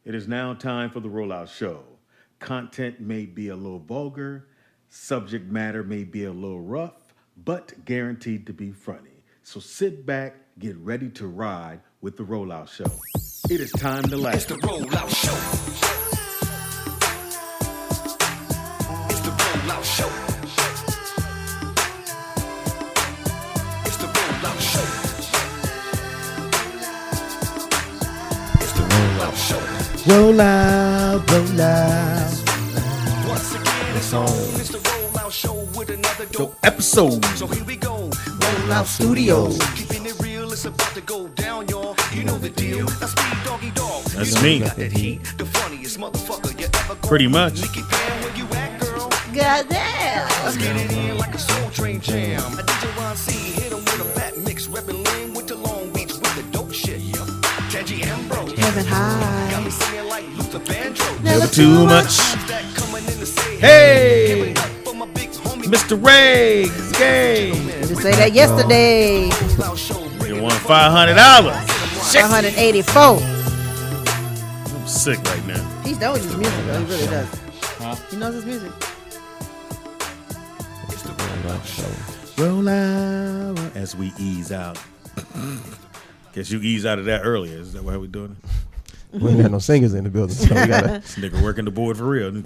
It is now time for the Rollout Show. Content may be a little vulgar, subject matter may be a little rough, but guaranteed to be funny. So sit back, get ready to ride with the Rollout Show. It is time to laugh. It's the Rollout Show. It's the Rollout Show. It's the Rollout Show. It's the Rollout Show. Roll out, roll out. Once again, it's on. It's the Rollout Show with another dope Episode. So here we go. Rollout Studios. Keeping it real, it's about to go down, y'all. You know the deal. That's me, doggy dog. That's You know me. you got that heat, the funniest motherfucker you ever gonna Pretty much. Nicky Pam, where you at, girl? Goddamn. Let's get it in like a soul train jam. A DJ Ron C hit him with a fat mix, reppin' Lynn with the Long Beach with the dope shit. Tangy Ambrose. Heaven high. Got me singing like Luther Vandross. Never too much. That coming in to say, Hey! give it up for my big homie. Mr. Riggs, game. Just say that yesterday. You won $500. 584. I'm sick right now. He knows his music, though. He really does. He knows his music. Roll out as we ease out. Guess you ease out of that earlier. Is that why we're doing it? We ain't got no singers in the building, so we gotta. This nigga working the board for real. Fade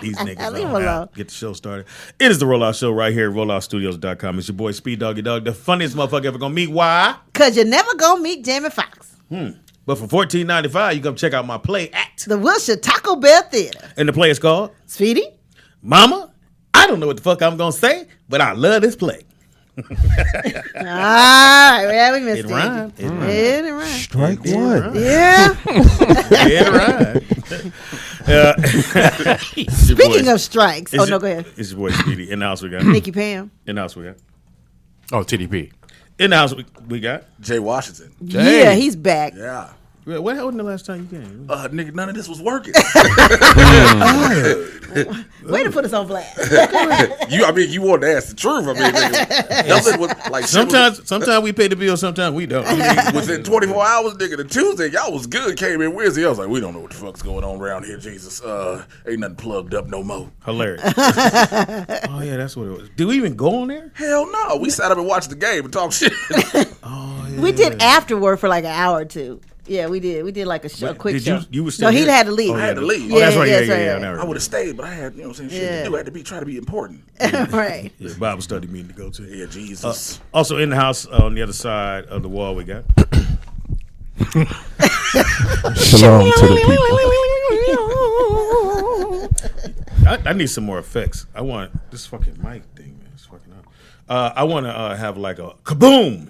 these niggas Leave him on alone. out. Get the show started. It is the Rollout Show right here at rolloutstudios.com. It's your boy Speed Doggy Dog, the funniest motherfucker ever gonna meet. Why? Because you're never going to meet Jamie Foxx. But for $14.95, you come check out my play at. The Wilshire Taco Bell Theater. And the play is called Speedy? Mama. I don't know what the fuck I'm gonna say, but I love this play. All right. Well, we missed It it. rhymed. It rhymed. It rhymed. Strike It one. rhymed. Yeah. It rhymed. Speaking of strikes. Oh, no, go ahead. It's your boy Speedy. In the house we got. Nicky Pam. In the house we got. Oh, TDP. In the house we got. Jay Washington. Yeah, he's back. Yeah. What happened the last time you came? Nigga, none of this was working. Way to put us on blast. You wanted to ask the truth. I mean, nigga, nothing was like Sometimes we pay the bill, sometimes we don't. within 24 hours, nigga. The Tuesday, y'all was good. Came in Wednesday. I was like, we don't know what the fuck's going on around here. Jesus, ain't nothing plugged up no more. Hilarious. Oh yeah, that's what it was. Did we even go on there? Hell no. We sat up and watched the game and talked shit. Oh yeah. We did afterward for like an hour or two. Yeah, we did. We did like a quick Did show. you was still No, he here? had to leave. Oh, I had to leave. Oh, that's right. Yeah, Yeah, yeah, yeah. yeah. yeah. I would have stayed, but I had, something shit to do. I had to try to be important. Right. Yeah, Bible study meeting to go to. Yeah, Jesus. Also in the house on the other side of the wall we got. Shalom to the people. I need some more effects. I want this fucking mic thing, man. It's fucking up. I want to have like a kaboom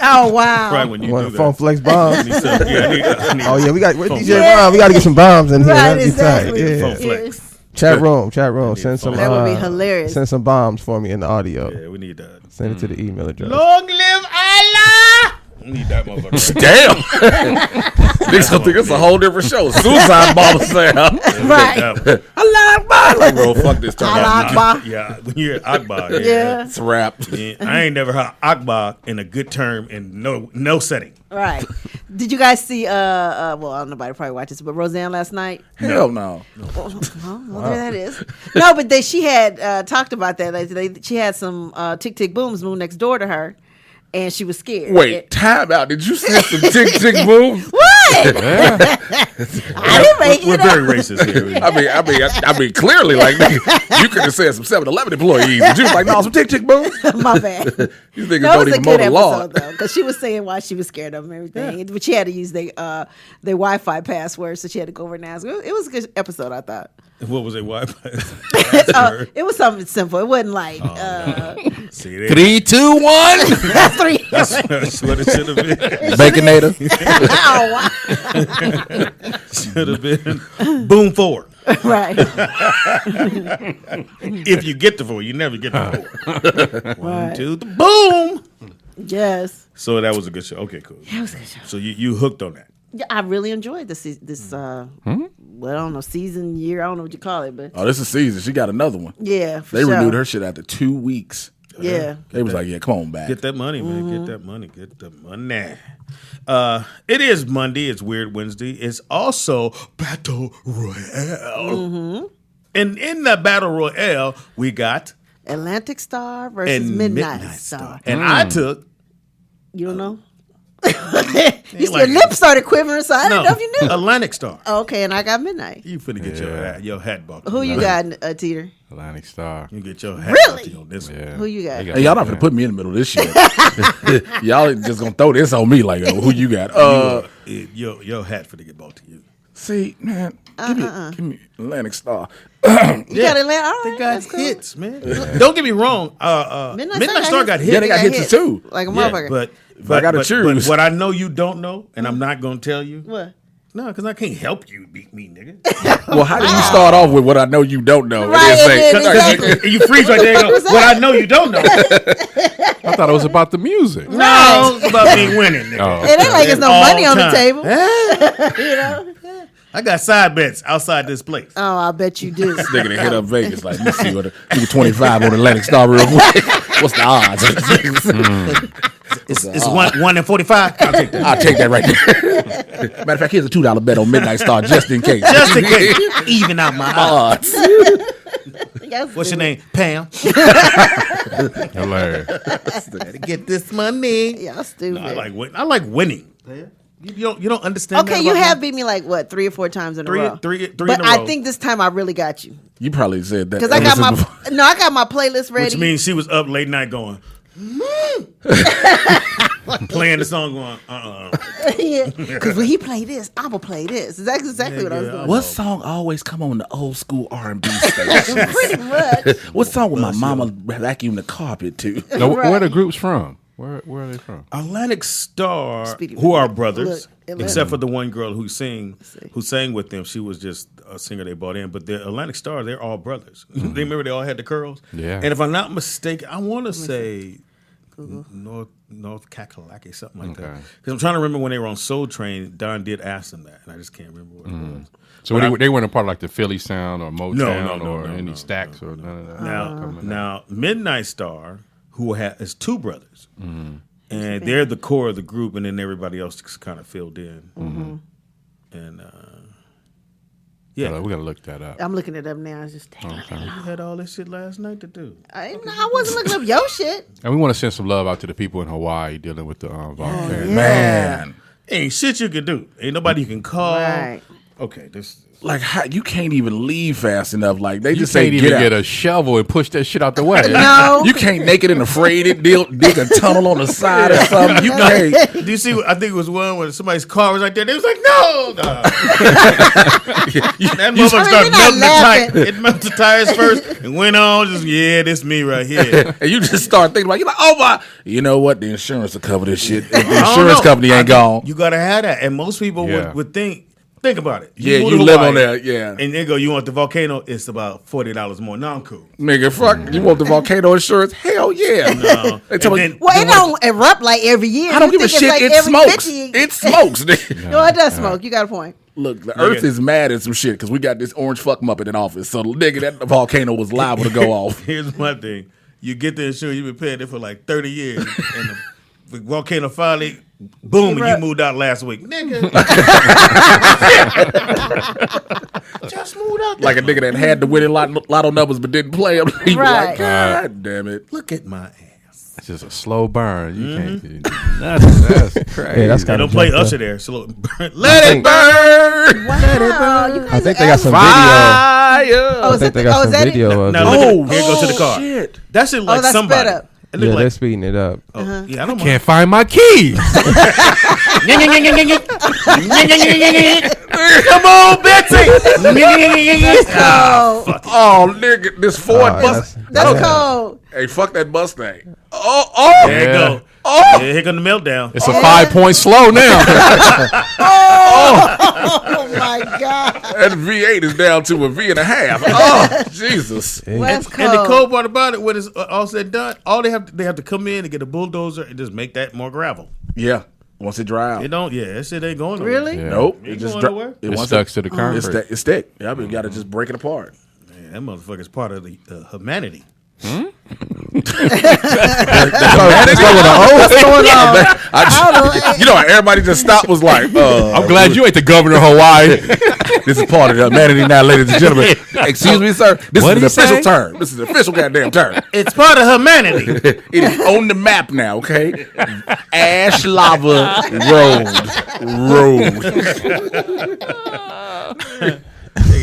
Oh, wow. right when you Want do a phone that. flex bomb? I need some- yeah, I need Oh yeah, we got phone DJ flex. Ron. We got to get some bombs in here. Right, That'd be exactly. tight. Phone Yeah. flex. Chat room. Send some. That would be hilarious. Send some bombs for me in the audio. Yeah, we need that. Send it to the email address. Long live Allah! We need that motherfucker. Damn. Niggas gonna think it's a whole different show. Suicide bomber sound. Right. Allah, like, bro, fuck this time. Allah Akbar. Yeah, when you hear Akbar, Yeah. It's a wrap. yeah, I ain't never heard Akbar in a good term in no setting. Right. Did you guys see, well, I don't know, nobody probably watched this, but Roseanne last night? Hell no. Well, there that is. No, but she had talked about that. She had some tick tick booms move next door to her, and she was scared. Wait, time out. Did you say some tick tick boom? What? I didn't make We're it up. very racist here. I mean, clearly, like, nigga, you could have said some 7-Eleven employees, but you was like, no, some tick tick boom. My bad. These niggas No, don't it was a even mow good the lawn. episode though, because she was saying why she was scared of them and everything, but she had to use their Wi-Fi password, so she had to go over and ask. It was a good episode, I thought. What was it? Why? It was something simple. It wasn't like See, there. 3, 2, 1. that's three. That's what it should have been. Baconator. Oh, wow. Should have been boom forward. Right. If you get the four, you never get the four. One, Right. two, the boom. Yes. So that was a good show. Okay, cool. It was a good show. So you hooked on that. Yeah, I really enjoyed this. Well, I don't know, season, year. I don't know what you call it, but Oh, this is season. She got another one. yeah, for They sure. renewed her shit after 2 weeks. Yeah. They was like, yeah, come on back. Get that money, man. Get that money. Get the money. It is Monday. It's Weird Wednesday. It's also Battle Royale. And in the Battle Royale, we got Atlantic Star versus and Midnight Star. And I took. You don't know? Your lips started quivering, so I didn't know if you knew. Atlantic Star. Oh, okay, and I got Midnight. You finna get your hat bought. Who you got, Teeter? Atlantic Star. You get your hat Really? bought on this one. Yeah. Who you got? Hey, y'all not gonna put me in the middle of this shit. Y'all just gonna throw this on me like, who you got? Your hat finna get bought to you. See, man, give me Atlantic Star. You got Atlanta? All right, They got that's cool. hits, man. Don't get me wrong. Midnight Star got hits. Yeah, they got hits too. Like a Yeah, motherfucker. but I gotta choose. But what I know you don't know, and I'm not gonna tell you. What? No, because I can't help you beat me, nigga. Well, how do you start off with what I know you don't know? Right, And then and say, then exactly. You freeze right there and go, what I know you don't know. I thought it was about the music. No, it's about me winning, nigga. Oh. It ain't like there's no All money on the time. table. You know? I got side bets outside this place. Oh, I bet you do. this nigga to hit up Vegas like, let me see what give me 25 on Atlantic Star real quick. What's the odds? It's 1 in 45. I'll take that. I'll take that right there. Matter of fact, here's a $2 bet on Midnight Star just in case. Just in case. Even out my odds. Odds. What's your name? Pam. Hilarious. Gotta get this money. Y'all stupid. No, I like winning. You don't understand. Okay, that you about have me? beat me like what 3 or 4 times in Three a row. in but a I row. think this time I really got you You probably said that. because I got I got my playlist ready. Which means she was up late night going, playing the song going, Because when he play this, I'm gonna play this. That's exactly what I was doing. What song always come on the old school R&B station? Pretty much. What song would my mama vacuum the carpet to? Now, Right. where are the groups from? Where are they from? Atlantic Star, Speedy who are Look, brothers, Atlanta. except for the one girl who sang with them. She was just a singer they brought in. But the Atlantic Star, they're all brothers. They remember they all had the curls. Yeah. And if I'm not mistaken, I want to say North Kakalaki, something like that. Okay. Because I'm trying to remember when they were on Soul Train. Don did ask them that, and I just can't remember what it was. So they weren't a part of like the Philly sound or Motown or any no, stacks or none of that. Now Midnight Star, who is 2 brothers, and they're the core of the group, and then everybody else just kind of filled in. And We gotta look that up. I'm looking it up now. It's just you had all this shit last night to do. I wasn't looking up your shit. And we want to send some love out to the people in Hawaii dealing with the volcano. Man. Ain't shit you can do. Ain't nobody you can call. Right. Okay, this. Like, how, you can't even leave fast enough. Like, they You just can't say, even get get out. a shovel and push that shit out the way. No. You can't naked and afraid it, dig a tunnel on the side or something. You can't. Do you see? I think it was one when somebody's car was right there. They was like, "No!" That motherfucker started you're not melting the laughing. tire. It melted the tires first and went on. Just this me right here. And you just start thinking, you're like, oh my. You know what? The insurance will cover this shit. If the I don't insurance know. company ain't gone. You gotta have that, and most people Yeah. would think about it. Yeah, move you to live Hawaii, on there, yeah. And they go, "You want the volcano? It's about $40 more." No, I'm cool. Nigga, fuck. You want the volcano insurance? Hell yeah. No. They tell me, And then- Well, it don't erupt like every year. I don't You give a think shit. it's like It every smokes. 50 It smokes. nigga. No, it does smoke. You got a point. Look, the earth is mad at some shit because we got this orange fuck muppet in office. So, nigga, that volcano was liable to go off. Here's my thing: you get the insurance, you've been paying it for like 30 years, and the volcano finally, boom, and you moved out last week, nigga. Just moved out. Like a nigga that had the winning lotto numbers but didn't play them. He was Right. like, God damn it. Look at my ass. It's just a slow burn. You can't. That's crazy. Yeah, that's They kind don't of play Usher there. So let it burn. Wow. You I guys think are they got some video. Fire. Oh, I is think it they the, got oh, is some that video it? of Now it. look at, here it goes to the car. Shit. That shit like that's somebody. sped up. It Yeah, look they're like, speeding it up. yeah, I don't mind. Can't find my keys. Come on, Betsy. Oh, Oh, nigga, this Ford bus. that's cold. Hey, fuck that Mustang. Oh. There you Yeah. go. Oh. Yeah, here come the meltdown. It's a 5-point slow now. Oh my God. That V8 is down to a V1/2. Oh, Jesus. Well, that's cold. And the cold part about it, when it's all said and done, all they have to come in and get a bulldozer and just make that more gravel. Yeah. Once it dry out. It don't. Yeah, that shit ain't going nowhere. Really? Yeah. Nope. Ain't It just going nowhere. It once stuck to the concrete. It's thick. Yeah, but you got to just break it apart. Man, that motherfucker's part of the humanity. What's going on? You know, everybody just stopped. Was like, I'm glad you ain't the governor of Hawaii. this is part of the humanity now, ladies and gentlemen. Excuse me, sir. This What'd is he an official say? term. This is an official goddamn term. It's part of humanity. It is on the map now, okay? Ash Lava Road.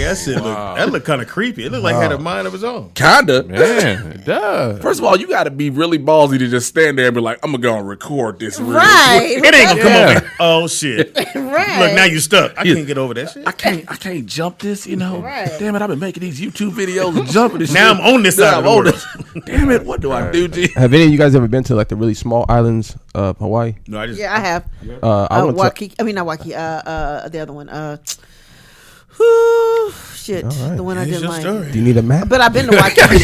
That look kind of creepy. It looked like it had a mind of its own. Kinda. Man, it does. First of all, you got to be really ballsy to just stand there and be like, I'm going to go and record this real quick. Right. It ain't gonna come over. Oh shit! Right. Look, now you stuck. I can't get over that shit. I can't jump this, you know. Right. Damn it, I've been making these YouTube videos and jumping this Now shit. I'm on this side of the I'm on world. this. Damn it, what do I do, G? Have any of you guys ever been to like the really small islands of Hawaii? No, I just Yeah, I have. I went to. Waikiki. I mean, not Waikiki. The other one. Shit. All right. The one I Here's didn't your like. story. Do you need a map? But I've been to Waikiki.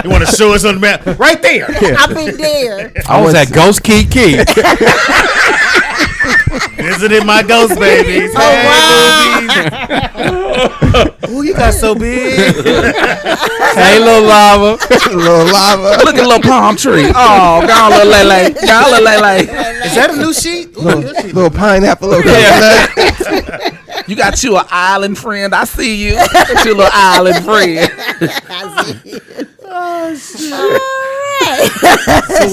You want to show us on the map right there? I've been there. I was at Ghost Key Key. Visited my ghost babies. Oh, Ooh, you got so big. Hey, little lava. little lava. Look at little palm tree. Oh, gone little lele. Gone little lele. Is that a new sheet? Ooh, your sheet. Little pineapple. You got you an island friend. I see you. Got your little island friend.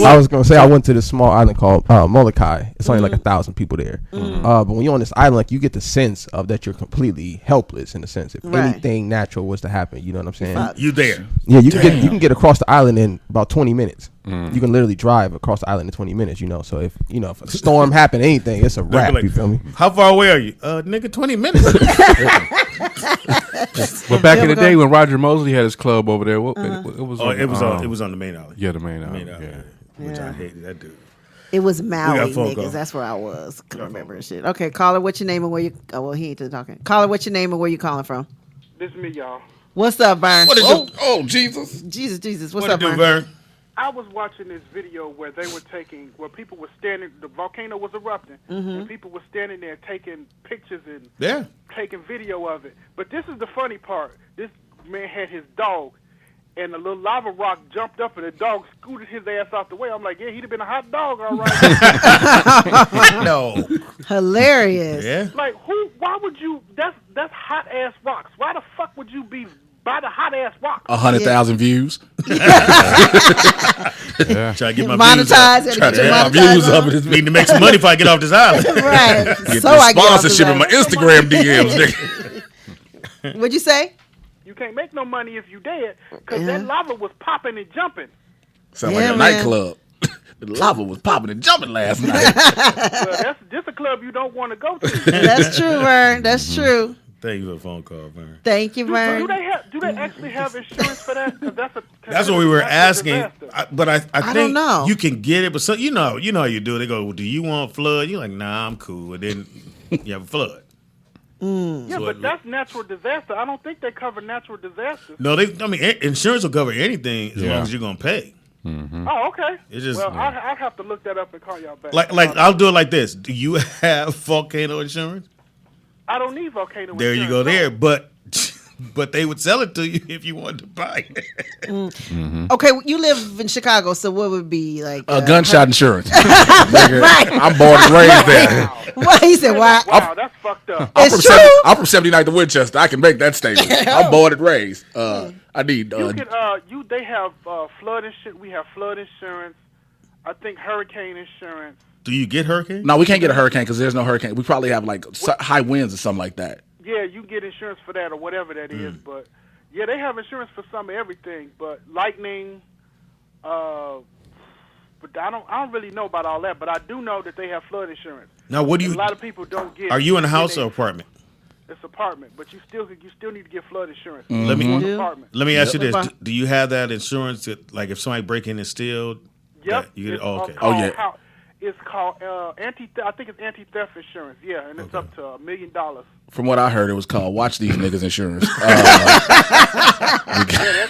I was gonna say I went to this small island called Molokai. It's only like 1,000 people there. But when you're on this island, like you get the sense of that you're completely helpless in a sense. If Right. anything natural was to happen, you know what I'm saying? You there? Yeah, you can get across the island in about 20 minutes. You can literally drive across the island in 20 minutes. You know, so if if a storm happened, anything, it's a wrap. like, You feel me? How far away are you? Nigga, 20 minutes. But back in the day when Roger Mosley had his club over there, it was. Oh, it was on the main island. Yeah, the main island. Main island. Which I hated that dude. It was Maui, got phone call. niggas. That's where I was. Couldn't remember and shit. Okay, caller, what's your name and where you? Oh, well, he ain't talking. Caller, what's your name and where you calling from? This is me, y'all. What's up, Vern? What did you? Oh, Jesus. Jesus. What's What up, to do, Vern? Vern? I was watching this video where they were where people were standing, the volcano was erupting, and people were standing there taking pictures and Yeah. taking video of it. But this is the funny part. This man had his dog, and a little lava rock jumped up, and the dog scooted his ass out the way. I'm like, yeah, he'd have been a hot dog, all right. No. Hilarious. Yeah. Like, why would you, that's hot-ass rocks. Why the fuck would you be by the hot-ass rocks? 100,000 views. Yeah. Try to get my Monetize. views up. Gotta get your My monetize views up. on. Need to make some money if I get off this island. Right. Get So the I get off the sponsorship in my island. Instagram DMs, nigga. What'd you say? You can't make no money if you dead, because that lava was popping and jumping. Sound Yeah, like a man. nightclub. The lava was popping and jumping last night. Well, that's just a club you don't want to go to. That's true, Vern. That's true. Thank you for the phone call, Vern. Thank you, Do Vern. they actually have insurance for that? 'Cause That's what we were asking. disaster. But I don't think know. you can get it. But so you know how you do it. They go, well, do you want flood? You're like, nah, I'm cool. And then you have a flood. Yeah, So but that's natural disaster. I don't think they cover natural disasters. No, insurance will cover anything as long as you're gonna pay. Oh, okay. It's just- well, I'd have to look that up and call y'all back. Like I'll do it like this. Do you have volcano insurance? I don't need volcano There you go. insurance, There, but they would sell it to you if you wanted to buy it. Okay, you live in Chicago, so what would be like? Gunshot insurance. Nigga, I'm born and raised there. What he said? Why? Wow, that's fucked up. It's true. I'm from 79th to Winchester. I can make that statement. I'm born and raised. I need. They have flood insurance. We have flood insurance. I think hurricane insurance. Do you get hurricane? No, we can't get a hurricane because there's no hurricane. We probably have like high winds or something like that. Yeah, you get insurance for that or whatever that is. But yeah, they have insurance for some of everything. But lightning, but I don't really know about all that. But I do know that they have flood insurance. Now, what do you? A lot of people don't get. Are you in a house get or it. apartment? It's apartment, but you still need to get flood insurance. Let me- On You do? apartment. Let me ask you this: Yep. do you have that insurance that, like, if somebody break in and steal? Yep. You get it. It's, Oh, okay. called yeah. It's called I think it's anti-theft insurance. Yeah, and it's up to $1 million. From what I heard, it was called "Watch These Niggas Insurance."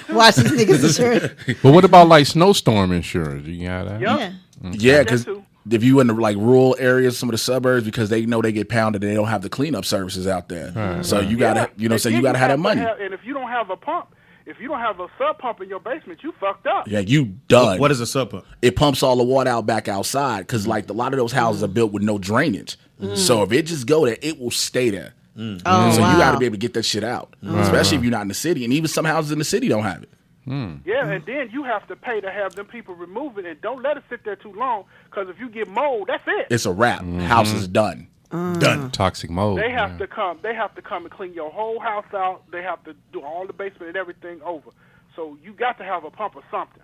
Watch these niggas insurance. But what about like snowstorm insurance? You can have that. Yep. Yeah. Yeah, because too. if you in the like rural areas, some of the suburbs, because they know they get pounded, and they don't have the cleanup services out there. So you gotta, so you gotta have that money. And if you don't have a pump, if you don't have a sub pump in your basement, you fucked up. Yeah, you done. What is a sub pump? It pumps all the water out back outside because like a lot of those houses are built with no drainage. So if it just go there, it will stay there. Oh, So wow. you got to be able to get that shit out, especially if you're not in the city. And even some houses in the city don't have it. Yeah, and then you have to pay to have them people remove it, and don't let it sit there too long, because if you get mold, that's it. It's a wrap. House is done. Done. Toxic mold. They have to come. They have to come and clean your whole house out. They have to do all the basement and everything over. So you got to have a pump or something.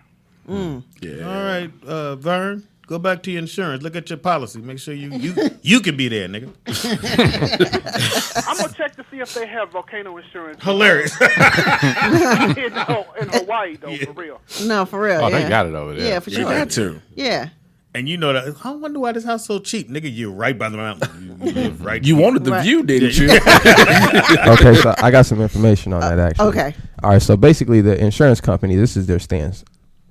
Yeah. All right, Vern, go back to your insurance. Look at your policy. Make sure you can be there, nigga. I'm gonna check to see if they have volcano insurance. Hilarious. in Hawaii, though, for real. No, for real. Oh, yeah. they got it over there. Yeah, for You sure. got to. Yeah. And you know that. I wonder why this house so cheap, nigga. You're right by the mountain. You live right. You wanted the Right. view, didn't you? Okay, so I got some information on that actually. Okay. All right, so basically the insurance company, this is their stance.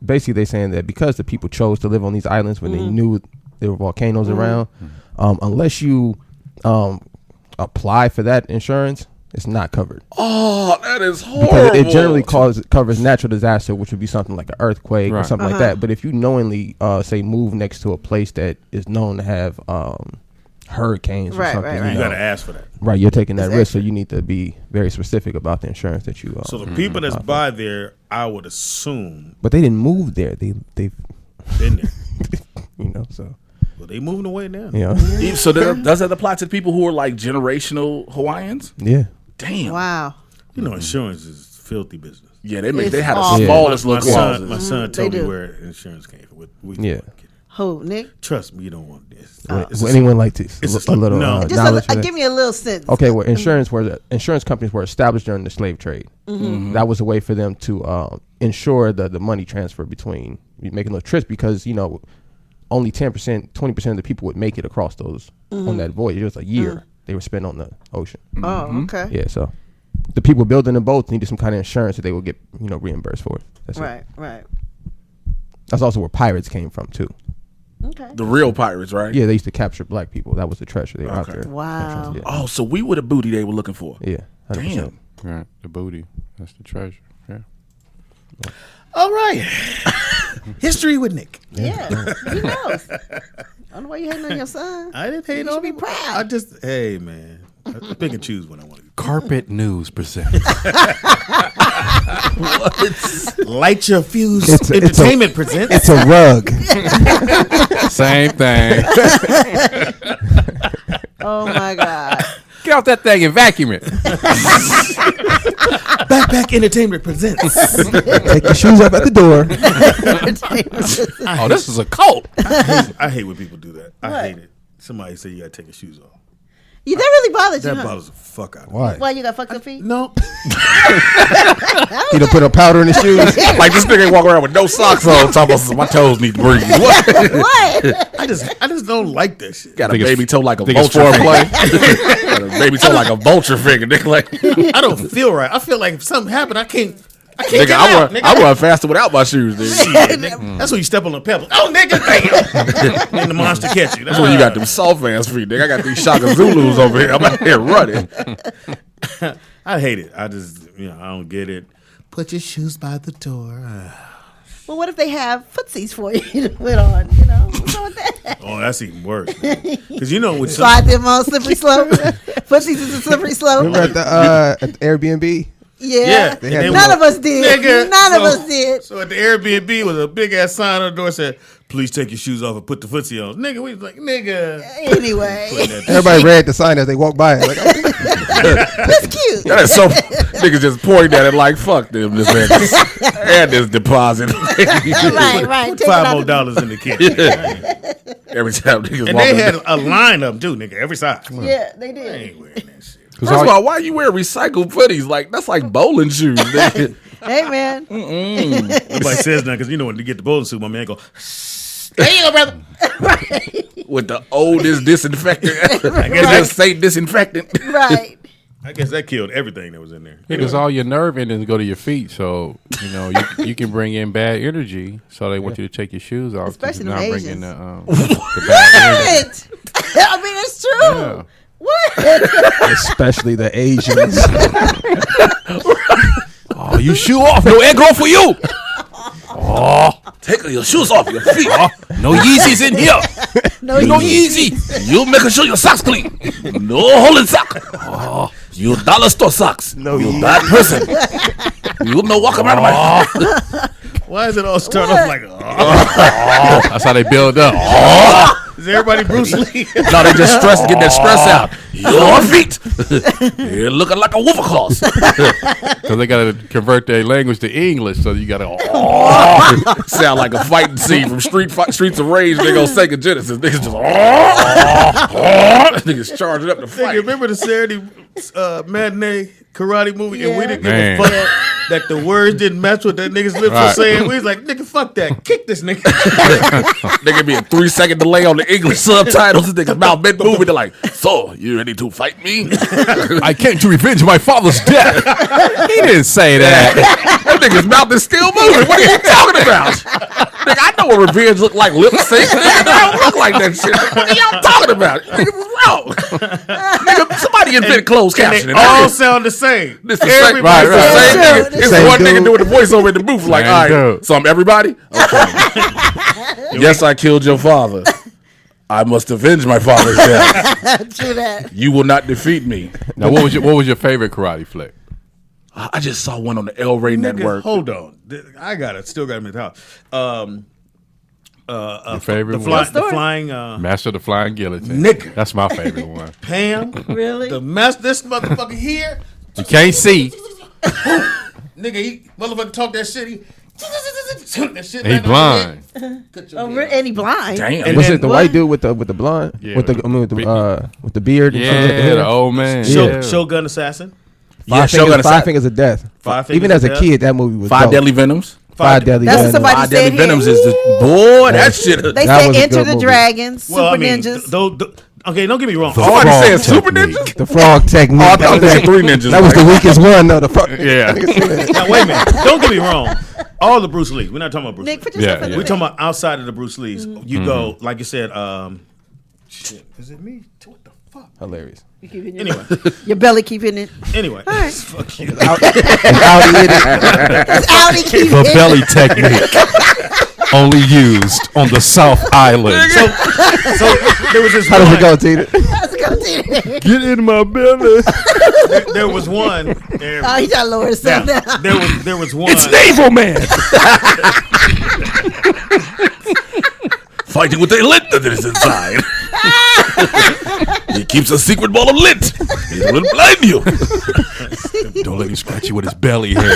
Basically, they're saying that because the people chose to live on these islands when they knew there were volcanoes around, unless you apply for that insurance, it's not covered. Oh, that is horrible. Because it generally covers natural disaster, which would be something like an earthquake or Right. something like that. But if you knowingly, say, move next to a place that is known to have hurricanes or Right, something, right, you right. You know, gotta ask for that. right, you're taking that risk, so Exactly. you need to be very specific about the insurance that you. So the people that's by there, I would assume, But they didn't move there. They've been there. you know, so Well, they moving away now. you know, So does that apply to the people who are like generational Hawaiians? yeah. Damn. Wow. You know, insurance is filthy business. Yeah, they It's had the awful. smallest My little son, clauses. my son told They me do. where insurance came from. We Yeah. don't Who, Nick? Trust me, you don't want this. Would It's a- anyone like to it's a little no. Just knowledge? for that? give me a little sense. Okay, well, insurance companies were established during the slave trade. That was a way for them to ensure the money transfer between making those trips because only 10%, 20% of the people would make it across those on that voyage. It was a year they were spent on the ocean. Oh, okay. Yeah, so the people building the boats needed some kind of insurance that they would get reimbursed for. That's it. Right. That's also where pirates came from too. Okay. The real pirates, right? Yeah, they used to capture black people. That was the treasure they were out Okay. there. Wow. Yeah, Oh, so we were the booty they were looking for. yeah 100%. Damn. Right. The booty. That's the treasure. Yeah. All right. History with Nick. Yeah. He knows. I don't know why you hating on your son. I didn't hate You on should be him. proud. I just, hey, man. I pick and choose when I want to. Carpet News presents. Light Your Fuse It's a- Entertainment presents. It's a rug. Same thing. Oh my God. Get off that thing and vacuum it. Backpack Entertainment presents. Take your shoes up at the door. Oh, this is a cult. I hate when people do that. I What? hate it. Somebody say you got to take your shoes off. Yeah, that really bothers you, That huh? bothers the fuck out of me. Why? Why you got fucked up feet? No. You done put a powder in his shoes. Like this nigga walk around with no socks on, talking about my toes need to breathe. What? What? I just don't like that shit. Got a Think it's- baby toe like a think it's vulture. foreplay? Got a baby toe like a vulture figure. Nigga, like, I don't feel right. I feel like if something happened, I can't nigga, get out, nigga. I run faster without my shoes. Nigga. Shit, nigga. That's when you step on a pebble. Oh, nigga, bam! And the monster catch you. That's when you got them soft ass feet. Nigga, I got these Shaka Zulus over here. I'm out here running. I hate it. I just, I don't get it. Put your shoes by the door. Well, what if they have footsies for you to put on? What's wrong with that? Oh, that's even worse. Because with some, Slide them on slippery slope. Footsies is a slippery slope. Remember at the Airbnb? Yeah. and they None were- of us did. Nigga, None of so- us did. So at the Airbnb was a big ass sign on the door said, "Please take your shoes off and put the footsie on." Nigga, we was like, nigga. Anyway, Everybody read the sign as they walked by. Like, that's cute. That is so niggas just pointing at it like fuck them this man. And this deposit. Right. Take it $5 out more the- dollars in the kitchen. Every time niggas And walk they in. had a line of them too, nigga, every side. Yeah, they I did. ain't wearing that shit. First of all, why you wear recycled footies? Like that's like bowling shoes. Nigga. Hey, man. Nobody says nothing because when you get the bowling suit, my man go, "There you go, brother." With the oldest disinfectant. I guess Right. just say disinfectant. Right. I guess that killed everything that was in there. Because all your nerve endings go to your feet, so you can bring in bad energy. So they want you to take your shoes off, Especially to them not bring in Asians. the bad energy. What? I mean, it's true. Yeah. What? especially the Asians. Oh, You shoe off. No egg roll for you. Take your shoes off your feet. No Yeezys in here. No, No Yeezy. You make sure your socks clean. No holding sock. You dollar store socks. No, you you- bad person. You no walk around my. Why is it all start off like? That's how they build up. Is everybody Bruce Lee? No, they just get that stress out. Your feet. You're looking like a wolf claws. Because they got to convert their language to English. So you got to. Sound like a fighting scene from Streets of Rage. They go Sega Genesis. Niggas just. Niggas charging up to Nigga, fight. remember the Saturday matinee karate movie, and we Yeah. didn't give Man. a fuck that the words didn't match what that nigga's lips were Right. saying. We was like, nigga, fuck that, kick this nigga. Nigga be a 3-second delay on the English subtitles. This nigga's mouth mid movie. They're like, so you ready to fight me? I came to revenge my father's death. He didn't say that. That nigga's mouth is still moving. What are you talking about? Nigga, I know what revenge look like. Lip sync. Nigga, I don't look like that shit. What are y'all talking about? Nigga was wrong. Nigga, somebody invented closed And they captioning. all sound the same. This the same, Everybody right, sounds same the same. nigga. It's Same one nigga dude. doing the voiceover in the booth. Like, Same all right, dude. so I'm everybody? Okay. Yes, I killed your father. I must avenge my father's death. True that. You will not defeat me. Now, what was your favorite karate flick? I just saw one on the El Rey Nigga, network. hold on. I got it. Still got him in the house. Your favorite The, one? the flying Master of the Flying Guillotine. Nigga. That's my favorite one. Pam. Really? The mess. This motherfucker here. You can't see. Nigga, he motherfucker talk that shit. He that shit. He right on blind. your head. Cut your Oh, head off. and he blind. Damn. And Was then it the white dude with the blonde? Yeah, with the I mean, with the beard? And shit like Yeah, that? the old man. Yeah. Shogun Assassin. Yeah, Shogun Five Assassin. Fingers of Death. Five Even Fingers as of a Death. kid, that movie was 5 dope. Deadly Venoms. Five Deadly That's what Venoms. somebody 5 said Deadly here. Venoms is the boy. That shit. They That say was a Enter good the movie. Dragons, Super Well, I mean, Ninjas. okay, don't get me wrong. Somebody Frog said Super technique. Ninjas. The frog technique. Oh, I thought they had 3 ninjas. That was the weakest one, though. The frog. Yeah. Now wait a minute. Don't get me wrong. All the Bruce Lee. We're not talking about Bruce Nick, Lee. put yourself Yeah, in yeah. the We're thing. talking about outside of the Bruce Lees. You go, like you said, shit. Is it me? What the fuck? Hilarious. You keep hitting Anyway, your belly keep hitting it. anyway. right. Fuck you. Audi keep The hitting belly technique. Only used on the South Island. So there was this How does one. it go, Tina? it. Let's go, Tina. Get in my belly. There was one. Oh, he got to lower himself Now, down. there was one. It's Naval Man. Fighting with a lint that is inside. He keeps a secret ball of lint. He will blind you. Don't let him scratch you with his belly hair.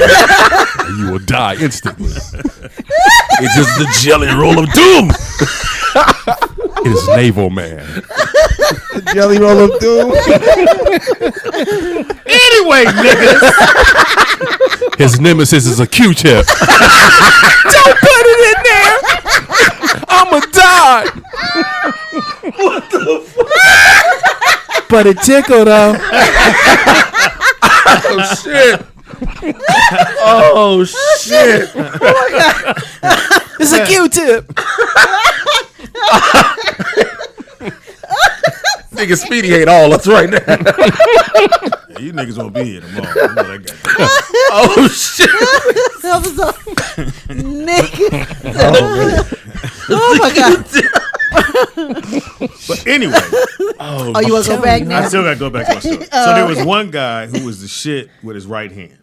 Or you will die instantly. It is the jelly roll of doom. It is Naval Man. Jelly roll of doom. Anyway, niggas. His nemesis is a Q-tip. Don't put it in there. I'ma die. What the fuck? But it tickled though. Oh shit. Oh shit. It's a Q-tip. Nigga Speedy hate all us right now. Yeah, you niggas won't be here tomorrow. You know that guy. Oh shit. That was so Nick. Oh my God. But anyway, Oh, you want to go back I now? still got to go back to my story. So there was one guy who was the shit with his right hand.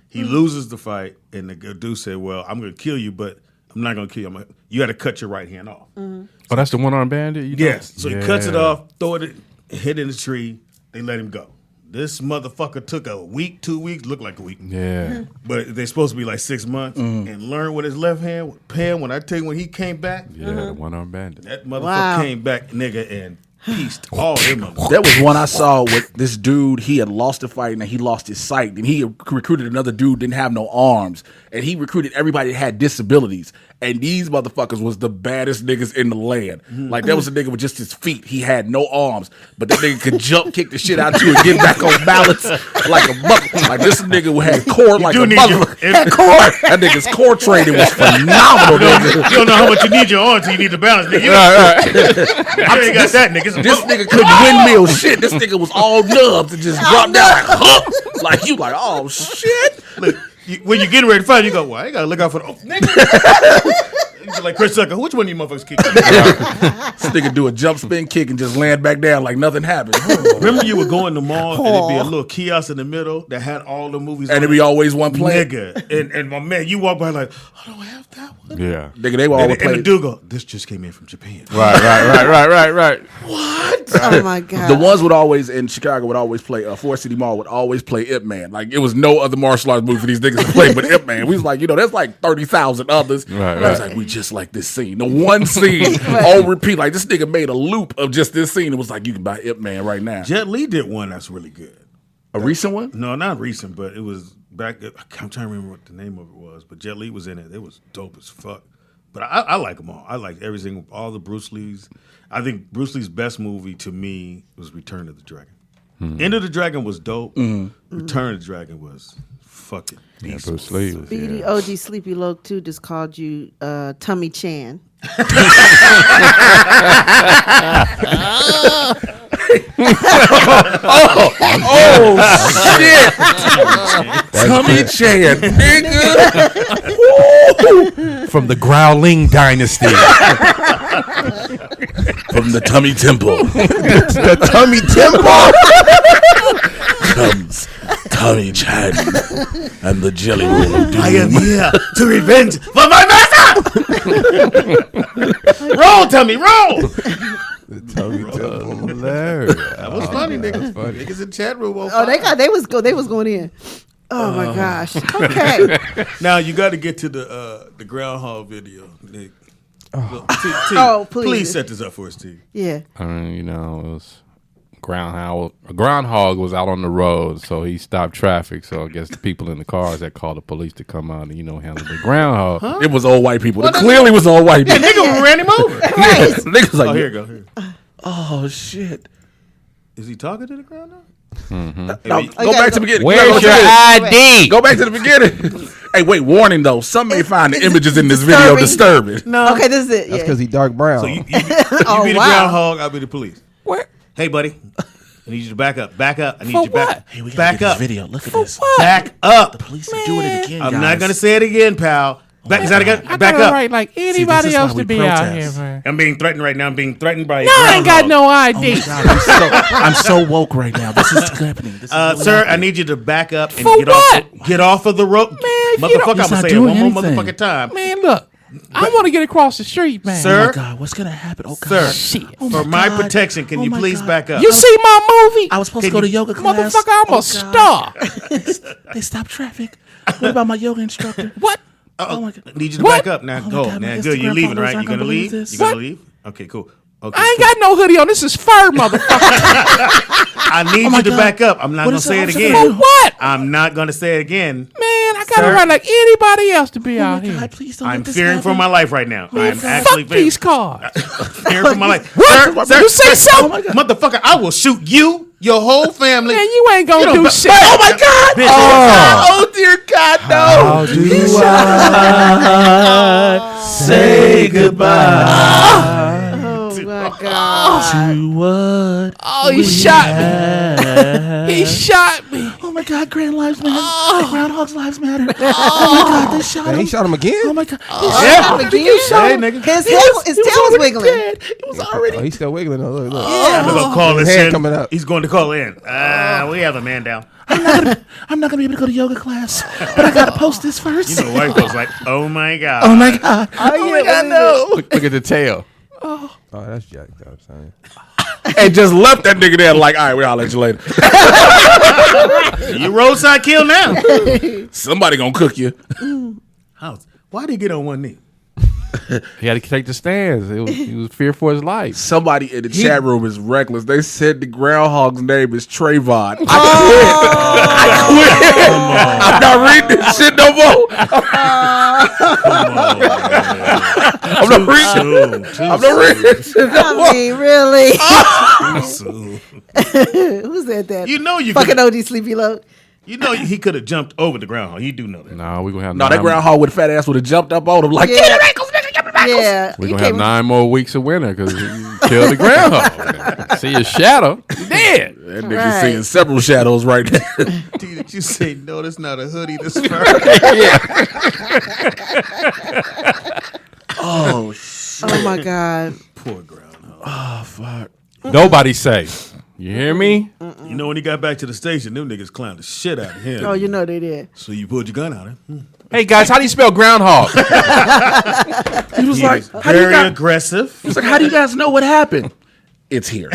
He loses the fight, and the dude said, "Well, I'm going to kill you, but I'm not going to kill you. You got to cut your right hand off." Oh, that's the one-armed bandit? You know? Yes. So he cuts it Yeah. off, throw it, hit in the tree. They let him go. This motherfucker took a week, 2 weeks, looked like a week. Yeah. But they're supposed to be like 6 months and learn with his left hand. Pam, when I tell you when he came back, Yeah, the one-armed bandit. that motherfucker Wow. came back, nigga, and pieced all them motherfuckers. That was one I saw with this dude. He had lost a fight and he lost his sight. And he recruited another dude, didn't have no arms. And he recruited everybody that had disabilities. And these motherfuckers was the baddest niggas in the land. Like, there was a nigga with just his feet. He had no arms. But that nigga could jump, kick the shit out you, and get back on balance like a mother. Like, this nigga had core like do a need motherfucker. your- Had core. That nigga's core training was phenomenal. You don't know how much you need your arm till you need to balance, nigga. I ain't got that, nigga. This nigga couldn't windmill shit. This nigga was all nubs and just dropped down like, huh. Like, you like, oh, shit. Look, when you're getting ready to fight, you go, well, I gotta look out for the nigga. You're like Chris Tucker, which one of you motherfuckers kick? This nigga do a jump spin kick and just land back down like nothing happened. Remember you would go in the mall and it'd be a little kiosk in the middle that had all the movies And on it'd be always one play. Nigga. And my man, you walk by like, I don't have that one. Yeah. Nigga, they were always And the play. dude go, this just came in from Japan. Right. Oh my god. The ones would always in Chicago would always play. Forest City Mall would always play Ip Man. Like it was no other martial arts movie for these niggas to play but Ip Man. We was like, there's like 30,000 others. Right, And I was right. like, we just like this scene. The one scene on repeat. Like this nigga made a loop of just this scene. It was like you can buy Ip Man right now. Jet Li did one that's really good. A recent one? No, not recent, but it was back. I'm trying to remember what the name of it was, but Jet Li was in it. It was dope as fuck. But I like them all. I like every single, all the Bruce Lee's. I think Bruce Lee's best movie to me was Return of the Dragon. End of the Dragon was dope. Return of the Dragon was fucking beast. Bruce Lee was, Speedy OG Sleepy Loke 2 just called you Tummy Chan. Shit! Tummy Chan, nigga. from the Growling Dynasty. From the Tummy Temple The Tummy Temple. comes Tummy Chan and the Jelly Roll of Doom. I am here to revenge for my master. Roll, Tummy, roll. The Tummy Temple. Hilarious. That was funny, niggas. Niggas in chat room. Oh, they was going in. Oh my gosh. Okay. Now you got to get to the groundhog video, Nick. Oh, please. set this up for us, T. Yeah. It was groundhog. A groundhog was out on the road, so he stopped traffic. So I guess the people in the cars that called the police to come out and handle the groundhog. It was all white people. It clearly was all white people. Nigga ran him over. Niggas like, Oh, here you go. Here. oh shit. Is he talking to the groundhog? No, Oh, go back to the beginning. Where's Go your back to the beginning. ID? Go back to the beginning. Hey, wait, warning though. Some may find the images in this video disturbing. No. Okay, this is it. That's Yeah. because he dark brown. So you Oh, be the wow. groundhog, I'll be the police. Where? Hey, buddy. I need you to back up. Back up. I need For you back. what? Hey, we gotta back get this up. video. Look at For this. what? Back up. Police are doing it again, I'm guys. not gonna say it again, pal. Back, is that again? I Back got up. right like this anybody is else why we to be out here, protest. man. I'm being threatened right now. I'm being threatened by a No, I ain't got groundhog. no Oh ID. my God, I'm so woke right now. This is happening. This is really Sir, I happening. need you to back up and For get what? off of the road. Man, if you Motherfucker, don't- I'm He's gonna not say it doing one more anything. motherfucking time. Man, look. I want to get across the street, man. Oh Sir, my God, what's gonna happen? Oh God. sir, Shit. Oh for my God. protection, can Oh you my please God. back up? You see my movie? I was supposed to Can go to you- yoga class. Motherfucker, I'm Oh, a star. They stopped traffic. What about my yoga instructor? What? Oh my God. I need you to What? back up now. Oh my Go. God, my Now, good. You're Instagram leaving, followers right? You're aren't gonna gonna leave? believe this. You gonna What? leave? Okay, cool. Okay, I ain't cool. got no hoodie on. This is fur, motherfucker. I need my you to God. back up. I'm not What gonna is say that? it I'm again. sorry. For what? I'm not gonna say it again. Man, I got to Sir? run like anybody else to be out here. God, please don't I'm let this fearing for happen. my life right now. I'm Fuck actually these cars. fearing for my life. What? Sir, You say sir, something? motherfucker, I will shoot you, your whole family. Man, you ain't going to don't do ba- shit. Oh my God! Oh. Oh dear God, no. How do Say goodbye Oh my god. to what? Oh, he shot me. He shot me. Oh my God, Grand Lives Matter. Groundhog's Lives Matter. Oh my God, they shot Man, him. he shot him again. Oh my God. Yeah. Again? Hey, nigga. His tail was wiggling. It was already. Oh, he's still wiggling. Oh, look, look. I'm gonna call His this hand in. coming up. He's going to call in. We have a man down. I'm not gonna be able to go to yoga class, but I gotta post this first. You know, white folks like, oh my God. Oh my God. Oh my God, no. Look at the tail. Oh, that's jacked up, son. And just left that nigga there like, all right, we'll holler at you later. You roadside kill now. Somebody gonna cook you. Why'd he get on one knee? He had to take the stands. He was feared for his life. Somebody in the chat room is reckless. They said the groundhog's name is Trayvon. I quit. I'm not reading this shit no more. I'm not reading. I'm not reading this shit no I more. mean, really? Too soon. Who said that? You know you Fucking could. OG Sleepy Loke. You know he could have jumped over the groundhog. You do know that. No, we gonna have No, that groundhog with fat ass would have jumped up on him like, Yeah. get your ankles, nigga, get your Yeah. We're You going to have can't- 9 more weeks of winter because you killed the groundhog. See his shadow. You dead. That nigga Right. seeing several shadows right now. Did you say no? That's not a hoodie. This fur. Oh shit! Oh my God. Poor groundhog. Oh fuck! Nobody's safe. You hear me? You know when he got back to the station, them niggas clowned the shit out of him. Oh, you know they did. So you pulled your gun out, huh? Hey, guys, how do you spell groundhog? He was like, how do you Very guys, aggressive. he was like, how do you guys know what happened? It's here.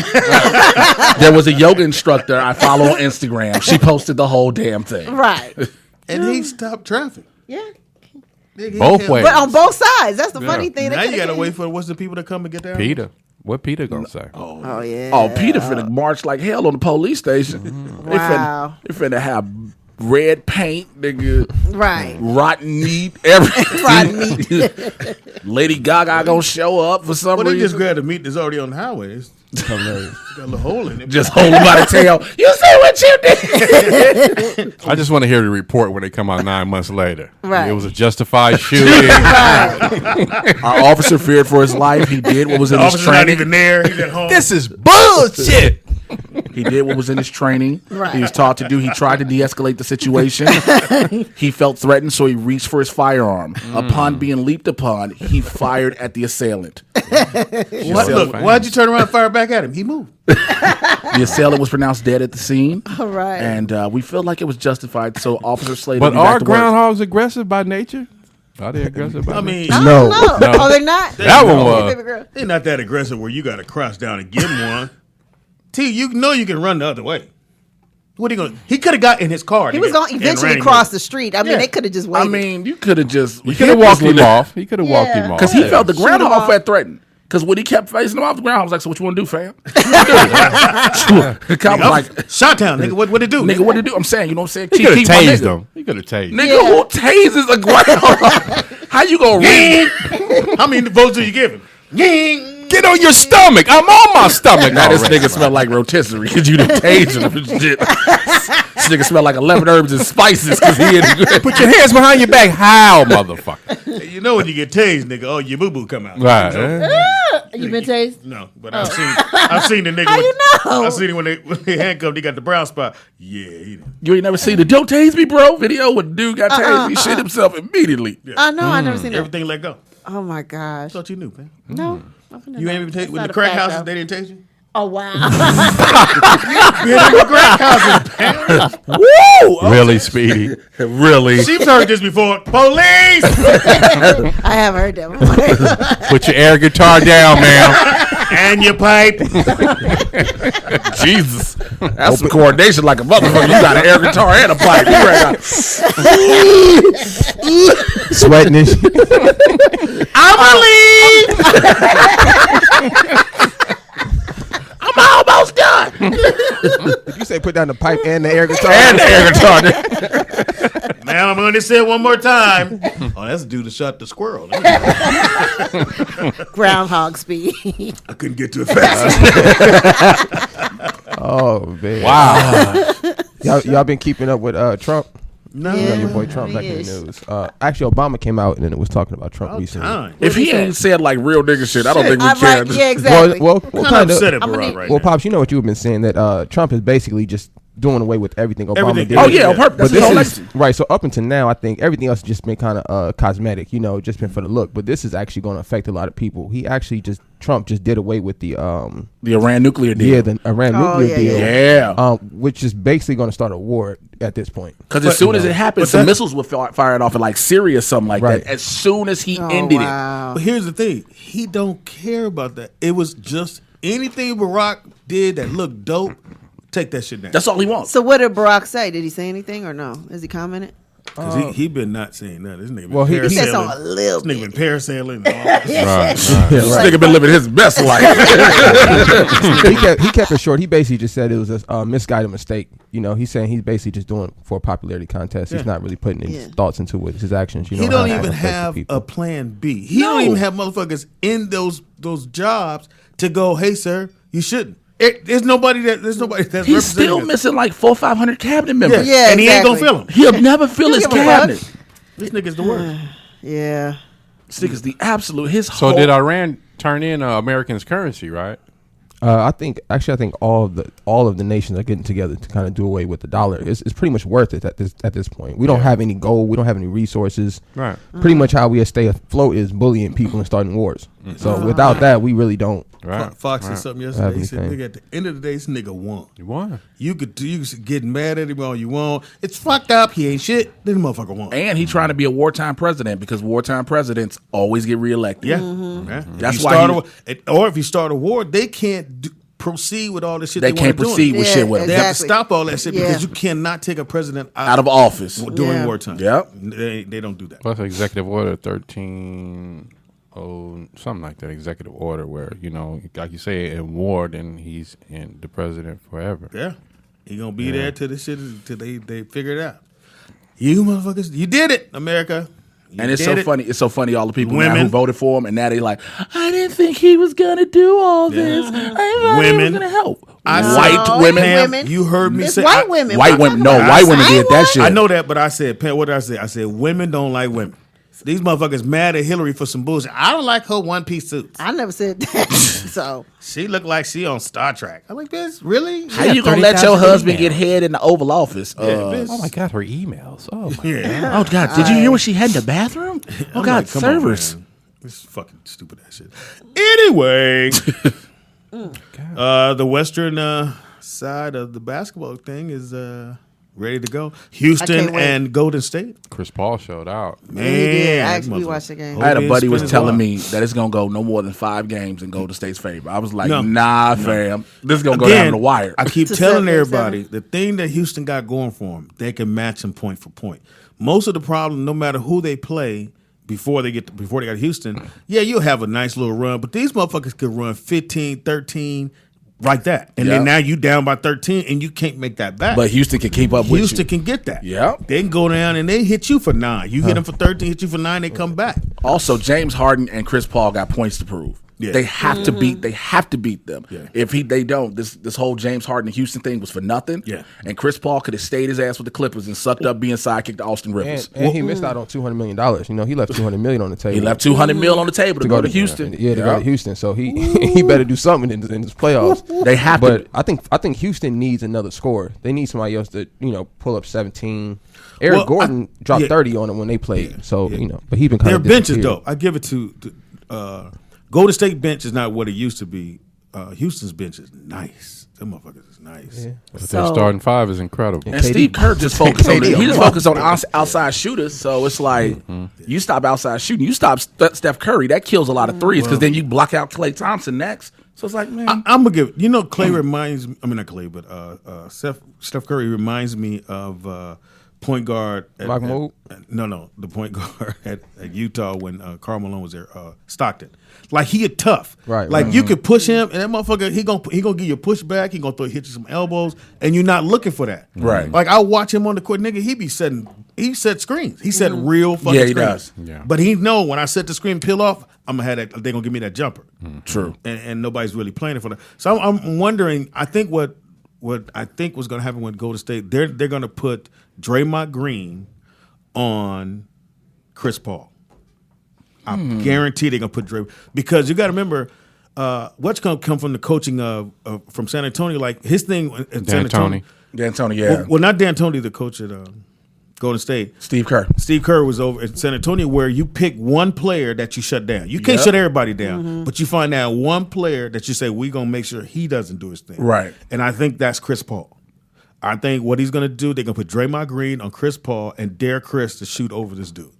There was a yoga instructor I follow on Instagram. She posted the whole damn thing. Right. And he stopped traffic. Yeah. Nigga, he Both kept- ways. But on both sides. That's the funny thing. They Now you coulda gotta hit wait him. for what's the people to come and get down. Peter. What Peter gonna say? Oh, yeah. Oh, Peter finna march like hell on the police station. Wow. They finna have red paint, nigga, Right. rotten meat, everything. Rotten meat. Lady Gaga gonna show up for some Well, they just reason. grabbed the meat that's already on the highway. It's hilarious. Got a little hole in it. Just hold him by the tail. You see what you did? I just want to hear the report when they come out 9 months later. Right. It was a justified shooting. Our officer feared for his life. He did what was in the his officer's not training. even there. He's at home. This is bullshit. He did what was in his training. Right. He was taught to do. He tried to de-escalate the situation. He felt threatened, so he reached for his firearm. Upon being leaped upon, he fired at the assailant. What? Look, why'd you turn around and fire back at him? He moved. The assailant was pronounced dead at the scene. All right. And we feel like it was justified, so Officer Slater But be back are to work. groundhogs aggressive by nature? Are they aggressive by I nature? mean, I No. don't know. No. Oh, they're not? That one Hey, was. baby girl. they're not that aggressive where you got to crouch down and get one. T, you know you can run the other way. What are you going to... He could have got in his car. He was going to eventually cross the street. I mean, Yeah. they could have just I waited. mean, you could have just... He could have walked him off. He could have walked him off. Because he felt the Shoot him groundhog off. felt threatened. Because when he kept facing him off the ground, I was like, so what you want to do, fam? The cop was like, Shot town, nigga. What it do? nigga, what to do? I'm saying, you know what I'm saying? He could have Keep my tased nigga. him. He could have tased him. Nigga, Yeah. who tases a groundhog? How you gonna read? How many votes do you give him? Ying. Get on your stomach. I'm on my stomach. Now this already. nigga smell like rotisserie because you done tased him and shit. This nigga smell like 11 herbs and spices because he in Put your hands behind your back. How, motherfucker? You know when you get tased, nigga, oh, your boo-boo come out. Right. You been tased? No, but I've seen the nigga. How you know? I've seen it when they handcuffed. He got the brown spot. Yeah, he did. You ain't never seen the "Don't Tase Me, Bro" video when the dude got tased. He shit himself immediately. I know. I never seen that. Everything let go. Oh, my gosh. Thought you knew, man. No. You ain't even tased That's with not the a crack fact, houses. though. They didn't taste you. Oh, wow. You had the crack houses. Woo! Really, Speedy? Really? She's heard this before. Police. I have heard that before. Put your air guitar down, ma'am. And your pipe. Jesus. That's some coordination like a motherfucker. You got an air guitar and a pipe. You ready to- Sweating and shit. I'ma leave. I'm almost done. You say put down the pipe and the air guitar. And the air guitar. Now I'm gonna say it one more time. Oh, that's the dude that shot the squirrel. Groundhog speed. I couldn't get to it fast. Oh man! Wow. Y'all been keeping up with Trump? No, You know Yeah. your boy Trump back in the Yes. news. Actually, Obama came out and then it was talking about Trump All recently. time. If he ain't said like real nigga shit, I don't think we I'm care. right. Yeah, exactly. Well, I'm kind of. upset at I'm gonna Barack need- right Well, now. Pops, you know what you've been saying that Trump is basically just doing away with everything Obama Everything. did. Oh yeah, on purpose. But That's his whole this is legacy. right. So up until now, I think everything else has just been kind of cosmetic. You know, just been for the look. But this is actually going to affect a lot of people. Trump just did away with the The Iran nuclear deal. the Iran Oh, nuclear yeah, deal. Yeah. Which is basically going to start a war at this point. Because as soon as it happened, but some that- missiles were fired off in like Syria or something like Right. that. As soon as he Oh, ended wow. But here's the thing: he don't care about that. It was just anything Barack did that looked dope. Take that shit down. it, that's all he wants. So what did Barack say? Did he say anything or no? Has he commented? Because he been not saying that. This nigga been Well, he said parasailing. something a little This nigga been parasailing. And all this. Right. This nigga been living his best life. he kept it short. He basically just said it was a misguided mistake. You know, he's saying he's basically just doing it for a popularity contest. He's not really putting his Yeah. thoughts into what his actions. You know, He don't how it even affect the have people. a plan B. He don't even have motherfuckers in those jobs to go, hey sir, you shouldn't. There's nobody that's He's representing still us. missing like 400-500 cabinet members. Yeah, and he ain't gonna exactly. feel him. He'll never fill his give a fuck. cabinet. This nigga's the worst. Yeah. This nigga's the absolute. So did Iran turn in Americans' currency, right? I think all of the nations are getting together to kind of do away with the dollar. It's pretty much worth it at this point. We don't have any gold. We don't have any resources. Right. Pretty much how we stay afloat is bullying people and starting wars. So without that, we really don't. Right. Fox said something yesterday. He said, Everything. "Nigga, at the end of the day, this nigga won. You won. You could get mad at him all you want. It's fucked up. He ain't shit. Then the motherfucker won. And he trying to be a wartime president because wartime presidents always get reelected. Yeah. Mm-hmm. Yeah. That's If you why start or if you start a war, they can't proceed with all this shit. They can't proceed with shit with They him. have to stop all that shit Yeah. because you cannot take a president Out of office. during Yeah. wartime. Yep. They don't do that. Plus Executive Order 13, something like that. Executive Order where, like you say, in war, then he's in the president forever. Yeah. He gonna be there till this shit till they figure it out. You motherfuckers, you did it, America. You And it's did so it. funny. It's so funny. All the people now Women. who voted for him, and now they like, I didn't think he was gonna do all this. I thought he was Women. gonna help. I White said, women. Pam, Women. you heard me It's say white women. White women. No, white women did that shit. I know that, but I said, Pam, what did I say? I said women don't like women. These motherfuckers mad at Hillary for some bullshit. I don't like her one piece suits. I never said that. So She looked like she on Star Trek. I'm like, bitch, really? How you gonna let 30,000 your husband emails. get head in the Oval Office? bitch. Oh my God, her emails. Oh my Yeah. Oh God! Did you hear what she had in the bathroom? Oh I'm God! like, come on, Servers. man. This is fucking stupid ass shit. Anyway, the western side of the basketball thing is ready to go. Houston can't wait. and Golden State. Chris Paul showed out. Man, he did. I that actually motherfucker. watched the game. I had a Hope buddy he was spent his telling life. me that it's gonna go no more than 5 games and go to State's favor. I was like, No. nah, fam. This is gonna go down to the wire. I keep To telling 7, everybody the thing that Houston got going for them, they can match them point for point. Most of the problem, no matter who they play before they got to Houston, yeah, you'll have a nice little run, but these motherfuckers could run 15, 13 like that. And then Yeah. now you down by 13 and you can't make that back. But Houston can keep up with Houston you. can get that. Yeah. They can go down and they hit you for 9. You hit them for 13, hit you for 9, they come back. Also, James Harden and Chris Paul got points to prove. Yeah. They have to beat. They have to beat them. Yeah. If they don't, this whole James Harden and Houston thing was for nothing. Yeah. And Chris Paul could have stayed his ass with the Clippers and sucked up being sidekick to Austin Rivers. And he missed out on $200 million. He left $200 million on the table. He left $200 million on the table to go to Houston. Yeah, to go to Houston. So he he better do something in this playoffs. They have But to. I think Houston needs another scorer. They need somebody else to pull up 17. Eric Well, Gordon dropped yeah. 30 on him when they played. So but he's been kind Their of benches, though, I give it to Golden State bench is not what it used to be. Houston's bench is nice. Them motherfuckers is nice. Yeah. But their starting 5 is incredible. And KD. Steve Kerr just focused on KD. he just focused on outside shooters. So it's like you stop outside shooting, you stop Steph Curry. That kills a lot of threes because then you block out Klay Thompson next. So it's like, man, I'm gonna give Clay reminds. I mean not Clay, but Steph Curry reminds me of point guard. Mahmoud? No, the point guard at Utah when Karl Malone was there. Stockton, like he is tough. Right, Like right. you could push him, and that motherfucker he gonna give you a pushback. He gonna hit you some elbows, and you're not looking for that. Right. Like I watch him on the court, nigga. He set screens. He set real fucking Yeah, he screens. does. Yeah. But he know when I set the screen peel off, I'm gonna have that. They gonna give me that jumper. true. And nobody's really playing it for that. So I'm wondering. I think what I think was going to happen with Golden State, they're going to put Draymond Green on Chris Paul. I guarantee they're going to put Draymond because you got to remember what's going to come from the coaching of from San Antonio. Like his thing in San Antonio. D'Antoni, yeah. Well, not D'Antoni, the coach at Golden State. Steve Kerr. Steve Kerr was over at San Antonio where you pick one player that you shut down. You can't Yep. shut everybody down, but you find out one player that you say, we're going to make sure he doesn't do his thing. Right. And I think that's Chris Paul. I think what he's going to do, they're going to put Draymond Green on Chris Paul and dare Chris to shoot over this dude.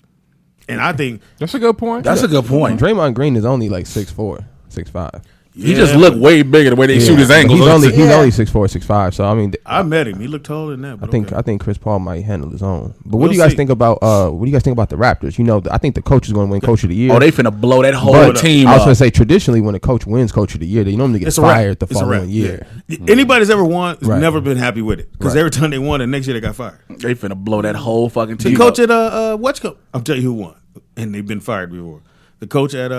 And I think That's a good point. That's a good point. Draymond Green is only like 6'4", 6'5". He just looked way bigger the way they shoot his But angles. He's only Yeah. 6'4", 6'5". So I mean, I met him. He looked taller than that. But I think Chris Paul might handle his own. But what We'll do you guys see. think about the Raptors? I think the coach is going to win Coach of the Year. Oh, they finna blow that whole But team I was up. going to say traditionally when a coach wins Coach of the Year, they normally get it's a wrap. fired the It's a wrap. following year. Yeah. Anybody's ever won has Right. never been happy with it because Right. every time they won, the next year they got fired. They finna blow that whole fucking The team coach up. at I'll tell you who won, and they've been fired before. The coach at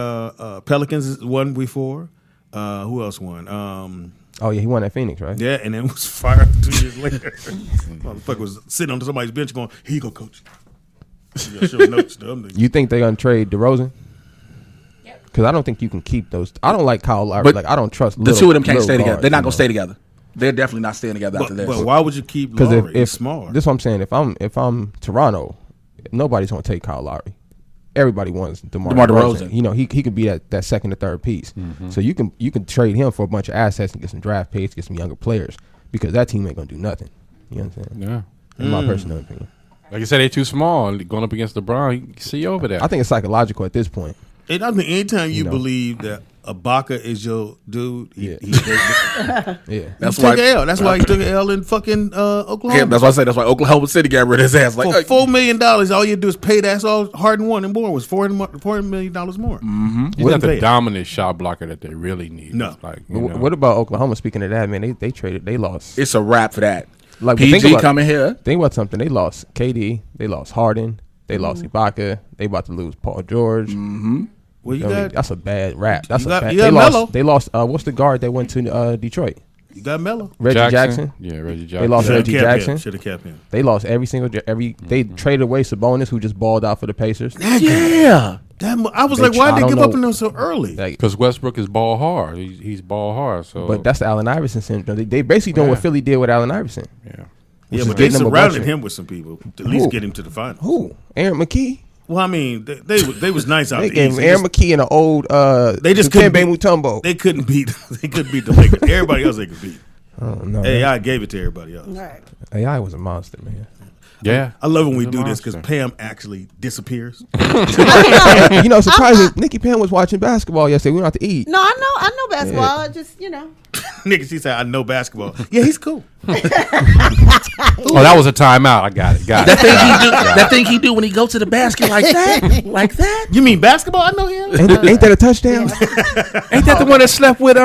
Pelicans won before. Who else won? Oh yeah, he won at Phoenix, right? Yeah, and then was fired 2 years later. Motherfucker was sitting on somebody's bench going, "Here you go, coach." You gotta show notes to them. You think they're going to trade DeRozan? Because I don't think you can keep those. I don't like Kyle Lowry. But like I don't trust the two of them can't little stay together. guards, They're not you gonna know? stay together. They're definitely not staying together after this. But why would you keep Because Lowry? if He's smart. this is what I'm saying. If I'm Toronto, nobody's gonna take Kyle Lowry. Everybody wants DeMar DeRozan. You know, he could be that second or third piece. So you can trade him for a bunch of assets and get some draft picks, get some younger players, because that team ain't gonna do nothing. You know what I'm saying? Yeah. In my personal opinion. Like I said, they too small. Going up against LeBron, you can see over there. I think it's psychological at this point. And I think anytime you know. believe that Ibaka is your dude, Yeah. he That's took why. an L. That's why he took an L in fucking Oklahoma. Yeah, that's why I say that's why Oklahoma City got rid of his ass. Like, For $4 million, all you do is pay that. All Harden won and more was $4 million more. He's not the dominant shot blocker that they really need. No. Like, What about Oklahoma? Speaking of that, man, they lost. it's a wrap for that. Like PG coming here. Think about something. They lost KD. They lost Harden. They lost Ibaka. They about to lose Paul George. Well, you I mean, got that's a bad rap. That's You a got- bad. you got Melo. They lost. What's the guard that went to Detroit? Melo. Reggie Jackson. Yeah, Reggie Jackson. They lost Reggie Jackson. Should have kept him. They lost every single. They traded away Sabonis, who just balled out for the Pacers. Yeah. I was They like, why I did they don't give know. up on them so early? Like, Because Westbrook is ball hard. He's ball hard. So, but that's the Allen Iverson syndrome. They basically doing what Philly did with Allen Iverson. yeah. Yeah, is but they getting them a surrounded bunch of- him with some people to at least Who? get him to the finals. Who? Aaron McKee. Well, I mean, they was nice out They the gave East. him Aaron McKee and an old. They just Dikembe couldn't beat- Mutombo. They couldn't beat the Lakers. Everybody else they could beat. Oh no. AI gave it to everybody else. Right. AI was a monster, man. Yeah. I love when we He's a do this because monster. Pam actually disappears. You know, surprisingly, Nikki Pam was watching basketball yesterday. We went out to eat. No, I know basketball. I just Nigga, she said, I know basketball. Yeah, he's cool. Oh, that was a timeout. I got it. That thing he do when he go to the basket like that, like that. You mean basketball? I know him. Ain't that a touchdown? Ain't that the one that slept with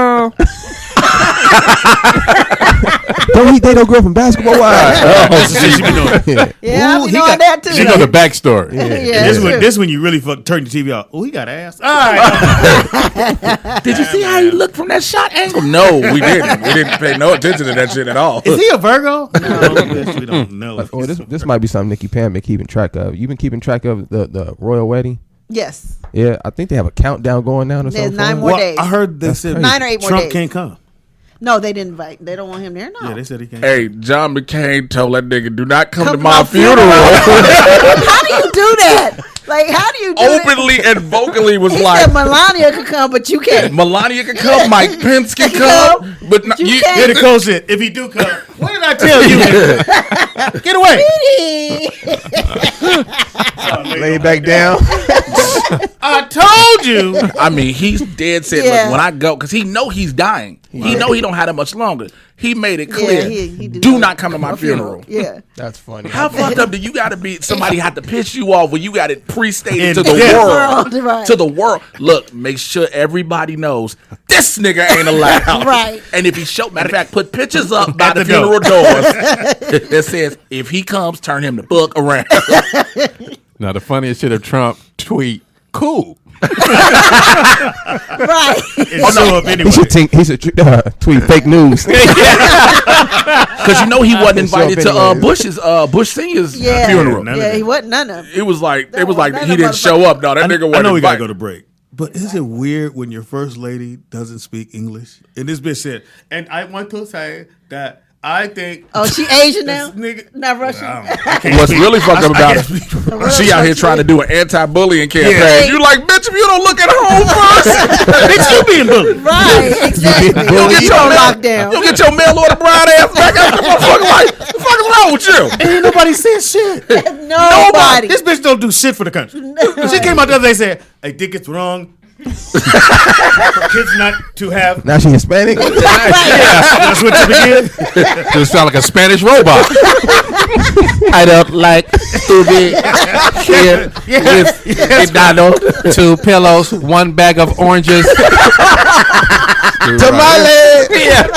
They don't grow from basketball wives. She be knowing. yeah, Ooh, we he know got- that too. You know the backstory. Yeah. This when you really turn the TV off. Oh, he got ass. All right. Did you see how he looked from that shot angle? No, we didn't. We didn't pay no attention to that shit at all. Is he a Virgo? No, bitch, we don't know. Oh, this might be something Nikki Pam been keeping track of. You been keeping track of the royal wedding? Yes. Yeah, I think they have a countdown going down or There's something. 9 more Well, days. I heard they That's said crazy. 9 or 8 more Trump days. can't come. No, they didn't invite. They don't want him there. No. Yeah, they said he can't. Hey, John McCain told that nigga, do not come to Come my to my funeral. How do you do that? Like, how do you do that? Openly and vocally was He like, said Melania could come, but you can't. Melania can come, Mike Pence can come, but not, You you, can't. Here the coach said, if he do come, what did I tell you? Get away. Lay it back down. I told you. I mean, he's dead set. Yeah. Look, when I go, because he know he's dying. He know he don't have that much longer. He made it Yeah, clear. he did do that. not come to my funeral. Yeah. That's funny. How fucked up do you got to be? Somebody had to piss you off when you got it pre-stated In to the death. world. Right. To the world. Look, make sure everybody knows this nigga ain't allowed. Right. And if he show, matter of fact, put pictures up by At the the door. funeral doors that says, if he comes, turn him the fuck around. Now, the funniest shit of Trump tweet, cool. Right. It show up anyway. He should tweet fake news. Because you know he wasn't It's up invited to anyway. Bush Senior's Yeah. funeral. None of Yeah, that. he wasn't none of them. It was like That he didn't show up. No, that nigga wasn't I know we gotta invited. go to break. But is it weird when your first lady doesn't speak English? And this bitch said, and I want to say that I think Oh, she Asian now? this nigga. Not Russian. I can't What's speak. really fucked up I about can't it, speak. she out here trying to do an anti-bullying campaign. Yeah. You like, bitch, if you don't look at home first, Bitch, you being bullied. Right, exactly. you'll get You your on mail, lockdown. you'll get your mail order bride ass back out the motherfucker like, what the fuck is wrong with you? Ain't nobody saying shit. Nobody. This bitch don't do shit for the country. She came out the other day and said, I think it's wrong for kids not to have. Now she Hispanic. That's what you begin. Just sound like a Spanish robot. I don't like to be here with McDonald. 2 pillows, 1 bag of oranges. Tamale. Yeah.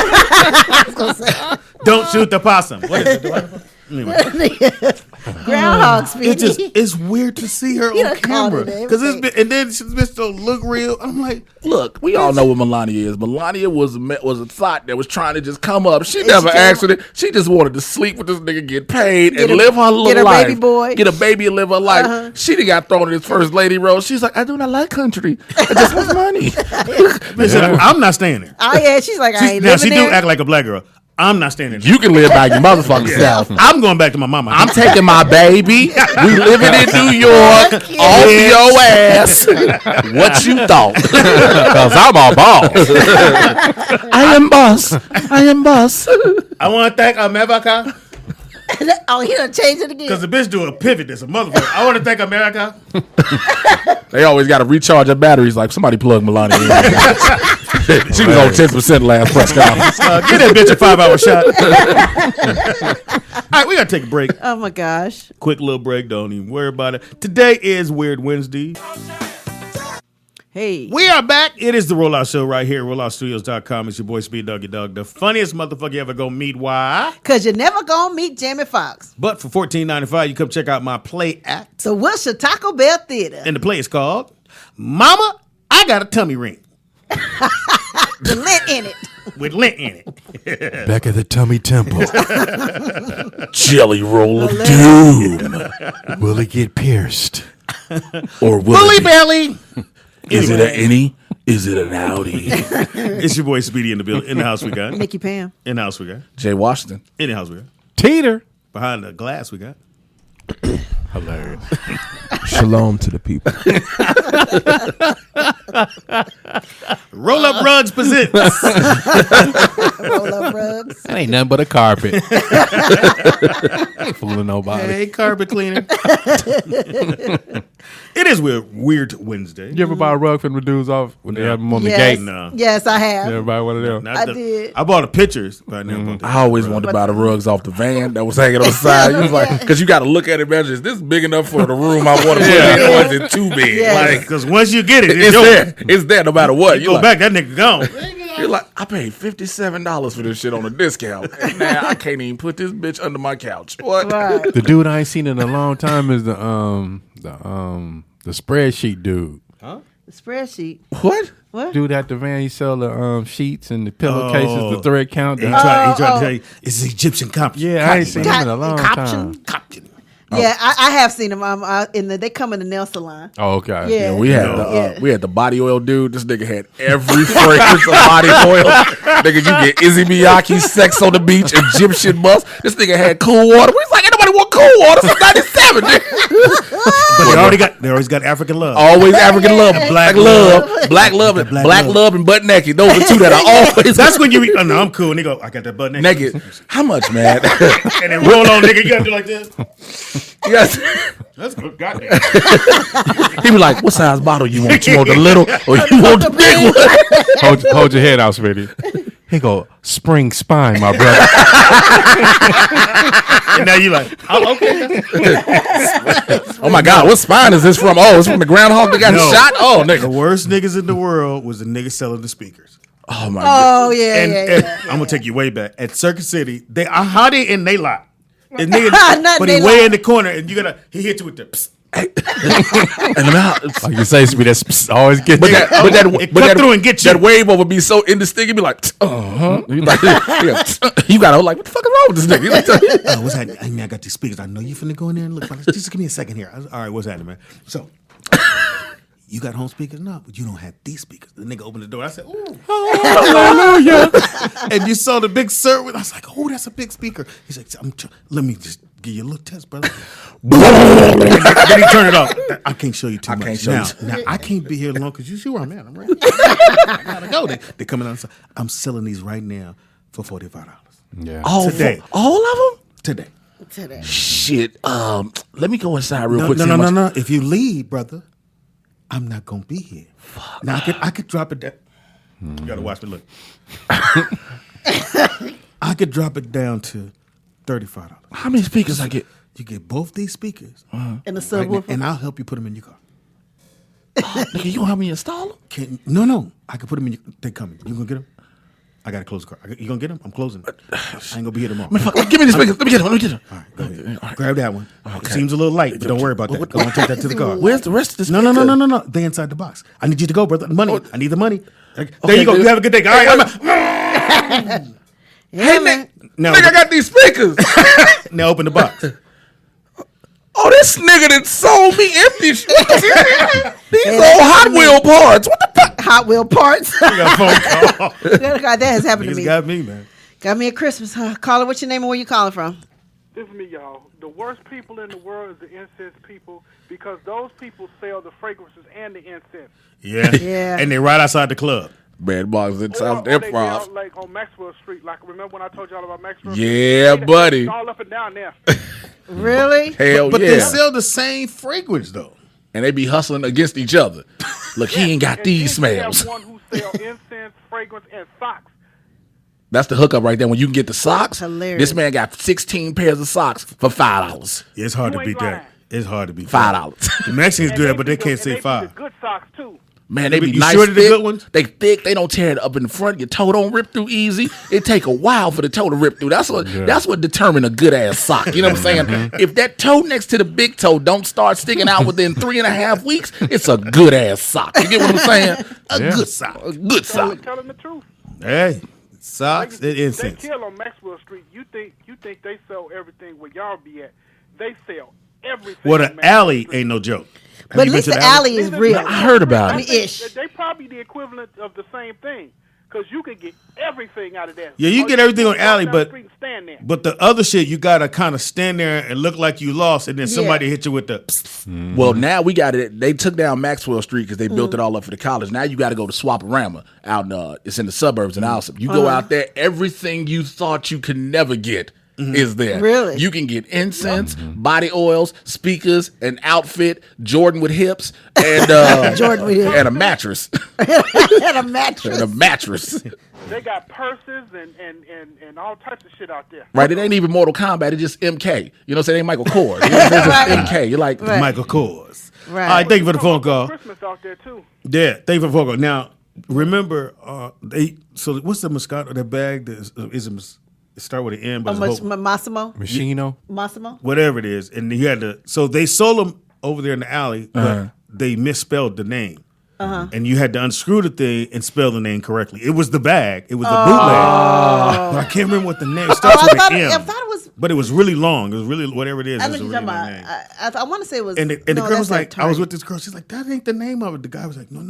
Don't shoot the possum. What is it? Anyway. Groundhog Speedy. It's weird to see her You on done called camera it because everything. and then she's been so look real. I'm like, Look, we all know what Melania is. Melania was a thought that was trying to just come up. She And never she came asked for it. She just wanted to sleep with this nigga, get paid, and a- live her little get a life. baby boy. Get a baby and live her life. She done got thrown in his first lady role. She's like, I do not like country. I just want money. listen, I'm not staying there. Oh yeah, she's like, I ain't Now living she there. do act like a black girl. I'm not staying there. You can live by your motherfucking self. I'm going back to my mama. I'm taking my baby. We living in New York. Off your ass. What you thought? Because I'm a boss. I am boss. I am boss. I want to thank America Oh, he done changed it again. because the bitch do a pivot. That's a motherfucker. I want to thank America. They always got to recharge their batteries. Like somebody plug Melania in. She was on 10% last press conference. Get that bitch a 5-hour shot. All right, we got to take a break. Oh my gosh. Quick little break. Don't even worry about it. Today is Weird Wednesday. Hey. We are back. It is the Rollout Show right here at rolloutstudios.com. It's your boy Speed Doggy Dog, the funniest motherfucker you ever gonna meet. Why? Cause you're never gonna meet Jamie Foxx. But for $14.95, you come check out my play act. The Wilshire Taco Bell Theater. And the play is called Mama, I Got a Tummy Ring The lint in it. with lint in it. Back at the Tummy Temple. Jelly roll of doom. Will it get pierced? Or will Bully it be- Belly. Is it an innie? Is it an Audi? It's your boy Speedy in the building. In the house we got. Nikki Pam. In the house we got. Jay Washington. In the house we got. Teeter. Behind the glass we got. Hilarious. Shalom to the people. Roll Up Rugs presents. Roll up rugs. That ain't nothing but a carpet. Ain't fooling nobody. Hey, carpet cleaner. It is Weird Wednesday. You ever buy a rug from the dudes off when they have them on the Yes. gate? No. Yes, I have. Everybody one of them. Not I the- did. I bought the pictures, but I never bought the I always wanted to buy the rugs off the van that was hanging on the side. You was like, because you got to look at it, man. Is this big enough for the room I want to put in, or is it too big? Yeah. Like, Because once you get it, it's yours. there. It's there no matter what. You You go like, back, that nigga gone. You're like, I paid $57 for this shit on a discount, and now I can't even put this bitch under my couch. What? Right. The dude I ain't seen in a long time is the spreadsheet dude. The spreadsheet. What? What? Dude at the van, he sell the sheets and the pillowcases, the thread count. He tried to tell you it's Egyptian copy. Yeah, I ain't seen him in a long time. Yeah, I have seen them. They come in the nail salon. Oh, okay. Yeah. We had Yeah. we had the body oil dude. This nigga had every fragrance of body oil. Nigga, you get Izzy Miyake, Sex on the Beach, Egyptian Musk. This nigga had cool water. We was like, ain't nobody want cool water since '97. But they always got African love. Always African love, black love, black love, and Black black love. love and butt naked. Those are two that are always. That's when you oh no, I'm cool. And they go, I got that butt naked. naked. How much, man? And then roll on, nigga. You gotta do like this. Yes. That's good. Goddamn. He be like, "What size bottle you want? You want the little or you want the big one?" Hold your head out, Smitty. He go, spring spine, my brother. And now you like, oh, okay. Oh my God, what spine is this from? Oh, it's from the groundhog that got No. shot. Oh, The nigga. worst niggas in the world was the niggas selling the speakers. Oh my God. Oh yeah, And, yeah. I'm gonna take you way back. At Circuit City, they are how they in they lot. And nigga, Not but they he way lot. in the corner, and he hit you with the. Psst. And now, Like you say, Smitty, that's always get but you. It cut through and get you. That wave over be so indistinct. Be like, You like, you gotta like, what the fuck is wrong with this nigga? You like, Oh, what's happening? I mean, I got these speakers. I know you finna go in there and look. Just give me a second here. All right, what's happening, man? So, you got home speakers? No, but you don't have these speakers. The nigga opened the door. I said, ooh. And you saw the big server. I was like, oh, that's a big speaker. He's like, let me just give you a little test, brother. Then he turned it off. I can't show you too much. can't show now, you. now, I can't be here long because you see where I'm at. I'm ready. I gotta go. They're coming out. I'm selling these right now for $45. Yeah. oh, Today. all of them? Today. Today. Shit. Let me go inside real quick. No, see how much- no. If you leave, brother, I'm not gonna be here. Now I could drop it down. You gotta watch me look. I could drop it down to $35. How many speakers I get? You get both these speakers, And the right now, subwoofer. and I'll help you put them in your car. Nigga, you gonna help me install them? No. I can put them in your. They coming. You gonna get them? I gotta close the car. You gonna get them? I'm closing it. I ain't gonna be here tomorrow. Man, fuck, give me the speakers. Let me get them. All right, go ahead. Grab that one. It seems a little light, but don't worry about that. Go on, take that to the car. Where's the rest of this? No. They inside the box. I need you to go, brother. Money. I need the money. There Okay, you go. good. You have a good day. All right. Hey, man. Now, Nigga, I got these speakers. now open the box. Oh, this nigga that sold me empty shit. These old Hot Wheel parts. What the fuck? Hot Wheel parts. I got a phone call. that has happened to Niggas me. got me, man. Got me a Christmas. Caller, what's your name and where you calling from? This is me, y'all. The worst people in the world is the incense people because those people sell the fragrances and the incense. Yeah. Yeah. And they right outside the club. Bad box in Or South they Improv. sell, like on Maxwell Street. Like remember when I told y'all about Maxwell? Yeah, Street? buddy. It's all up and down there. Really? Hell But yeah. they sell the same fragrance, though. And they be hustling against each other. Look, he ain't got And these then you smells. have one who sell incense, fragrance, and socks. That's the hookup right there. When you can get the socks, Hilarious. this man got 16 pairs of socks for $5. Yeah, it's hard You to beat ain't that. lying. It's hard to beat $5. The Mexicans do that, And but they be can't the- say and they be five. the good socks too. Man, they be You nice, sure they're the thick. good ones? They thick. They don't tear it up in the front. Your toe don't rip through easy. It take a while for the toe to rip through. That's what determine a good ass sock. You know what I'm saying? If that toe next to the big toe don't start sticking out within 3.5 weeks, it's a good ass sock. You get what I'm saying? A good sock. A good sock. Telling the truth. Hey, socks and They incense. kill on Maxwell Street. You think they sell everything where y'all be at? They sell everything. Well, on the Maxwell alley Street. ain't no joke. Have But at you been least to the alley is Neither- real. I heard about I it. think Ish. that They probably the equivalent of the same thing because you can get everything out of that. Yeah, you All get everything do on is walk alley, down the but- street and stand there. But the other shit, you gotta kind of stand there and look like you lost, and then somebody hit you with the. Well, now we got it. They took down Maxwell Street because they built it all up for the college. Now you got to go to Swaparama out in it's in the suburbs in Alsop. You go out there, everything you thought you could never get is there. Really? You can get incense, body oils, speakers, an outfit, Jordan with hips, and Jordan with hips. and a mattress. And a mattress. And a mattress. They got purses and all types of shit out there. Right? It ain't even Mortal Kombat. It's just MK. You know what I'm saying? It ain't Michael Kors. You know what I'm saying? It's just Right. MK. You're like, Right. Michael Kors. Right. All right, thank you for the phone call. Christmas out there too. Yeah, thank you for the phone call. Now, remember, so what's the Moscato, that bag that it start with an M, but it's Massimo? Machino. Massimo? whatever it is. And you had to, so they sold them over there in the alley, but they misspelled the name. And you had to unscrew the thing and spell the name correctly. It was the bag. It was the bootleg. But I can't remember what the name. It starts with an M. I thought it was. But it was really long. It was really, whatever it is. I it know was a what you're really talking long about. name. I want to say it was. And the girl that's was like, not I was Target. with this girl. She's like, that ain't the name of it. The guy was like, no.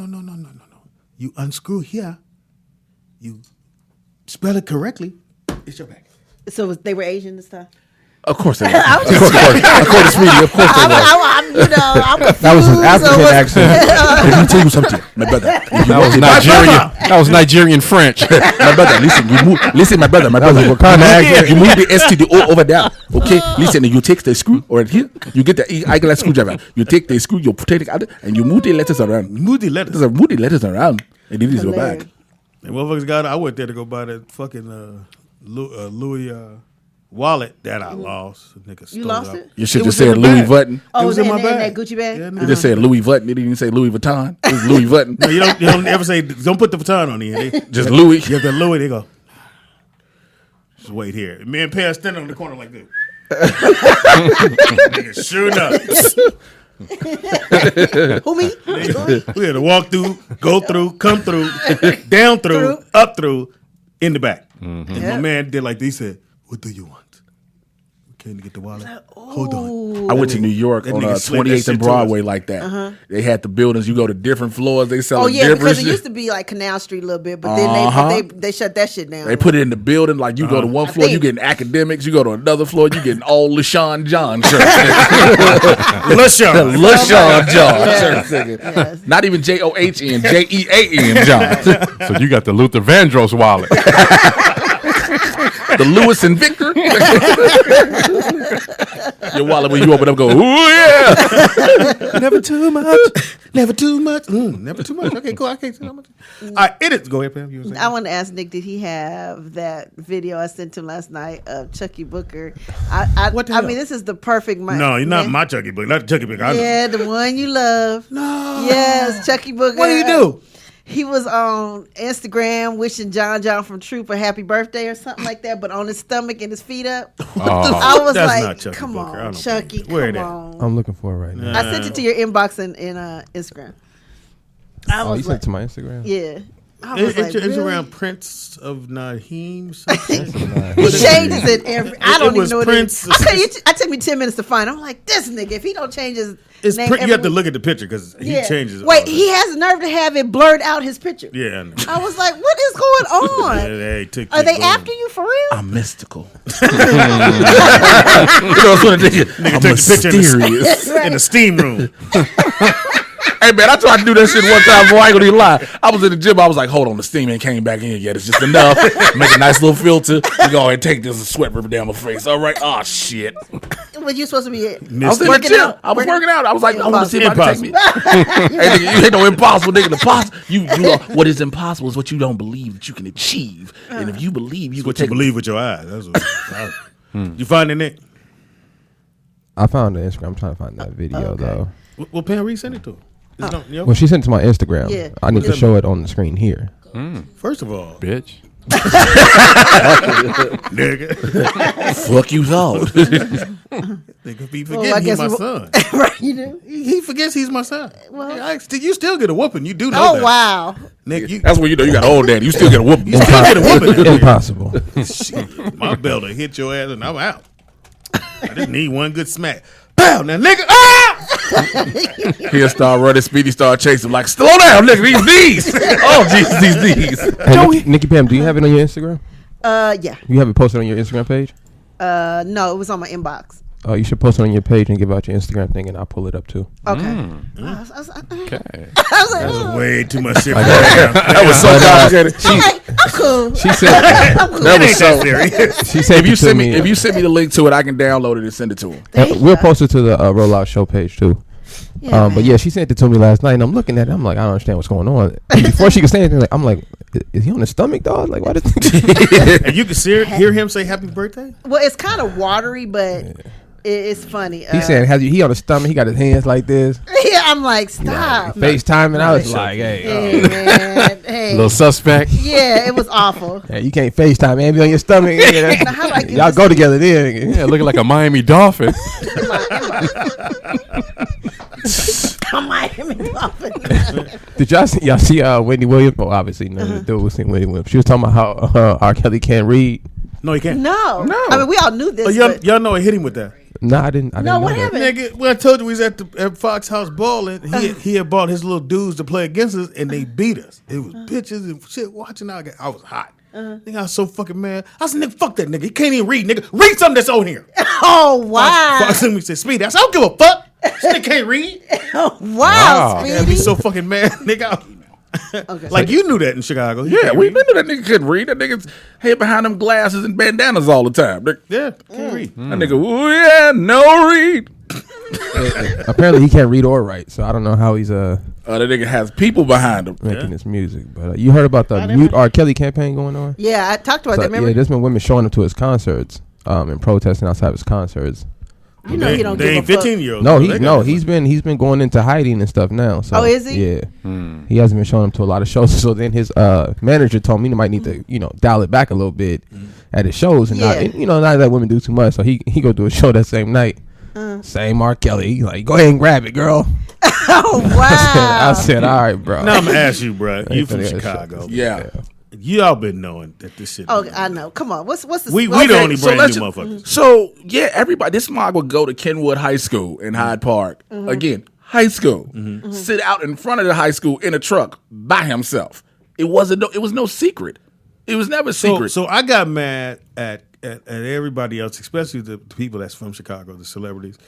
You unscrew here. You spell it correctly. It's your bag. So they were Asian and stuff. of course they were. I was just According to Sweetie, of course they were. I'm confused. That was his So African what's- accent. Let me tell you something, my brother. That was Nigerian. That was Nigerian French. My brother, listen, my brother, Wakanda accent. You move the S to the O over there. Okay, listen, you take the screw or here, you get the eyeglass screwdriver. You take the screw, you put it out, and you move the letters around. Moody letters. Move the letters around, and it is your Hilarious. bag. And motherfuckers got. I went there to go buy that fucking Louis wallet that I lost. Nigga stole You lost up. it? You should It just was in said the Louis bag. Vuitton. Oh, It was in my that bag. Gucci bag? Yeah, You just said Louis Vuitton. It didn't say Louis Vuitton. It was Louis Vuitton. No, you don't ever say. Don't put the baton on here. Just Louis. You have the Louis. They go. Just wait here. Me and Pear standing on the corner like this. Nigga, sure enough. Who me? We had to walk through, go through, come through, down through, up through, in the back. And my man did like this. He said, "What do you want?" We came to get the wallet. Hold on. I went to New York That on nigga slid that 28th shit and to Broadway us. like that. They had the buildings. You go to different floors. They sell Oh yeah, different because it shit. used to be like Canal Street a little bit, but then they shut that shit down. They put it in the building. Like you go to one floor, you think- getting academics. You go to another floor, you getting all LaShawn John shirts. LaShawn. LaShawn John Yeah. shirts. nigga. Yes. Not even JOHN, JEAN John. So you got the Luther Vandross wallet. The Lewis and Victor. Your wallet when you open up, go, ooh yeah. Never too much. Never too much. Never too much. Okay, cool. I can't say how much. All right, it is. Go ahead, Pam. You were saying? I want to ask Nick, did he have that video I sent him last night of Chucky Booker? I What the I hell? mean, this is the perfect. No, you're not my Chucky Book. Not Chucky Book. I know. Yeah, the one you love. No. Yes, Chucky Booker. What do you do? he was on Instagram wishing John from Troop a happy birthday or something like that, but on his stomach and his feet up. I was That's like, not Chucky come Booker. I on, don't Chucky, think- Where come that? on. I'm looking for it right now. I sent it to your inbox in Instagram. I Oh, was you sent like, it to my Instagram? yeah. I was like, It's really? around Prince of Naheem. Something. He changes it every. I don't even was know what Prince. it is. I tell you, I take me 10 minutes to find. I'm like, this nigga. If he don't change his It's name, you have every to week- look at the picture because he Yeah. changes. Wait, all the- he has the nerve to have it blurred out his picture. Yeah, I know. I was like, what is going on? Hey, Are they boom. after you for real? I'm mystical. You know, I'm Nigga took the picture mysterious. in the steam room. Hey man, I tried to do that shit one time, boy. I ain't gonna even lie. I was in the gym. I was like, hold on, the steam ain't came back in yet. It's just enough. Make a nice little filter. We go ahead and take this and sweat river down my face. All right. Oh shit. Was you supposed to be I was in the working gym. out? I was working out. I was like, I want to see if I can take me. Impossible. Hey, nigga, you ain't no impossible, nigga. What is impossible is what you don't believe that you can achieve. And if you believe, you It's can what you take. believe with your eyes. That's what. You find it, Nick? I found the Instagram. I'm trying to find that video though. Well, Pam, resend it to him. It's not- Well, she sent it to my Instagram. Yeah. I need to show it on the screen here. First of all, Bitch. nigga, Fuck you, thought. nigga be Well, I forgetting he's guess my we- son. right, you do. He forgets he's my son. Well- You still get a whooping. You do know Oh that. wow! Nick, you That's when you know you got old daddy. You still get a whoop. still get a whooping. Impossible. Shit, my belt will hit your ass and I'm out. I just need one good smack. Pow! Now, nigga, ah! He'll start running. Speedy start chasing. Like, slow down, nigga. These knees. Oh, Jesus, these knees. Hey, Nikki Pam, do you have it on your Instagram? Yeah. You have it posted on your Instagram page? No, it was on my inbox. Oh, you should post it on your page and give out your Instagram thing, and I'll pull it up too. Okay. Okay. I was like, That's way too much shit. That was so complicated. I'm like, I'm cool. She said. That was so. She said If you to send me. me, if you send me the link to it, I can download it and send it to him. We'll post it to the Rollout Show page too. Yeah, But yeah, she sent it to me last night, and I'm looking at it. I'm like, I don't understand what's going on. And before she could say anything, I'm like, is he on his stomach, dog? Like, why does? And you can hear him say happy birthday? Well, it's kind of watery, but it's funny. He said, he on his stomach? He got his hands like this, Yeah, I'm like, stop. FaceTime, and I was Shut like, hey, Hey, man. Hey. Little suspect. Yeah, it was awful. hey, you can't FaceTime, man. Be on your stomach. Yeah, Now, how do I get y'all this go thing? together then. Yeah, looking like a Miami Dolphin. I'm Miami Dolphin. Did y'all see Whitney Williams? Well, obviously, none of the dude was seeing Whitney Williams. She was talking about how R. Kelly can't read. No, he can't. No. I mean, we all knew this. Oh, y'all, but y'all know I hit him with that. No, I didn't. I No, didn't what know that. happened? Nigga, when I told you we was at Fox House balling, he had bought his little dudes to play against us, and they beat us. It was bitches and shit watching. I was hot. Nigga, I was so fucking mad. I said, nigga, fuck that nigga. He can't even read, nigga. Read something that's on here. oh, wow. Fox me said, Speedy. I said, I don't give a fuck. This nigga can't read. Wow, I'd be Speedy. so fucking mad, nigga. Okay. Like you knew that in Chicago. He Yeah, can't we read. knew that nigga couldn't read. That nigga's head behind them glasses and bandanas all the time. That Yeah, can't read. nigga, ooh yeah, no read. Apparently, he can't read or write, so I don't know how he's That nigga has people behind him. making his music. But you heard about the Mute R. Kelly campaign going on? Yeah, I talked about So, that. Remember? yeah, there's been women showing up to his concerts and protesting outside his concerts. you know he don't They give ain't a fuck. 15-year-olds. No, They he's been going into hiding and stuff now. So, Oh, is he? Yeah, he hasn't been showing up to a lot of shows. So then his manager told me he might need to dial it back a little bit at his shows and Yeah. not let women do too much. So he go do a show that same night. Same R. Kelly. He's like, go ahead and grab it, girl. Oh, wow. I said, all right, bro. Now I'm gonna ask you, bro. You Ain't from finna get Chicago? Yeah. Y'all been knowing that this shit. Oh, I know. Come on. What's the We okay. the only so brand let's new just- motherfuckers. So yeah, everybody. This mom would go to Kenwood High School in Hyde Park. Again, high school. Sit out in front of the high school in a truck by himself. It was no secret. It was never secret. So I got mad at everybody else, especially the people that's from Chicago, the celebrities,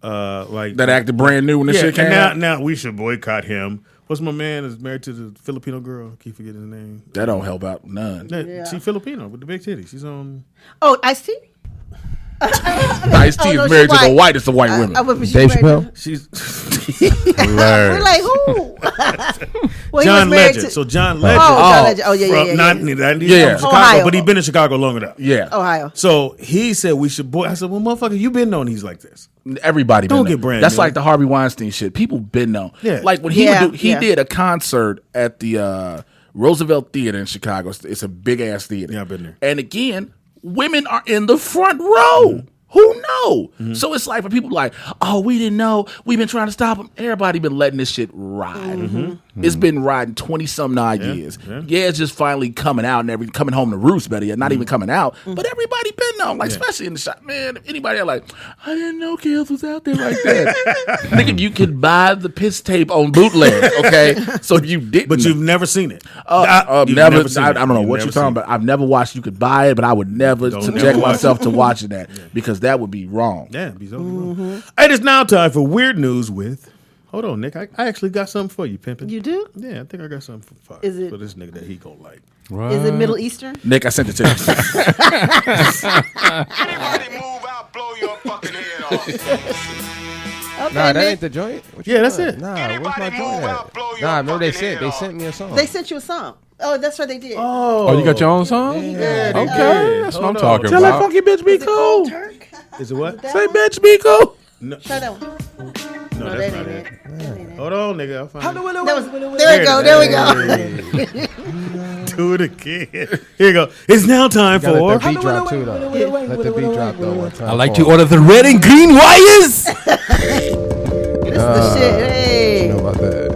like that acted brand new when this shit came and out. now we should boycott him. What's my man is married to the Filipino girl? I keep forgetting his name. That don't help out none. She Filipino with the big titties. She's on. Oh, Ice-T? Ice-T Oh, no, is married she to the white. whitest of white women. I would be Dave Chappelle? She's We're like, who? Well, he John was married Legend. to- So John Legend. John Legend. Oh, yeah, from, yeah. Not Yeah. from Chicago, Ohio. but he been in Chicago long enough. Yeah. Ohio. So he said we should. Boy, I said, well, motherfucker, you been known he's like this. Everybody Don't been get there. brand That's new. like the Harvey Weinstein shit. People been known. Yeah. Like when he Yeah, would do, he yeah. did a concert at the Roosevelt Theater in Chicago. It's a big ass theater. Yeah, I've been there. And again, women are in the front row. Who know? Mm-hmm. So it's like for people like, oh, we didn't know. We've been trying to stop them. Everybody been letting this shit ride. Mm-hmm. It's been riding 20-some odd years. Yeah, it's just finally coming out and coming home to roost, better yet. Not even coming out. But everybody been known. Like, especially in the shop. Man, if anybody are like, I didn't know Kels was out there like that. Nigga, you could buy the piss tape on bootleg, okay? So if you didn't. But you've never seen it. You've never, seen I it. don't know You've what never you're talking seen about. I've never watched. You could buy it, but I would never subject never watch myself to watching that because that would be wrong. Yeah, it'd be so wrong. It is now time for weird news with. Hold on, Nick. I actually got something for you, pimpin'. You do? Yeah, I think I got something for Is it- for this nigga that he gonna like. Is it Middle Eastern? Nick, I sent it to you. Anybody move out, blow your fucking head off. Okay, Nah, that Nick. ain't the joint. What you Yeah, that's doing? it. Nah, where's my Anybody joint move at? out, blow your Nah, remember they fucking head sent me a song. They sent you a song. Oh, that's what they did. Oh, you got your own song? Yeah, they Okay, did. that's Hold what I'm on. talking Tell that about. funky bitch be Is it Cold cool. Turk? Is it what? Say bitch be cool. Try that one. No, No, that's that not ain't it. it. That ain't it. Hold on, nigga. I'll find it. That was, there we go. There we go. Do it again. Here you go. It's now time Gotta for. let the beat drop too, though. Let the beat drop though one time. I like to order the red and green wires. This is the shit. Hey. You know about that?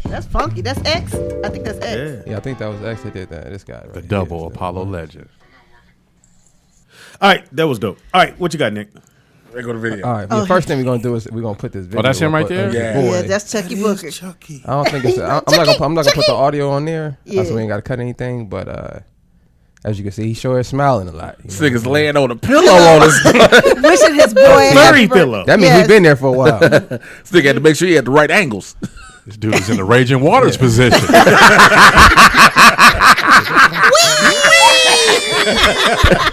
That's funky. That's X. I think that's X. Yeah. Yeah, I think that was X that did that. This guy, right? The here. double Apollo legend. All right, that was dope. All right, what you got, Nick? There go the video. All right, the first thing we're gonna do is we're gonna put this video. that's him right up there? of his Yeah. boy. Yeah, that's Chucky Booker. Chucky. I don't think it's. I'm not gonna put the audio on there. Yeah. So we ain't gotta cut anything. But as you can see, he sure is smiling a lot. You This know? nigga's laying on a pillow on his Wishing his boy Furry happy birthday. pillow. That means Yes. he been there for a while. This nigga had to make sure he had the right angles. This dude is in the Raging Waters position.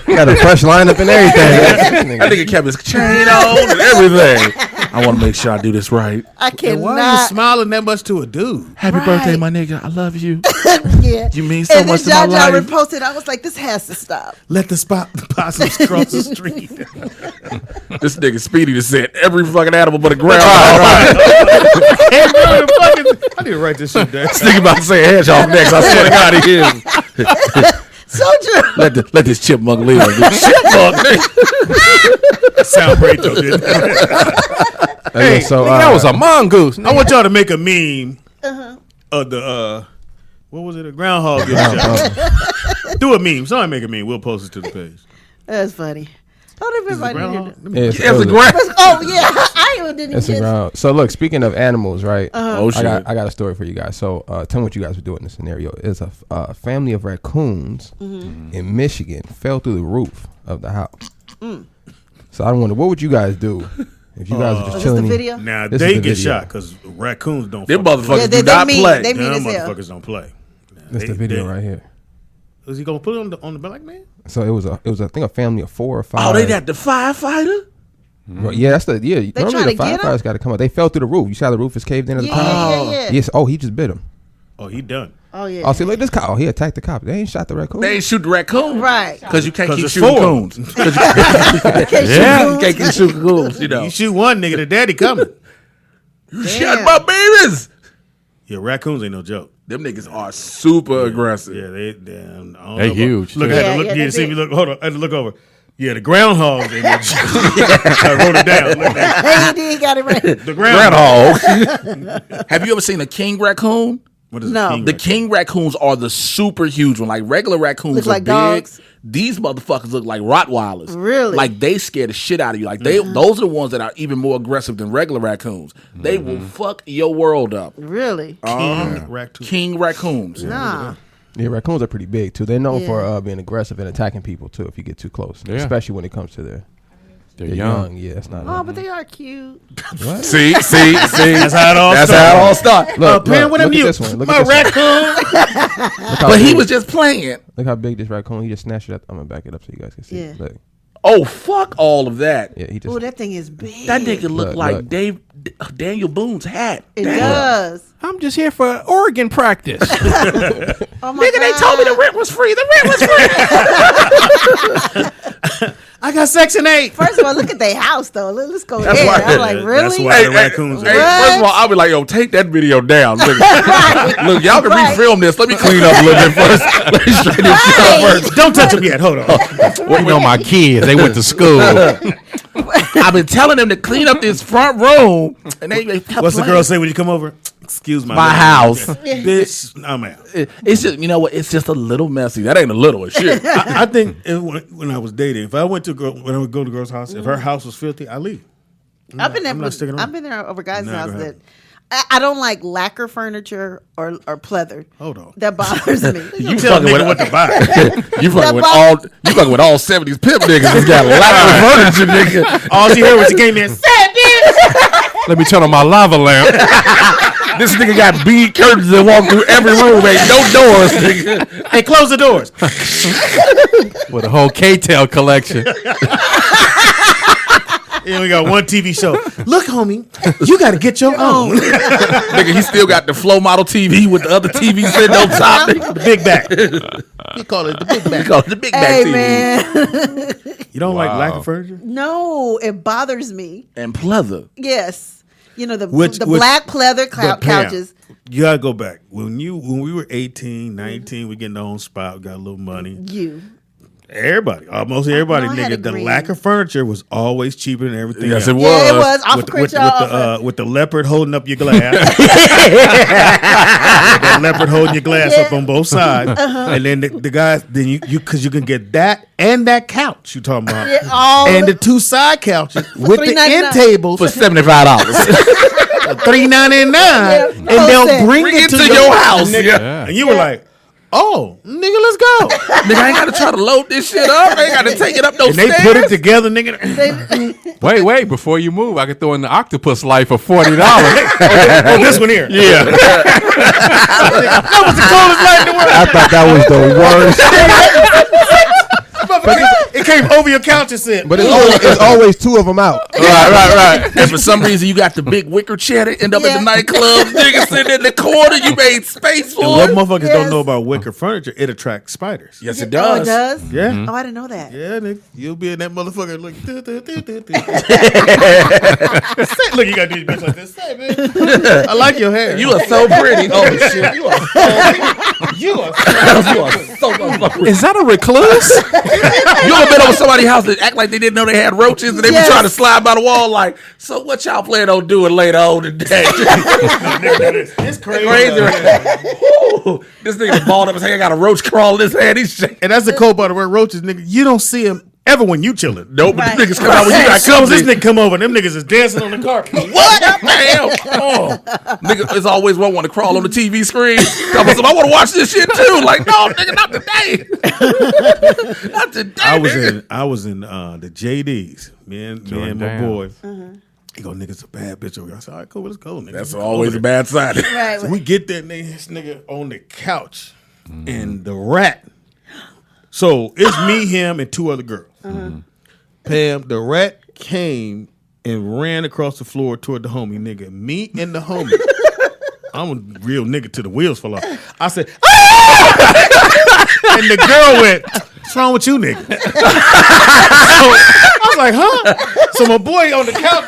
Got a fresh lineup and everything. That nigga kept his chain on and everything. I want to make sure I do this right. I And why are you cannot. smiling that much to a dude? Happy Right. birthday, my nigga. I love you. Yeah. You mean so and much to then my Jaja life. reposted. I was like, this has to stop. Let the possums cross the street. This nigga Speedy just said every fucking animal but a groundhog. I need to write this shit down. This nigga about to say hedgehog next. I swear to God, he is. So true. Let this chipmunk live. Chipmunk, nigga. Sound great though, didn't it? Hey, so That was a mongoose. I want y'all to make a meme of the what was it? A groundhog getting shot. Do a meme. Somebody make a meme. We'll post it to the page. That's funny. Don't Is it everybody hear groundhog? that. Let me- it's, It's a ground. Oh yeah, I even didn't It's a get. ground. So look, speaking of animals, right? Oh, shit. I got a story for you guys. So tell me what you guys would do in this scenario. Is a family of raccoons in Michigan fell through the roof of the house. So I wonder, what would you guys do if you guys were Was just this chilling? the video? Now This they is the get video. shot because raccoons don't. Them fucking play. motherfuckers they do not mean. play. They mean Them as hell. motherfuckers don't play. That's the video right here. Is he gonna put it on the black man? So it was I think a family of 4 or 5. Oh, they got the firefighter? Right, yeah, that's the Normally trying the to get 'em? firefighters got to come out. They fell through the roof. You see how the roof is caved in at the Yeah, top? yeah. Yes. Oh, he just bit him. Oh, he done. Oh yeah. Oh, see, look, this cop. Oh, he attacked the cop. They ain't shot the raccoon. They ain't shoot the raccoon. Right. Because you can't 'Cause keep it's shooting four. coons. Yeah. You can't keep shooting coons, you know. You shoot one nigga, the daddy coming. You shot my babies. Yeah, raccoons ain't no joke. Them niggas are super aggressive. Yeah, they damn. I don't They know about- huge, Look, too. I had to Yeah, look. yeah, Yeah, they see me big. look. Hold on, I had to look over. Yeah, the groundhogs ain't no joke. I wrote it down. Look at Hey, he did got it right. the groundhog. Groundhog. Have you ever seen a king raccoon? What is No. a king The raccoon? king raccoons are the super huge one. Like regular raccoons Look are like big. dogs? These motherfuckers look like Rottweilers. Really? Like they scare the shit out of you. Like those are the ones that are even more aggressive than regular raccoons. They will fuck your world up. Really? King raccoon. King raccoons. Nah. Yeah, raccoons are pretty big too. They're known Yeah. for being aggressive and attacking people too. If you get too close, Yeah. especially when it comes to They're they're young. Yeah, that's not. Oh, but they are cute. What? See. That's how it all That's started. how it all started. Look, Man, look, what look am at you? this one. Look My at this one. raccoon. Look how But he big- was just playing. Look how big this raccoon. He just snatched it up. I'm gonna back it up so you guys can see. Yeah. Look, Oh, fuck all of that. Yeah, he just. Oh, that thing is big. That nigga look like look. Daniel Boone's hat. It does. I'm just here for organ practice. Oh my Nigga, they told me the rent was free. The rent was free. I got Section 8. First of all, look at their house though. Let's go That's there. why- I'm like, really? That's why the raccoons Hey, are. first of all, I'll be like, yo, take that video down. Look, look, y'all can Right. refilm this. Let me clean up a little bit first. Let me straighten this shit out Right. first. Don't touch them yet. Hold on. You know my kids, they went to school. I've been telling them to clean up this front room, and they kept What's the playing. girl say when you come over? Excuse My language. house. Bitch, I'm out. It's just, you know what? It's just a little messy. That ain't a little as shit. I think when I was dating, if I went to when I would go to a girl's house, if her house was filthy, I leave. I've been there. I'm not sticking around. I've been there over guys' Not house gonna that I don't like lacquer furniture or pleather. Hold on. That bothers me. You Tell fucking nigga with what to buy. you fucking with all 70s pimp niggas that's got lacquer furniture, nigga. All she heard was she came in. Let me turn on my lava lamp. This nigga got bead curtains that walk through every room, ain't no doors, nigga. Hey, close the doors. With a whole K-Tel collection. And we got one TV show. Look, homie, you got to get your own. Nigga, he still got the flow model TV with the other TV sitting on top. Nigga. The big back. You call it the big We back. call it the big back Hey TV. man, You don't like Wow. lacquer furniture? no, it bothers me. And pleather. Yes, you know the Which- black pleather But Pam, couches. You gotta go back. When we were 18, 19, we getting our own spot, we got a little money. Everybody, almost everybody, No, I had nigga. a The green. lacquer furniture was always cheaper than everything Yes, else. it was. Yeah, it was. Off With, of with, with, Crenshaw. with the leopard holding up your glass. The leopard holding your glass up on both sides. And then the guys, then you because you can get that and that couch you talking about. Yeah, all and the two side couches with the $3.99. end tables For $75. $3.99, and they'll wholesale. bring Bring it it to to your your house, house. nigga. Yeah. And you were like, "Oh, nigga, let's go." Nigga, I ain't got to try to load this shit up. I ain't got to take it up no And they stairs. put it together, nigga. Wait, before you move, I could throw in the octopus light for $40. Oh, this one here. Yeah. That was the coolest light in the world. I thought that was the worst. It came over your couch and said, But it's always two of them out. Right. And for some reason, you got the big wicker chair that end up Yeah. in the nightclub. Nigga sitting in the corner. You made space for And what it. motherfuckers Yes. don't know about wicker furniture, it attracts spiders. Yes, it Oh, does. it does. Yeah. Oh, I didn't know that. Yeah, nigga. You'll be in that motherfucker like, look, you gotta do your bitch like this. Say, man. I like your hair. You are so pretty. Oh, shit. You are so motherfucking Is that a recluse? You ever been over somebody's house that act like they didn't know they had roaches and they Yes. be trying to slide by the wall like, so what y'all plan on doing later on today? It's crazy. Crazy right now. Woo. This nigga balled up his hand, got a roach crawling his head. He's shaking. And that's the cold part of where roaches, nigga. You don't see them ever when you chilling. Nope, but Right. the niggas come out when you got As soon as this company. nigga come over, them niggas is dancing on the carpet. What? Damn. Oh. Nigga, there's always one to crawl on the TV screen. I want to watch this shit too. Like, no, nigga, not today. Not today. I was in the JDs. Me and my down. boy. He go, nigga's a bad bitch over here. I said, all right, cool, let's go, nigga. That's always a bad sign. Right. So we get that nigga, this nigga on the couch and the rat. So it's me, him, and two other girls. Pam, the rat came and ran across the floor toward the homie, nigga. Me and the homie. I'm a real nigga till the wheels fall off. I said, and the girl went, what's wrong with you, nigga? So I was like, huh? So my boy on the couch,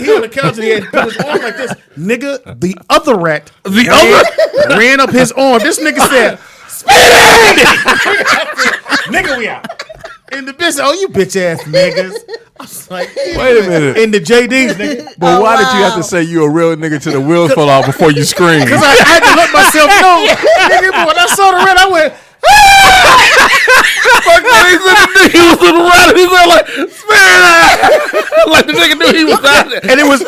he on the couch and he had put his arm like this. Nigga, the other rat ran up his arm. This nigga said, speed! Nigga, we out. And the bitch said, oh, you bitch ass niggas. I was like, Wait a minute. in the JDs, nigga. But why did you have wow. to say you a real nigga till the wheels fall off before you scream? Because I had to let myself know. Nigga, but when I saw the rat, I went, Fuck that, he said the nigga was in the rat. He said like, like the nigga knew he was out there. and it was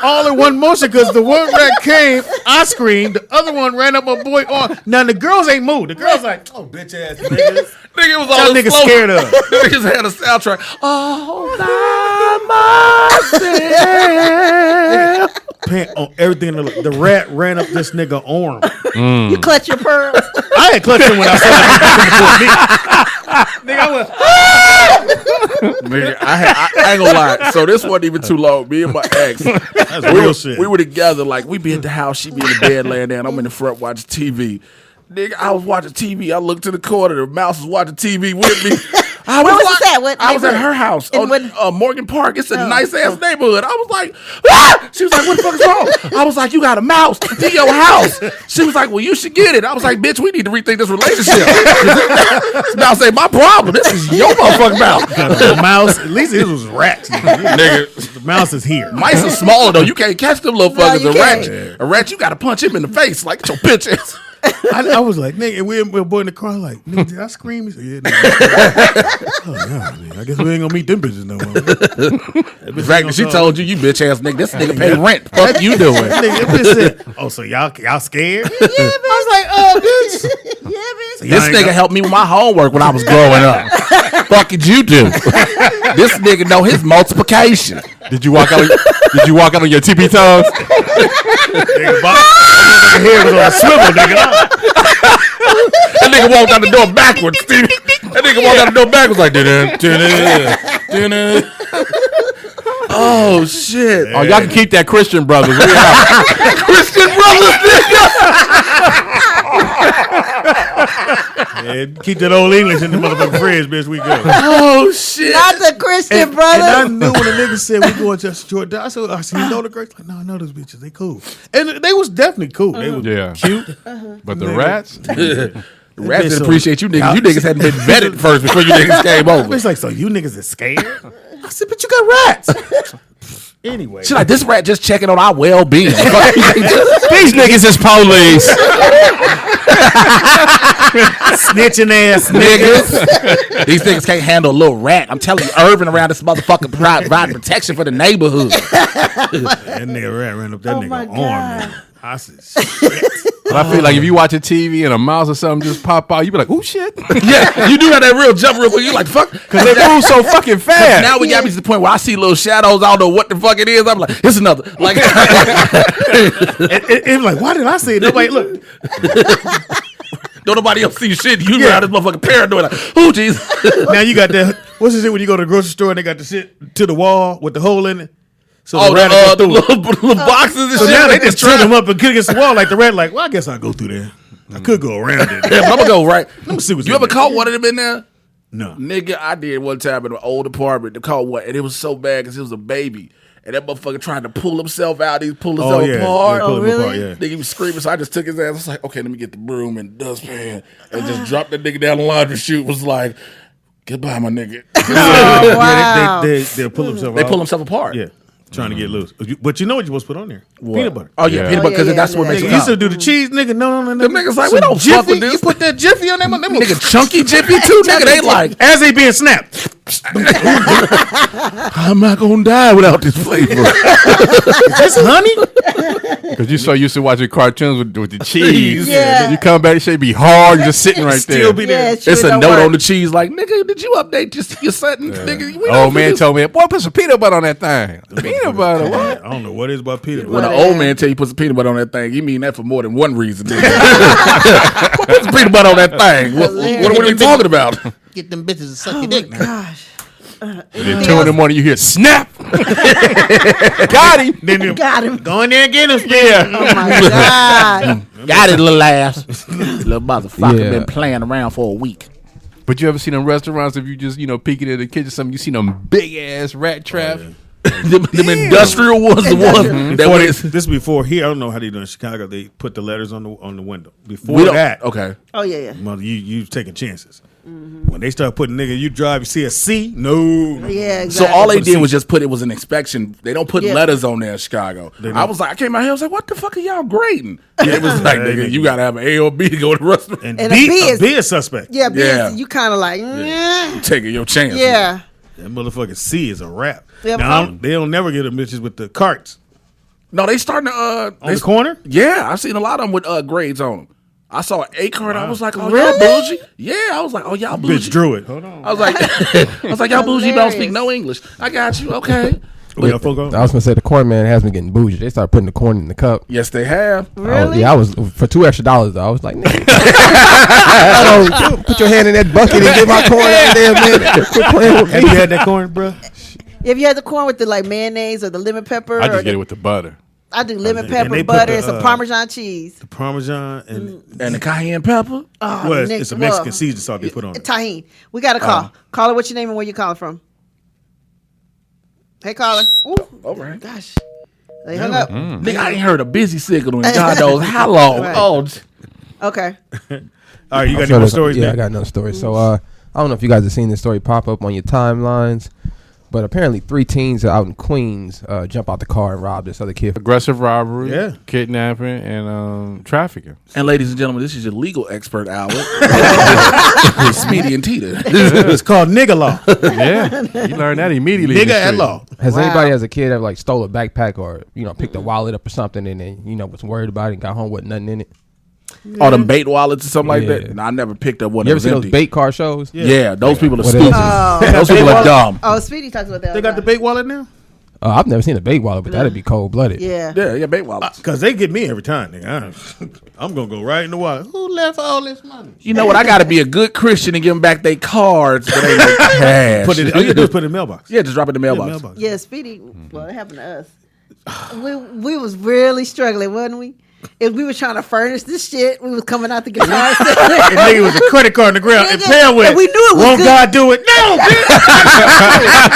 all in one motion because the one rat came, I screamed, the other one ran up my boy arm. Now the girls ain't moved. The girls like, oh, bitch ass niggas. Nigga was Y'all all niggas slow. scared of. The niggas had a soundtrack. Oh, On everything, the rat ran up this nigga arm. You clutch your pearls. I had clutched him when I saw him. Nigga, I went, Man, I ain't gonna lie. So this wasn't even too long. Me and my ex, we were together. Like we be at the house, she be in the bed laying down. I'm in the front watching TV. Nigga, I was watching TV. I looked to the corner. The mouse was watching TV with me. Where was this at? What I was at her house on Morgan Park. It's a nice ass neighborhood. I was like, ah! She was like, what the fuck is wrong? I was like, you got a mouse in your house. She was like, well, you should get it. I was like, bitch, we need to rethink this relationship. This mouse ain't my problem. This is your motherfucking mouse. The mouse, at least it was rats. Nigga, the mouse is here. Mice are smaller though. You can't catch them little fuckers. A rat, you got to punch him in the face like your bitch ass. I was like, nigga, we're boy in the car, like, nigga, did I scream? He said, yeah, nigga. Oh, yeah, nigga, I guess we ain't gonna meet them bitches no more. The fact that she told you bitch ass nigga, this nigga pay rent. Fuck you doing? Nigga said, oh, so y'all scared? Yeah, I was like, bitch. Yeah, bitch. So this nigga helped me with my homework when I was growing up. Fuck did you do? This nigga know his multiplication. Did you walk out? Did you walk out on your tippy toes? Nigga, my head was on a swivel, nigga. That nigga walked out the door backwards, Steve. That nigga walked out the door backwards like dun. Oh shit! Oh, y'all can keep that Christian brothers. We out. Christian brothers, nigga. Yeah, keep that old English in the motherfucking fridge, bitch. We go. Oh shit! Not the Christian brother. And I knew when the nigga said we going to Jordan. I said, you know the girls? Like, no, I know those bitches. They cool, and they was definitely cool. They was cute. But the rats. The rats didn't appreciate you niggas. You niggas hadn't been vetted first before you niggas came over. It's like, so you niggas is scared? I said, but you got rats. Anyway. She's like, this rat just checking on our well-being. These niggas is police. Snitching ass niggas. These niggas can't handle a little rat. I'm telling you, Irvin around this motherfucker providing protection for the neighborhood. That nigga rat ran up that nigga arm. Man. I said, shit. But I feel like if you watch a TV and a mouse or something just pop out, you be like, "Oh shit!" Yeah, you do have that real jump real quick. You like, "Fuck," because they move so fucking fast. Now we got me to the point where I see little shadows. I don't know what the fuck it is. I'm like, "It's another." Like, it's like, why did I see it? Nobody look. Don't nobody else see shit. You around this motherfucking paranoid. Like, oh jeez. Now you got that. What's the shit when you go to the grocery store and they got the shit to the wall with the hole in it? So the little boxes and so shit. Now they just turn them up and kick against the wall like the rat. Like, well, I guess I'll go through there. I could go around it. Yeah, but I'm gonna go right. Let me see what's you ever caught one of them in there? No, nigga, I did one time in an old apartment. They caught one, and it was so bad because it was a baby, and that motherfucker trying to pull himself out. He pulled himself apart. Oh, really? Yeah. Nigga was screaming, so I just took his ass. I was like, okay, let me get the broom and dustpan, and just dropped that nigga down the laundry chute. Was like, goodbye, my nigga. Oh, wow. They pull themselves. They pull themselves apart. Yeah. Trying to get loose, but you know what you're supposed to put on there? What? Peanut butter. Oh yeah, peanut butter because that's what makes it. You used to do the cheese, nigga. No. The niggas like we don't fuck with this. You put that Jiffy on them, nigga. Chunky Jiffy too, nigga. They like as they being snapped. I'm not gonna die without this flavor. Is this honey? Because you're so used to watching cartoons with the cheese. Yeah. You come back, it should be hard. You're just sitting right there. Still be there. It's a note on the cheese like, nigga, did you update your settings, nigga? Old man told me, boy, put some peanut butter on that thing. Peanut butter, what? I don't know what it is about peanut butter. When an old man tell you put some peanut butter on that thing, you mean that for more than one reason. Put some peanut butter on that thing. What are we talking about? Get them bitches to suck your dick. Gosh. And then 2 in the morning, you hear snap. Got him. Then Got him. Go in there and get him. Yeah. Oh my God. Got it, little ass. Little motherfucker been playing around for a week. But you ever seen them restaurants, if you just, peeking in the kitchen, something, you see them big ass rat traps? them industrial ones, the ones that was. This before here. I don't know how they do in Chicago. They put the letters on the window. Before that, okay. Oh yeah. Mother, you taking chances. When they start putting nigga, you drive, you see a C. No. Yeah. Exactly. So all they did was just put it was an inspection. They don't put letters on there in Chicago. I was like, I came out here, I was like, what the fuck are y'all grading? It was like, nigga, you gotta have an A or B to go to the restaurant. And And B a B is suspect. Yeah. Yeah. You kind of like. You taking your chance. Yeah. That motherfucking C is a rap. Yeah, now they don't never get them bitches with the carts No, they starting to on the corner. Yeah, I've seen a lot of them with grades on them. I saw an A card. I was like, oh, Really? y'all bougie. Yeah, I was like, oh, y'all bougie. Bitch drew it. Hold on. I was like, y'all bougie, but I don't speak no English. I got you. Okay. We got folk on? I was gonna say the corn man has been getting bougie. They started putting the corn in the cup. Yes, they have. Really? I was for $2 extra. I was like, nigga, put your hand in that bucket and get my corn out there, man. Quit playing with me. Have you had that corn, bro? Have you had the corn with the like mayonnaise or the lemon pepper? I just get it with the butter. I do lemon And pepper, they put butter, the, and some Parmesan cheese. The Parmesan and And the cayenne pepper. Oh, well, Nick, it's a Mexican well, season salt they put on it. Tahini. We got a call. Caller, what's your name and where you calling from? Hey, caller. Ooh, All right. gosh. They hung up. Nigga, I ain't heard a busy signal in God knows how long. Right. Oh, Okay. All right, you got any So more stories? Yeah, Nick? I got another story. So I don't know if you guys have seen this story pop up on your timelines, but apparently 3 teens out in Queens jump out the car and rob this other kid. Aggressive robbery, Yeah. kidnapping, and trafficking. and ladies and gentlemen, this is your legal expert hour. Speedy and Tita. It's called nigga law. Yeah, you learn that immediately. in Nigga the at street. law. Has Wow. anybody as a kid ever like stole a backpack or picked a wallet up or something and then was worried about it and got home with nothing in it? All them bait wallets or something like Yeah. that. And I never picked up one You that ever was see those empty. bait car shows? Yeah, those people are What stupid. else Those people are dumb. Oh, Speedy talks about that. They got the bait wallet now? I've never seen a bait wallet, but that'd be cold blooded. Yeah. Yeah, bait wallets. Because they get me every time, nigga. I'm going to go right in the wallet. Who left all this money? You know what? I got to be a good Christian and give them back their cards, but ain't no cash. All you do is put it in the mailbox. Yeah, just drop it in the mailbox. Yeah, Speedy. Well, it happened to us. We was really struggling, wasn't we? If we was trying to furnish this shit, we was coming out the guitar. And nigga was a credit card on the ground. And Nigga, Pam went, and we knew it was won't good. God do it? No, bitch.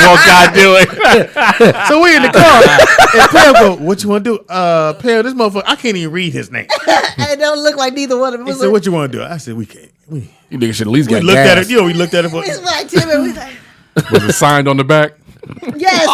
Won't God do it? So we in the car. And Pam go, what you want to do? Pam, this motherfucker, I can't even read his name. It don't look like neither one of them. He said, what you want to do? I said, we can't. We You niggas should at least get looked gas. at it. We looked at it for. It's like Tim and we like, Was it signed on the back? yes,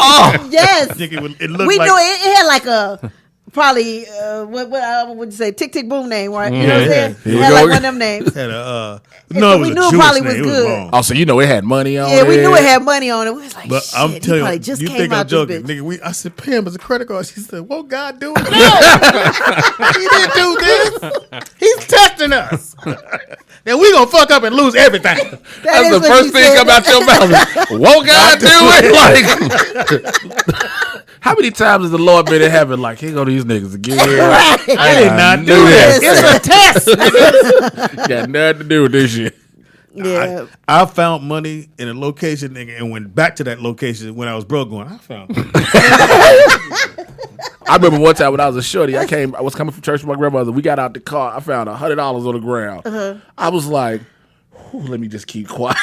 yes. I think it looked We like. knew it had like a probably what would you say tick tick boom name, right? You know what I'm saying? Here It we had go. like one of them names. Had a, so no, it was we a knew it Jewish probably name. was It good. wrong. Oh, so you know it had money on it. Yeah, we knew it had money on it. We was like, But shit, I'm he telling probably you, just you came think I'm out joking, this bitch. nigga? I said, Pam, it's a credit card. She said, won't God do it? No, he didn't do this. He's testing us. Then we gonna fuck up and lose everything. That's is the what first you thing said. come out your mouth. Won't God do it? Like, how many times has the Lord been in heaven? Like, here go these niggas again. Right. I did not knew do that. this. It's a test. Got nothing to do with this shit. Yeah. I found money in a location, nigga, and went back to that location when I was broke. Going, I found. I remember one time when I was a shorty, I was coming from church with my grandmother. We got out the car. I found $100 on the ground. I was like, let me just keep quiet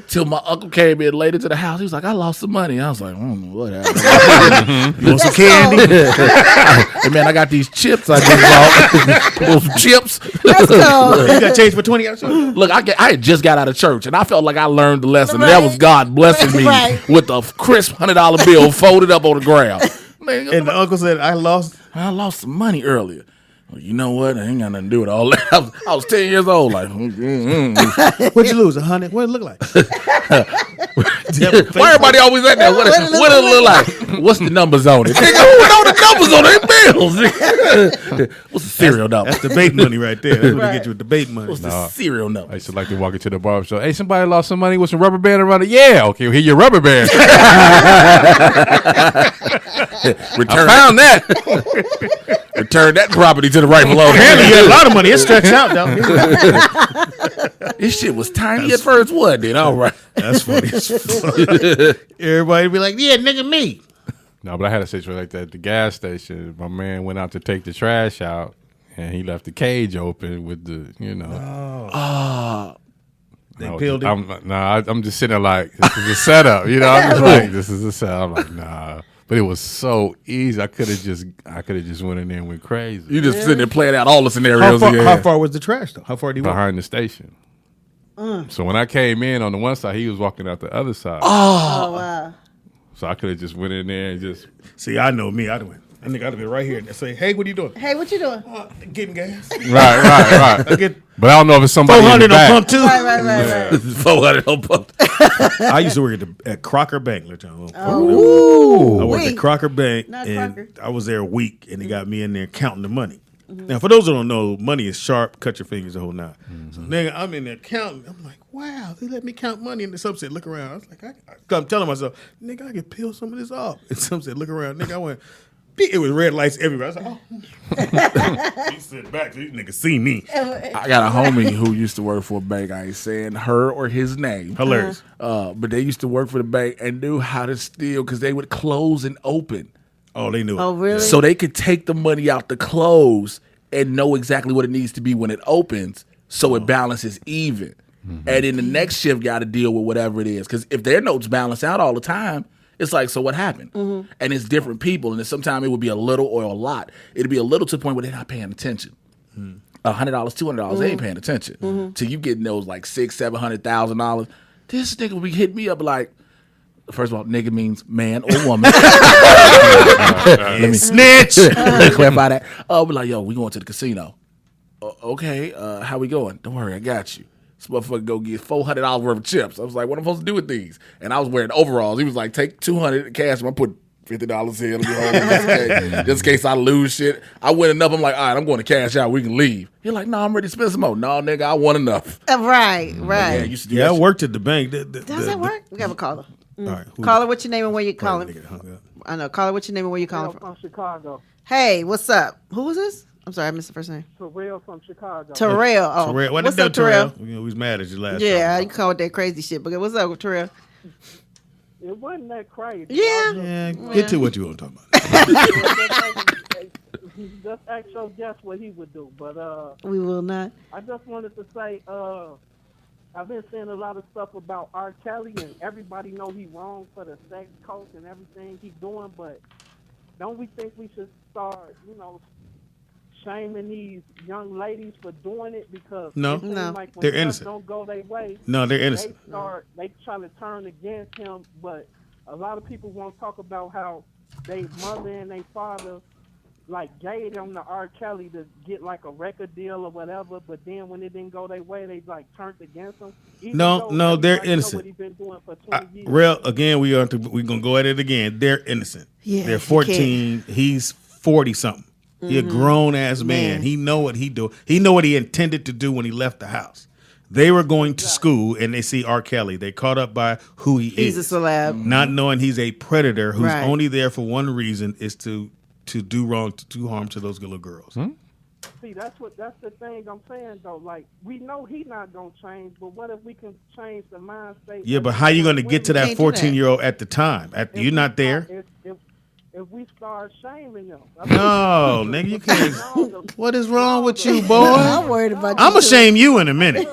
till my uncle came in later to the house. He was like, I lost some money. I was like, what happened? You want some candy? Hey man, I got these chips I just bought. Those chips. Let's go. You got change for 20 hours? Look, I had just got out of church and I felt like I learned the lesson. Right. That was God blessing me Right. with a crisp $100 bill folded up on the ground. Man, And the uncle said, I lost. I lost some money earlier. Well, you know what? I ain't got nothing to do with all that. I was 10 years old. Like, What'd you lose? 100? What'd it look like? why everybody always at that? What it look like? What's the numbers on it? Nigga, who know the numbers on their bills? What's the serial number? That's debate money right there. That's what Right. they get you with debate money. What's the serial number? I used to like to walk into the barber shop. Hey, somebody lost some money with some rubber band around it. Yeah, okay, well, here your rubber band. Return found that. Return that property to the rightful owner. Apparently, you had a lot of money. It stretched out, though. This shit was tiny at first, wasn't it? All right. That's funny. Everybody be like, yeah, nigga, me. No, but I had a situation like that at the gas station. My man went out to take the trash out, and he left the cage open with the, They peeled it. I'm just sitting there like, this is a setup. I'm just like, this is a setup. I'm like, nah. But it was so easy. I could have just went in there and went crazy. You just sitting there playing out all the How scenarios. far was the trash, though? How far did you walk? Behind the station. So when I came in on the one side, he was walking out the other side. Oh wow. So I could have just went in there and just. See, I know me. I'd have been right here and say, hey, what are you doing? Hey, what you doing? Getting gas. Right. I get But I don't know if it's somebody in the 400 on back. pump two. Right. 400 on pump. I used to work at Crocker Bank. Oh, I worked wait. at Crocker Bank, Not and Crocker. I was there a week, and they got me in there counting the money. Now, for those who don't know, money is sharp. Cut your fingers the whole nine. So, nigga, I'm in there counting. I'm like, wow, they let me count money. And some said, look around. I was like, I'm telling myself, nigga, I can peel some of this off. And some said, look around. Nigga, I went, it was red lights everywhere. I was like, oh. He sit back so these niggas see me. I got a homie who used to work for a bank. I ain't saying her or his name. Hilarious. But they used to work for the bank and knew how to steal because they would close and open. Oh, they knew it. Oh, really? So they could take the money out the close and know exactly what it needs to be when it opens so it balances even. And then the next shift got to deal with whatever it is. Because if their notes balance out all the time, it's like, so what happened? And it's different people. And sometimes it would be a little or a lot. It'd be a little to the point where they're not paying attention. $100, $200, they ain't paying attention. Till you getting those like $600,000, $700,000. This nigga will be hitting me up like, first of all, nigga means man or woman. Let me snitch. Let me clarify that. We're like, yo, we going to the casino. Okay, how we going? Don't worry, I got you. This motherfucker go get $400 worth of chips. I was like, what am I supposed to do with these? And I was wearing overalls. He was like, take $200 cash. I put $50 here. Let me hold just in case I lose shit. I win enough. I'm like, all right, I'm going to cash out. We can leave. He's like, no, I'm ready to spend some more. No, nigga, I want enough. Right. Yeah, I used to do Yeah, that I shit. worked at the bank. Does that work? We have a caller. All right, Caller, what's your name and where you calling? calling? I know. Caller, what's your name and where you calling from? from Chicago. Hey, what's up? Who was this? I'm sorry, I missed the first name. Terrell from Chicago. Terrell. Oh, Terrell. what's up, Terrell? You know, we was mad at you last Yeah, time. you called that crazy shit. But what's up, Terrell? It wasn't that crazy. Yeah. Yeah, get to what you want to talk about. Just ask your guess what he would do. But We will not. I just wanted to say, I've been seeing a lot of stuff about R. Kelly, and everybody know he wrong for the sex cult and everything he's doing. But don't we think we should start, shaming these young ladies for doing it because No. it seems No. like when They're stuff innocent. don't go their way, No, they're innocent. they try to turn against him. But a lot of people want to talk about how they mother and they father like gave them to R. Kelly to get like a record deal or whatever, but then when it didn't go their way, they like turned against him. Even No, though they're everybody know innocent. what he been doing for 20 years. Real again, we're gonna go at it again. They're innocent. Yeah, they're you 14. He's 40 something. He a grown ass man. He know what he do. He know what he intended to do when he left the house. They were going to school and they see R. Kelly. They caught up by who he is. He's a celeb. Not knowing he's a predator who's Right. only there for one reason is to do wrong, to do harm to those little girls. See, that's the thing I'm saying though. Like we know he not gonna change, but what if we can change the mind state? Yeah, but how you going to get to that Can't do that. 14-year-old at the time? You're not there. If we start shaming them, No, nigga, you can't. What is wrong with you, I'm boy? worried about you. I'm gonna too. shame you in a minute.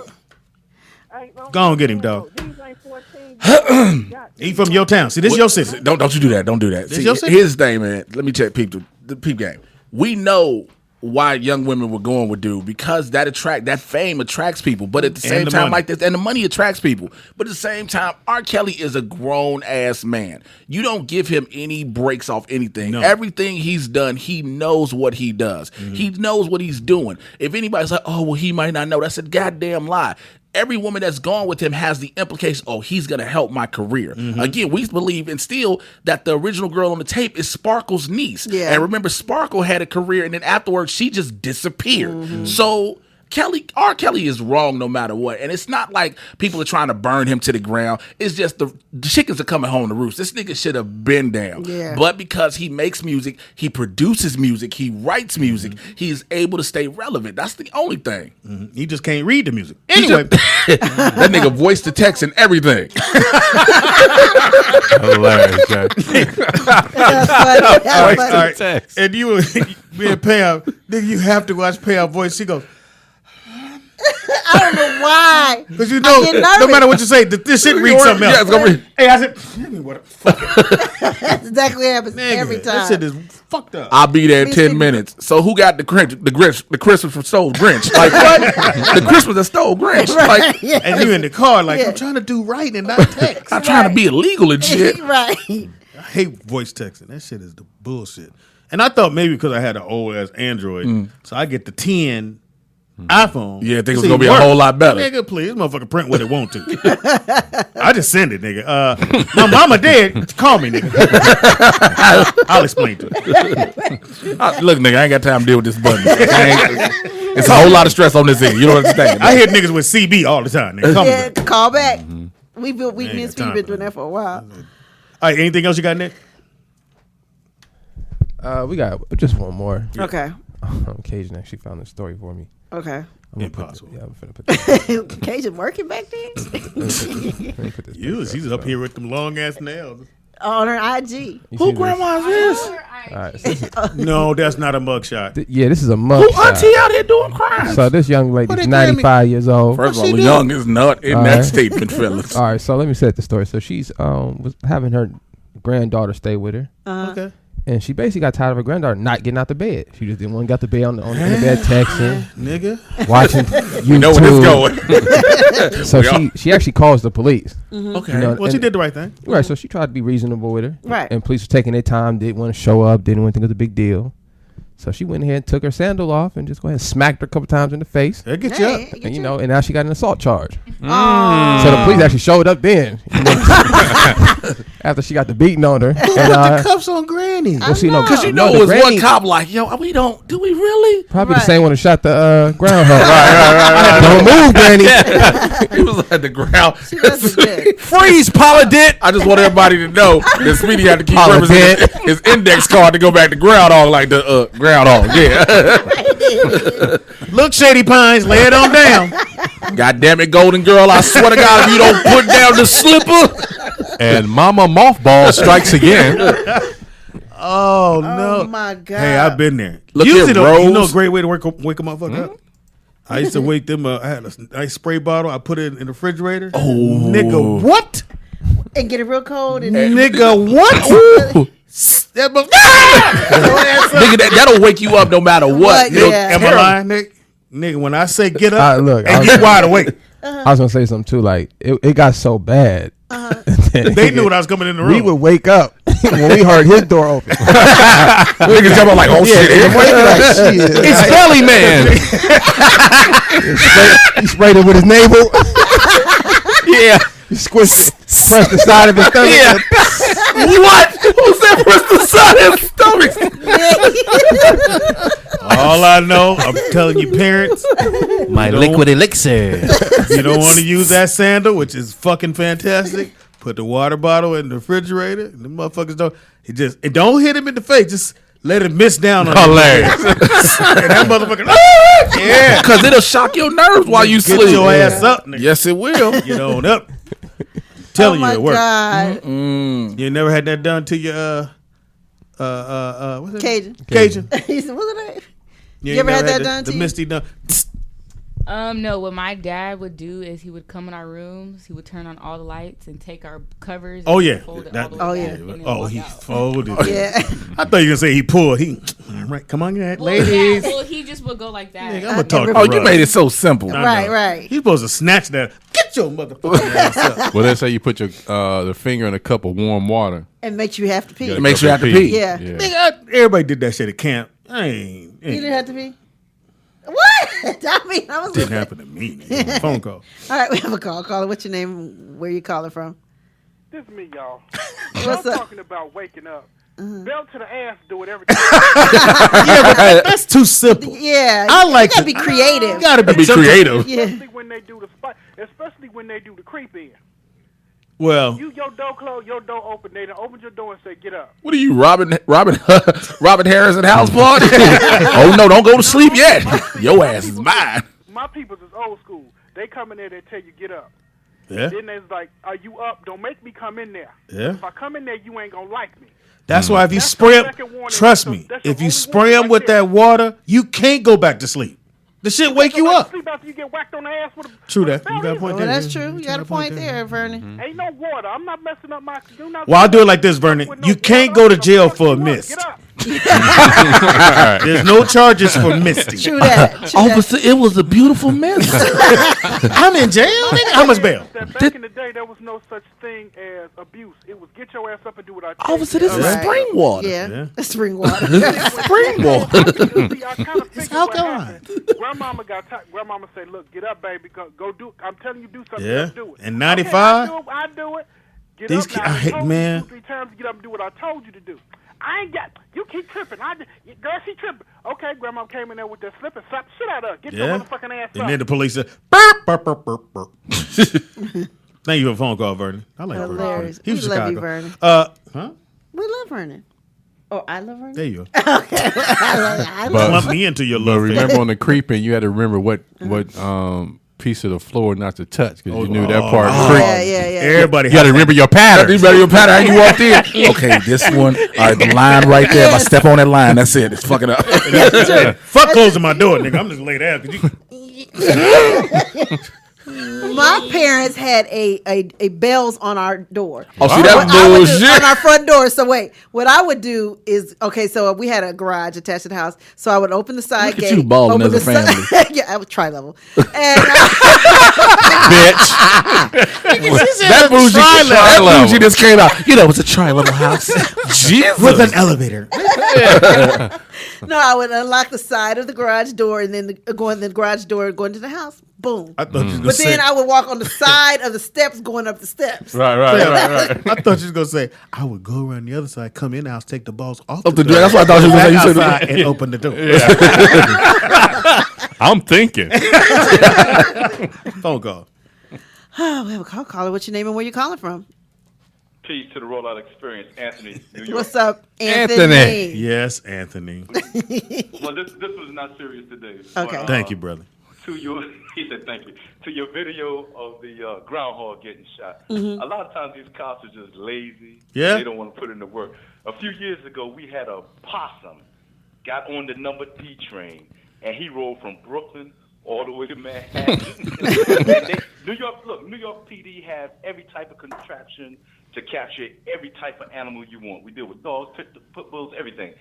Go on, get him, dog. These ain't 14 He from your town. See, this is your city. Don't you do that. Don't do that. See, your city? here's the thing, man. Let me check the peep game. We know why young women were going with dude because that fame attracts people. But at the same the time, money. like this, and the money attracts people. But at the same time, R. Kelly is a grown ass man. You don't give him any breaks off anything. No. Everything he's done, he knows what he does. He knows what he's doing. If anybody's like, oh well, he might not know, that's a goddamn lie. Every woman that's gone with him has the implication, oh, he's going to help my career. Again, we believe and still that the original girl on the tape is Sparkle's niece. Yeah. And remember, Sparkle had a career, and then afterwards, she just disappeared. So R. Kelly is wrong no matter what. And it's not like people are trying to burn him to the ground. It's just the chickens are coming home to roost. This nigga should have been down. Yeah. But because he makes music, he produces music, he writes music, he's able to stay relevant. That's the only thing. He just can't read the music. Anyway, That nigga voiced to text and everything. Hilarious, Jack. That's funny. That's all funny. right. Text. And you me and Pam, nigga, you have to watch Pam voice. She goes, I don't know why. because you I know, get no nervous. matter what you say, this shit reads something else. Yeah, it's gonna read. Hey, I said, nigga, what the fuck, That's exactly what happens nigga, every time. that shit is fucked up. I'll be there in Me 10 too. minutes. So who got the Christmas from stole Grinch? Like what? The Christmas that stole Grinch. Like yeah. And you in the car like, Yeah. I'm trying to do right and not text. I'm trying to be illegal and shit. right. I hate voice texting. That shit is the bullshit. And I thought maybe because I had an old ass Android, so I get the 10 iPhone. Yeah, I think it's See, gonna be a work. whole lot better. Nigga, please, motherfucker, print what it want to. I just send it, nigga. My mama dead. Call me, nigga. I'll explain to you. Look, nigga, I ain't got time to deal with this button. It's a whole lot of stress on this thing. You don't understand. I hit niggas with CB all the time, nigga. Call me. Yeah, call back. We ain't me and got Speedy time been for doing that. that for a while. All right, anything else you got, Nick? We got just one more. Okay. Cajun actually found this story for me. Okay. I'm gonna put Impossible. I'm finna put this. Cajun working back then Let me put this You, picture she's up, up here with them long ass nails. on her IG. You Who see this? grandma is this? All right, so this is- No, that's not a mugshot. yeah, this is a mug. Who auntie out here doing crimes? So this young lady What is they 95 years old. First of she all, do? young is not in All that right. statement, fellas. All right, so let me set the story. So she's was having her granddaughter stay with her, Okay. and she basically got tired of her granddaughter not getting out the bed. She just didn't want to get out the bed on the bed, texting, Nigga. watching YouTube. You know where this going. So We she actually calls the police. Okay. You know, Well, she and- did the right thing. Right, so she tried to be reasonable with her. Right. And police were taking their time, didn't want to show up, didn't want to think it was a big deal. So she went ahead and took her sandal off and just go ahead and smacked her a couple times in the face. That get you up. Hey, And, you know, and now she got an assault charge. Oh. So the police actually showed up then. You know, after she got the beating on her. And, The cuffs on Granny. well, see, no, Because you no, know the it was one granny- cop like, yo, we don't, do we really? Probably Right. the same one who shot the groundhog. Right. Don't move, Granny. He was at the ground. She wasn't good. Freeze, Paladin! I just want everybody to know that Speedy had to keep representing his index card to go back to groundhog like the groundhog. Yeah. Look, Shady Pines, lay it on down. God damn it, Golden Girl. I swear to God, if you don't put down the slipper. And Mama Mothball strikes again. Oh, no. Oh my God. Hey, I've been there. Look Usually, here, though, you know a Rose. great way to wake a motherfucker up? I used to wake them up. I had a nice spray bottle. I put it in the refrigerator. Oh. Nigga, what? And get it real cold and Nigga, what? That Nigga, that'll wake you up no matter what. What? Nigga. Yeah. Am I lying, Nick? Nigga, when I say get up Look, and get wide awake, I was going to say something too. Like, it got so bad. they knew when I was coming in the room. We would wake up when we heard his door open. Niggas jump up like, oh shit. It's Belly Man. He sprayed it with his navel. Yeah. He squished, pressed the side of his stomach. Yeah. What? Who said press the side of his stomach? All I know, I'm telling you, parents, My don't- liquid elixir. you don't want to use that sandal, which is fucking fantastic. Put the water bottle in the refrigerator. And the motherfuckers don't. It don't hit him in the face. Just let it miss down on him. Hilarious. And that motherfucker. "Ah!" Yeah. Because it'll shock your nerves while you Get sleep. your ass up, nigga. Yes, it will. Get on up. oh Telling my you it works. God. You never had that done to your what's that? Cajun. Cajun. He said, what's it? You ever ain't had never that done the to you? Misty done. No, what my dad would do is he would come in our rooms, he would turn on all the lights and take our covers. Oh and yeah. fold it Oh, all the way yeah. back and then Oh, walk he out. folded. Yeah. I thought you were gonna say he pulled. All right, come on, Well, ladies. yeah, well, he just would go like that. Nigga, I'm gonna talk. Oh, to you Russ. made it so simple. I Right, know. right. He's supposed to snatch that. Get your motherfucking ass up. Well, they say you put your the finger in a cup of warm water. And makes you have to pee. Yeah, It makes you have to pee. Yeah. Nigga, everybody did that shit at camp. You didn't have to pee? What? I mean, I was Didn't happen to me. Nigga. Phone call. All right, we have a call. Caller, what's your name? Where you calling from? This is me, y'all. What's I'm up? Uh-huh. talking about waking up. Belt to the ass, do it every time. That's too simple. Yeah. I like you gotta to- be creative. You gotta Be creative. Yeah. Especially when they do the spot. Especially when they do the creep in. Well, Your door closed, your door open. They done opened your door and say, "Get up." What are you, Robin Harrison house party? Oh no, don't go to sleep yet. Your ass is mine. My people's is old school. They come in there, they tell you, "Get up." yeah. Then they's like, "Are you up? Don't make me come in there. Yeah. If I come in there, you ain't gonna like me." That's why if you That's spray your them, second warning. trust That's me, your- that's your if you only spray warning them right with there. that water, you can't go back to sleep. The shit wake you up. Sleep after you get whacked on the ass with a True with a that. You belt got a either. point Well, there. that's true. You got a point there, Vernon. Ain't no water. I'm not messing up my. Do not Well, I'll do it like this, Vernon. with no You can't water. go to I'm jail gonna for a fuck you up. mist. Get up. There's no charges for misting. True that. True that. Officer, it was a beautiful mist. I'm in jail. Nigga. How much bail? That back in the day, there was no such thing as abuse. It was get your ass up and do what I tell Officer, you. this is spring water. Yeah. Spring water. Spring water. See, I kind of figured what happened. Grandmama got tired. Grandmama said, "Look, get up, baby. Go do. I'm telling you, do something. Yeah. Just do it." In 95? Okay, I do it. Get These up now. I hate, told you man. 2-3 times to get up and do what I told you to do. I ain't got. You keep tripping. Girl, she tripping. Okay, Grandma came in there with that slip and slapped the shit out of her. Get your motherfucking ass up. And then the police said, burp, burp, burp, burp, burp. Thank you for the phone call, Vernon. I like Hilarious. Vernon. He was We love Chicago. you, Vernon. Huh? We love Vernon. Oh, I love Vernon. There you go. I love Lump me into your But love. remember on the creeping, you had to remember what piece of the floor not to touch because you knew that part. creeped. yeah. Everybody You got to has remember your pattern. You better your pattern how you walked in. Okay, this one. All right, the line right there. If I step on that line, that's it. It's fucking up. that. Fuck closing my door, nigga. I'm just laid out. My parents had a bells on our door. Oh, see, What that's I would do- bullshit. on our front door. So wait, what I would do is so we had a garage attached to the house. So I would open the side Look at gate. you balling open as a the family. yeah, I would tri-level. And Bitch. That bougie just came out. You know, it's a tri-level house. Jesus. With an elevator. no, I would unlock the side of the garage door and then go in the garage door, go into the house. Boom. I thought you was gonna But say. then I would walk on the side of the steps going up the steps. Right. I thought you was gonna say I would go around the other side, come in the house, take the balls off the door. That's what I thought you was back gonna say. You said- outside and open the door. I'm thinking. Phone call. Oh, we have a call. Caller, what's your name and where you calling from? Peace to the rollout experience, Anthony, New York. What's up, Anthony? Anthony. Yes, Anthony. Well, this was not serious today. Okay. But, Thank you, brother. To your, he said thank you. To your video of the groundhog getting shot. Mm-hmm. A lot of times these cops are just lazy. Yeah. They don't want to put in the work. A few years ago, we had a possum got on the number D train, and he rode from Brooklyn all the way to Manhattan. New York PD have every type of contraption to capture every type of animal you want. We deal with dogs, pit bulls, everything.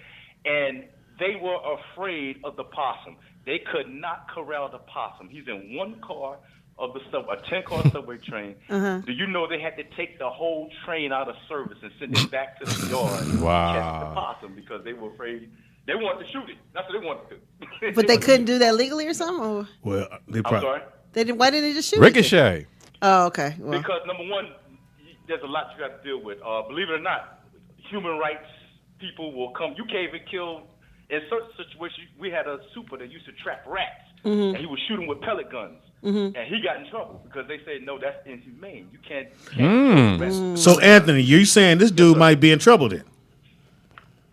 And they were afraid of the possum. They could not corral the possum. He's in one car of the a 10-car subway train. Uh-huh. Do you know they had to take the whole train out of service and send it back to the yard to Wow. catch the possum because they were afraid. They wanted to shoot it. That's what they wanted to do. But they couldn't do that legally or something? Or Well, they I'm probably. sorry? they didn't, why didn't they just shoot it? Ricochet. Oh, okay. Well, Because number one, there's a lot you got to deal with. Believe it or not, human rights people will come. You can't even kill. In certain situations, we had a super that used to trap rats, and he was shooting with pellet guns, and he got in trouble because they said no, that's inhumane. You can't kill rats. So, Anthony, you saying this dude might be in trouble then?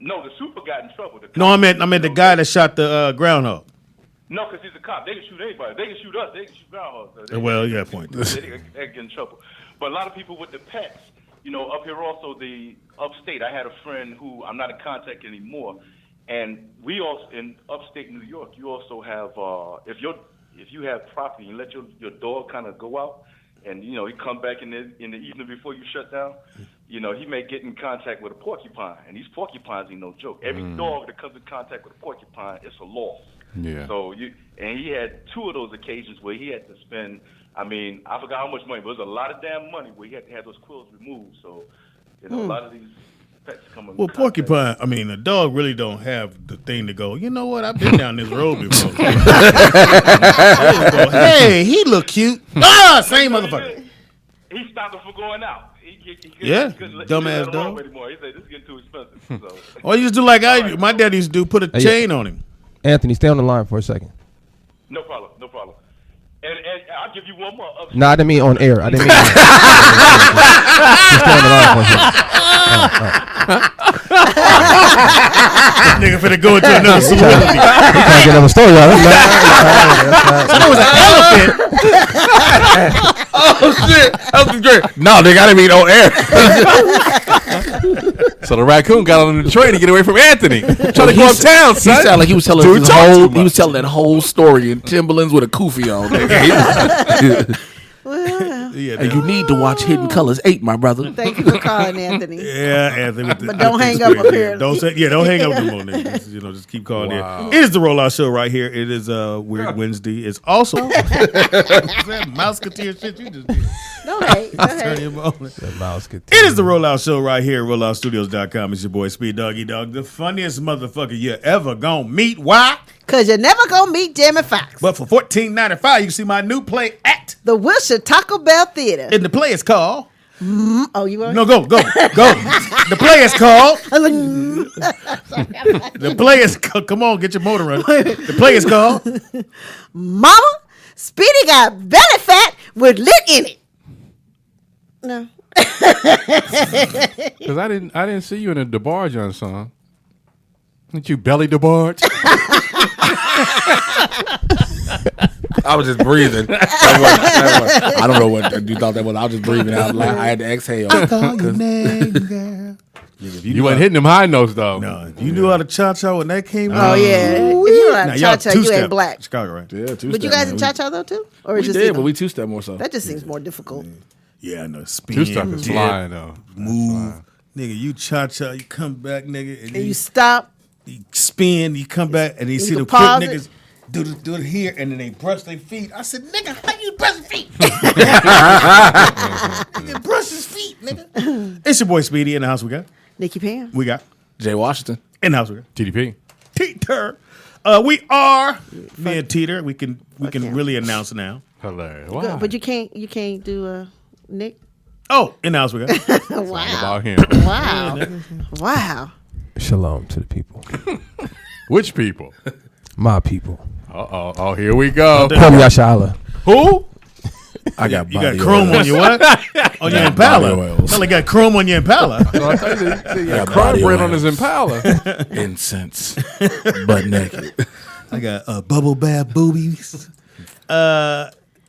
No, the super got in trouble. The No, cop- I meant the guy that shot the groundhog. No, because he's a cop. They can shoot anybody. They can shoot us. They can shoot groundhogs. So Well, you got a point. they get in trouble. But a lot of people with the pets, up here also the upstate. I had a friend who I'm not in contact anymore, and we also in upstate New York. You also have if you have property, you let your dog kind of go out, and he come back in the evening before you shut down. He may get in contact with a porcupine, and these porcupines ain't no joke. Every dog that comes in contact with a porcupine, it's a loss. Yeah. So he had 2 of those occasions where he had to spend. I forgot how much money, but it was a lot of damn money where he had to have those quills removed. So, a lot of these pets come in. Well, porcupine. I mean, a dog really don't have the thing to go. You know what? I've been down this road before. Hey, he look cute. Same motherfucker. He stopped him from going out. Yeah, couldn't dumbass let him roam dog. anymore. He said this is getting too expensive. So. Or you just do like my dad used to do, put a chain on him. Anthony, stay on the line for a second. No problem. And I'll give you one more. No, I didn't mean on air. I didn't mean on air. Just stay on the line for a second. Nigga finna go into another celebrity. We trying to get another story out. So there was an elephant. Oh shit, that was great. No, nigga, I didn't mean on air. So the raccoon got on the train to get away from Anthony. Trying to go uptown, He son. sounded like he was telling Dude, his talk whole. too He was much. telling that whole story in Timberlands with a kufi on. Nigga. Yeah, And you need to watch Hidden Colors 8, my brother. Thank you for calling, Anthony. Yeah, Anthony. But don't hang up apparently. Don't hang up no more, nigga. Just keep calling in. It is the Rollout Show right here. It is Weird Wednesday. It's also that Mouseketeer shit you just did. Don't hate. Turn him on. It is the Rollout Show right here at RolloutStudios.com. It's your boy Speed Doggy Dog, the funniest motherfucker you ever gonna meet. Why? Because you're never going to meet Jamie Foxx. But for $14.95, you can see my new play at the Wilshire Taco Bell Theater. And the play is called. Oh, you want? No, go. The play is called. The play is. Come on, get your motor running. The play is called. Mama, Speedy got belly fat with lit in it. No. Because I didn't see you in a DeBarge on song. Didn't you belly DeBarge? I was just breathing. I don't know what you thought that was. I was just breathing out loud. I had to exhale. I call your name, girl. You wasn't hitting them high notes though. No, you knew how to cha-cha when that came out. Oh, yeah. If you like cha-cha, you ain't black. Chicago, right? Yeah, two-step. But you guys in cha-cha, though, too? Or We just, did, but we two-step more so. That just seems more difficult. Yeah, I know. Spin, Two-step is dip, flying though. Move. Nigga, you cha-cha, you come back, nigga. And you stop. You spin, you come back, and you see can the quick pause niggas do it here, and then they brush their feet. I said, nigga, how you brush your feet? Nigga, brush his feet, nigga. It's your boy Speedy in the house. We got Nikki Pam. We got Jay Washington. in the house. We got TDP. Teeter. We are me and Teeter. We can really announce now. Hilarious. Good, Wow. but you can't do Nick. Oh, in the house we got. Wow. About him. Wow. Wow. Shalom to the people. Which people? My people. Oh, here we go. Kwam Yashala. Who? I got You got chrome on your what? On your Impala. oils. Probably got chrome on your Impala. I thought you said he Yeah, got crime body bread on oils. his Impala. Incense. Butt naked. I got bubble bath boobies.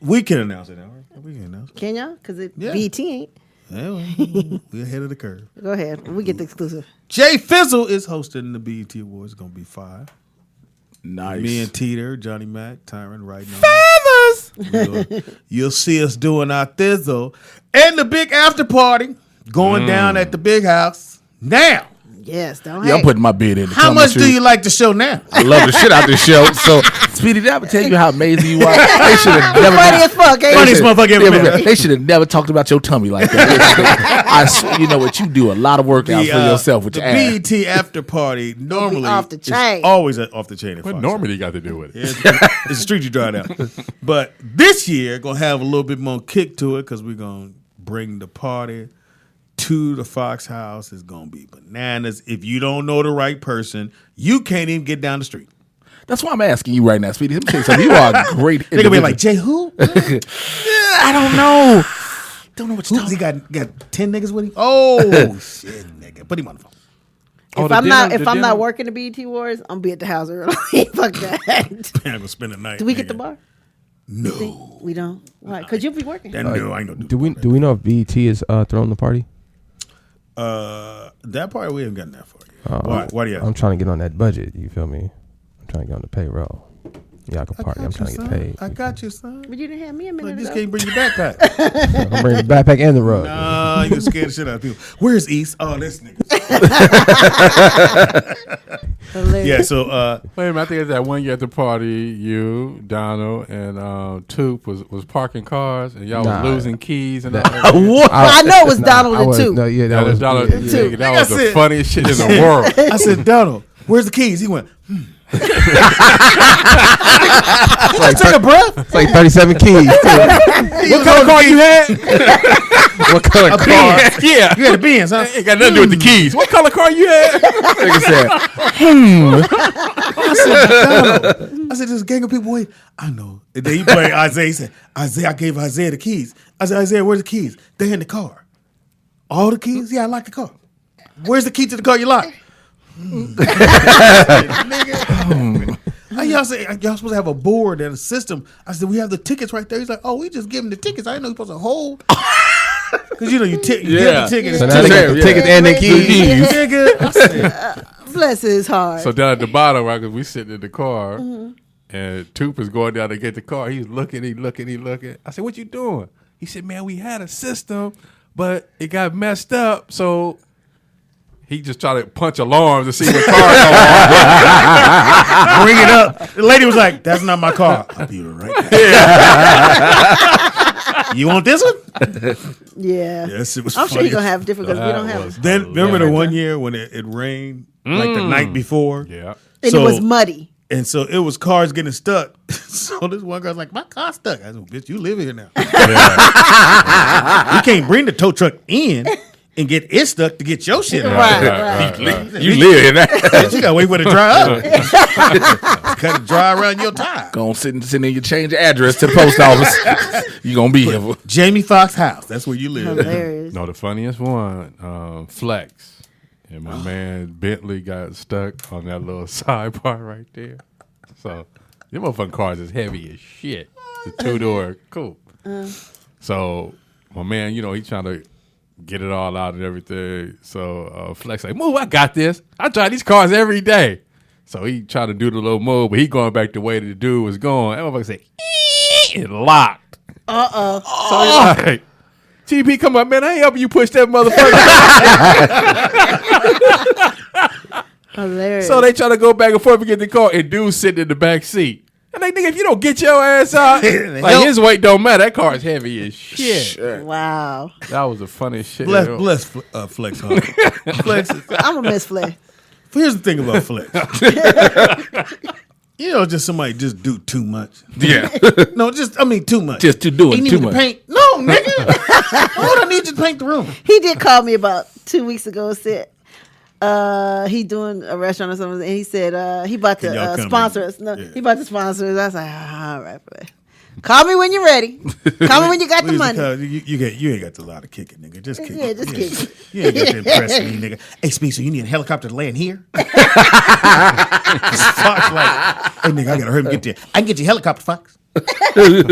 We can announce it now. Right? We can announce it. Can y'all? Because Yeah. BT ain't. Yeah, well, we're ahead of the curve. Go ahead. We get the exclusive. Jay Fizzle is hosting the BET Awards. It's going to be fire. Nice. Me and Teeter, Johnny Mac, Tyron right now. Feathers! You'll see us doing our thizzle. And the big after party going down at the big house now. Yes, don't Yeah, I'm hate. putting my bid in. to How come much with do you like the show now? I love the shit out this show. So, Speedy, did I ever tell you how amazing you are? They should have never. Funny as fuck, ain't Funniest it? motherfucker ever met. They should have never talked about your tummy like that. You know what? You do a lot of workouts for yourself with the your ass. BET after party normally off the is chain. always off the chain. at What Fox. Normandy got to do with it? It's a street you drive down. But this year, going to have a little bit more kick to it because we're going to bring the party to the Fox house. It's going to be bananas. If you don't know the right person, you can't even get down the street. That's why I'm asking you right now, Speedy. Let me tell you something. You are a great They're going to be individual. like, Jay, who? I don't know. Don't know what you're Who's he talking got 10 niggas with him? Oh, shit, nigga. Put him on the phone. If I'm not working the BET Wars, I'm be at the house early. Fuck that. I'm going to spend the night. Do we get nigga. the bar? No. We don't. Why? Because you'll be working. No, I ain't going to Do we know if BET is throwing the party? that part, we haven't gotten that far yet. Why do you I'm trying to get on that budget. You feel me? I'm trying to get on the payroll. Y'all can party. I'm trying to get paid. I got you, son. But you didn't have me a Like, minute just ago. can't bring your backpack. I'm bringing the backpack and the rug. Nah, you scared the shit out of people. Where's East? Oh, this nigga. Hilarious. Yeah, so Wait a minute, I think it's that one year at the party, you, Donald, and Toop was parking cars, and y'all Nah. was losing keys and all that. What? I know it was Donald and two. No, yeah, That was Donald. Donald. Toop. That was Like I the said- funniest shit in the world. I said, Donald, where's the keys? He went, Like, take a breath. it's like 37 keys. What color car you had? What color A car? Benz. Yeah. You had a Benz, huh? Ain't got nothing to do with the keys. What color car you had? Nigga said, I said, there's a gang of people waiting. I know. And then he played Isaiah. He said, Isaiah, I gave Isaiah the keys. I said, Isaiah, where's the keys? They're in the car. All the keys? Yeah, I locked the car. Where's the key to the car you locked? Y'all say y'all supposed to have a board and a system. I said, we have the tickets right there. He's like, oh, we just give him the tickets. I didn't know you're supposed to hold. Because you give the tickets. So now they got the tickets and the keys. Nigga. I said, Bless his heart. So down at the bottom, right, because we sitting in the car, and Toop is going down to get the car. He's looking, he looking. I said, what you doing? He said, man, we had a system, but it got messed up. So he just tried to punch alarms to see what car go on. Bring it up. The lady was like, "That's not my car." I'll be right back. You want this one? Yeah. Yes, it was. I'm sure funny. you're gonna have different because we don't have. Then remember the one year when it rained like the night before? Yeah. And So- it was muddy. And so it was cars getting stuck. So this one girl's like, "My car's stuck." I said, "Bitch, you live here now. You can't bring the tow truck in and get it stuck to get your shit out." Right. You live in that. Bitch, you gotta wait for it to dry up. Cut it dry around your tire. Go on, send in your change of address to the post office. You gonna be here. Jamie Foxx house. That's where you live. Hilarious. No, the funniest one, Flex. And my man Bentley got stuck on that little sidebar right there. So, them motherfucking cars is heavy as shit. The 2-door coupe. So, my man, he trying to get it all out and everything. So, Flex like, move, I got this. I drive these cars every day. So, he trying to do the little move, but he going back the way the dude was going. That motherfucker say, it locked. Uh-oh. So, like, TDP, come on, man. I ain't helping you push that motherfucker. Hilarious. So they try to go back and forth to get the car, and dude's sitting in the back seat. And they think if you don't get your ass out, like his weight don't matter. That car is heavy as shit. Wow. That was the funniest shit. Bless Flex. Huh? Flex. I'm gonna miss Flex. Here's the thing about Flex. Just somebody just do too much. Yeah. No, too much. Just to do it He need too to much. paint. No, nigga. What I need you to paint the room. He did call me about 2 weeks ago and said he doing a restaurant or something, and he said he about Can y'all to come sponsor in? us. No, Yeah. he about to sponsor us. I was like, all right, Flex. Call me when you're ready. Call me when you got the Please, money. because you ain't got a lot of kicking, nigga. Just kick. Yeah, just kick. You ain't got to impress me, nigga. Hey, Speed, so you need a helicopter to land here? Fox like, hey, nigga, I gotta hurry and get you. I can get you a helicopter, Fox. That's true.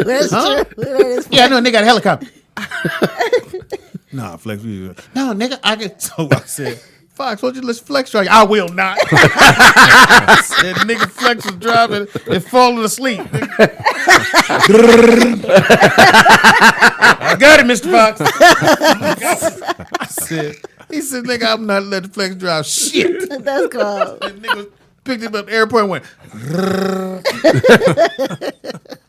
That's Huh? true. That is Yeah, I know a nigga got a helicopter. Nah, Flex. No, nigga, I can. So I said, Fox, why don't you let Flex drive? I will not. I said, nigga, Flex was driving and falling asleep. I got it, Mr. Fox. He said, nigga, I'm not letting Flex drive shit. That's called. And nigga picked him up at the airport and went.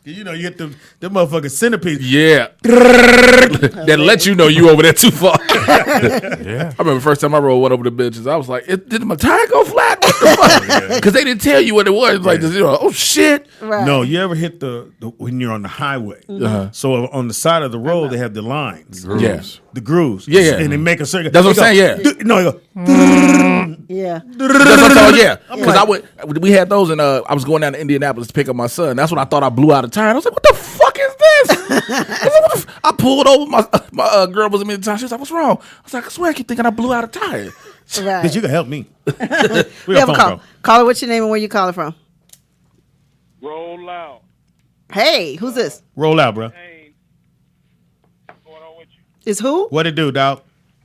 You get them motherfucking centipedes. Yeah. That let you know you over there too far. Yeah. I remember the first time I rolled one over the bitches, I was like, did my tire go flat? What the fuck? Because they didn't tell you what it was. Like, oh, shit. Right. No, you ever hit the when you're on the highway? Uh-huh. So on the side of the road, they have the lines. Yeah. The grooves. Yeah, yeah. And they make a circle. That's what I'm saying, yeah. No, you go. Yeah. That's what I thought, yeah. Because we had those, and I was going down to Indianapolis to pick up my son. That's when I thought I blew out a tire. And I was like, what the fuck is this? I pulled over. My girl was in the time. She was like, what's wrong? I was like, I swear I keep thinking I blew out a tire. Right. Bitch, you can help me. We have a call. Caller, what's your name and where you calling from? Roll out. Hey, who's this? Roll out, bro. Haynes. What's going on with you? Is who? What it do, dog?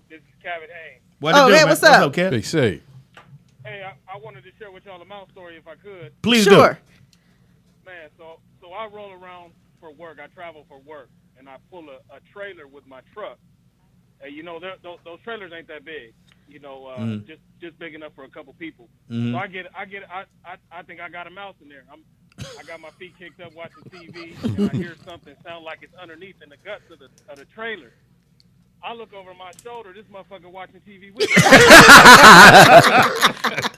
This is Kevin Haynes. What Oh, it do, yeah, man? what's up? Kev? Big say. Hey, I wanted to share with y'all a mouse story if I could. Please Sure. Man, so I roll around for work. I travel for work, and I pull a trailer with my truck. And those trailers ain't that big. Just big enough for a couple people. So I think I got a mouse in there. I got my feet kicked up watching TV, and I hear something sound like it's underneath in the guts of the trailer. I look over my shoulder. This motherfucker watching TV with me.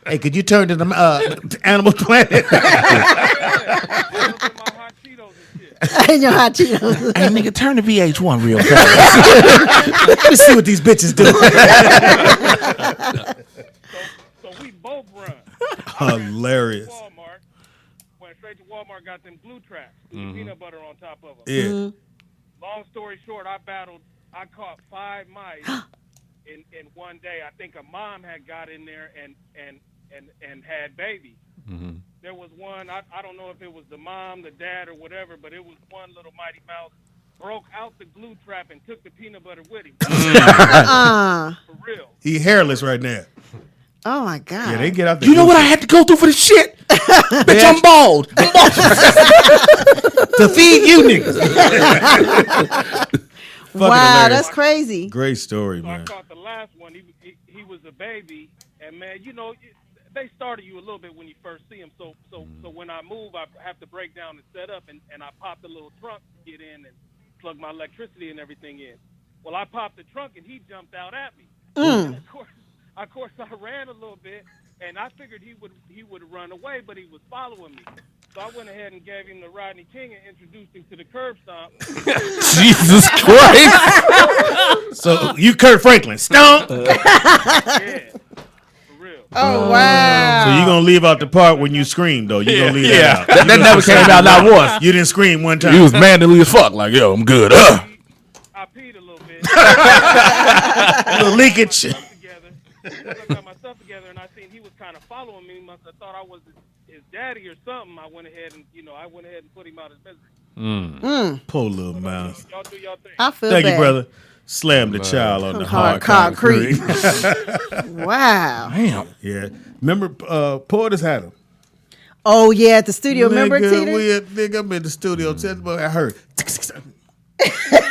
Hey, could you turn to the Animal Planet? My hot Cheetos and shit. And your hot Cheetos. Hey, nigga, turn to VH1 real fast. Let me see what these bitches do. So we both run. Hilarious. Walmart. Went straight to Walmart, got them glue traps, with peanut butter on top of them. Yeah. Long story short, I caught 5 mice in one day. I think a mom had got in there and had babies. Mm-hmm. There was one, I don't know if it was the mom, the dad, or whatever, but it was one little mighty mouse, broke out the glue trap and took the peanut butter with him. For real. He hairless right now. Oh my God. Yeah, they get out there. You know what I had to go through for this shit? Bitch, I'm bald. To feed you niggas. Wow, hilarious. that's crazy. Great story, So I man. caught the last one. He was a baby, and man, they started you a little bit when you first see him. So when I move, I have to break down and set up, and I pop the little trunk to get in and plug my electricity and everything in. Well, I popped the trunk, and he jumped out at me. And of course, I ran a little bit, and I figured he would run away, but he was following me. So I went ahead and gave him the Rodney King and introduced him to the curb stomp. Jesus Christ. So you Kurt Franklin, stomp. Yeah, for real. Oh wow. So you gonna leave out the part when you scream though? You gonna leave that out? That never came out not once. You didn't scream one time. He was manly as fuck. Like, yo, I'm good. I peed a little bit. A little leakage. Once I got my stuff together and I seen he was kind of following me, must have thought I was his daddy or something. I went ahead and put him out of his misery. Poor little mouse. Y'all do y'all thing. I feel Thank bad. you, brother. Slam the child on the hard concrete. concrete. Wow. Damn. Yeah. Remember, Porter's had him. Oh yeah, at the studio. Remember, Nigga, Teeter? nigga, I'm in the studio. I heard.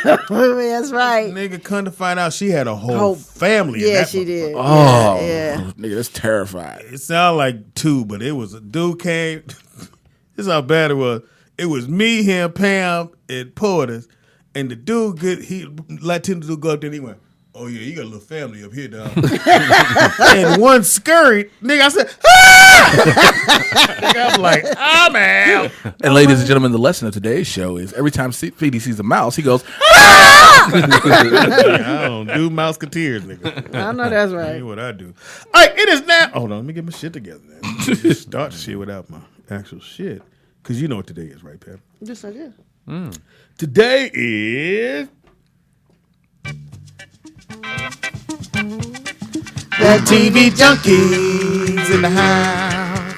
That's right. Nigga, come to find out she had a whole family. in Yeah, that she did. Oh, Yeah. nigga, that's terrified. It sounded like two, but it was a dude came. This is how bad it was. It was me, him, Pam, and Porter's. And the dude, Latino dude go up there and he went, oh yeah, you got a little family up here, dog. And one scurried, nigga, I said, ah! Nigga, I'm like, ah, man. And ladies and gentlemen, the lesson of today's show is every time Feedy sees a mouse, he goes, I don't do mouseketeers, nigga. I know that's That right. ain't what I do. All right, it is now. Hold on, let me get my shit together. Then. Start the shit without my actual shit. Because you know what today is, right, Pam? Yes, I did. Today is The TV junkies in the house.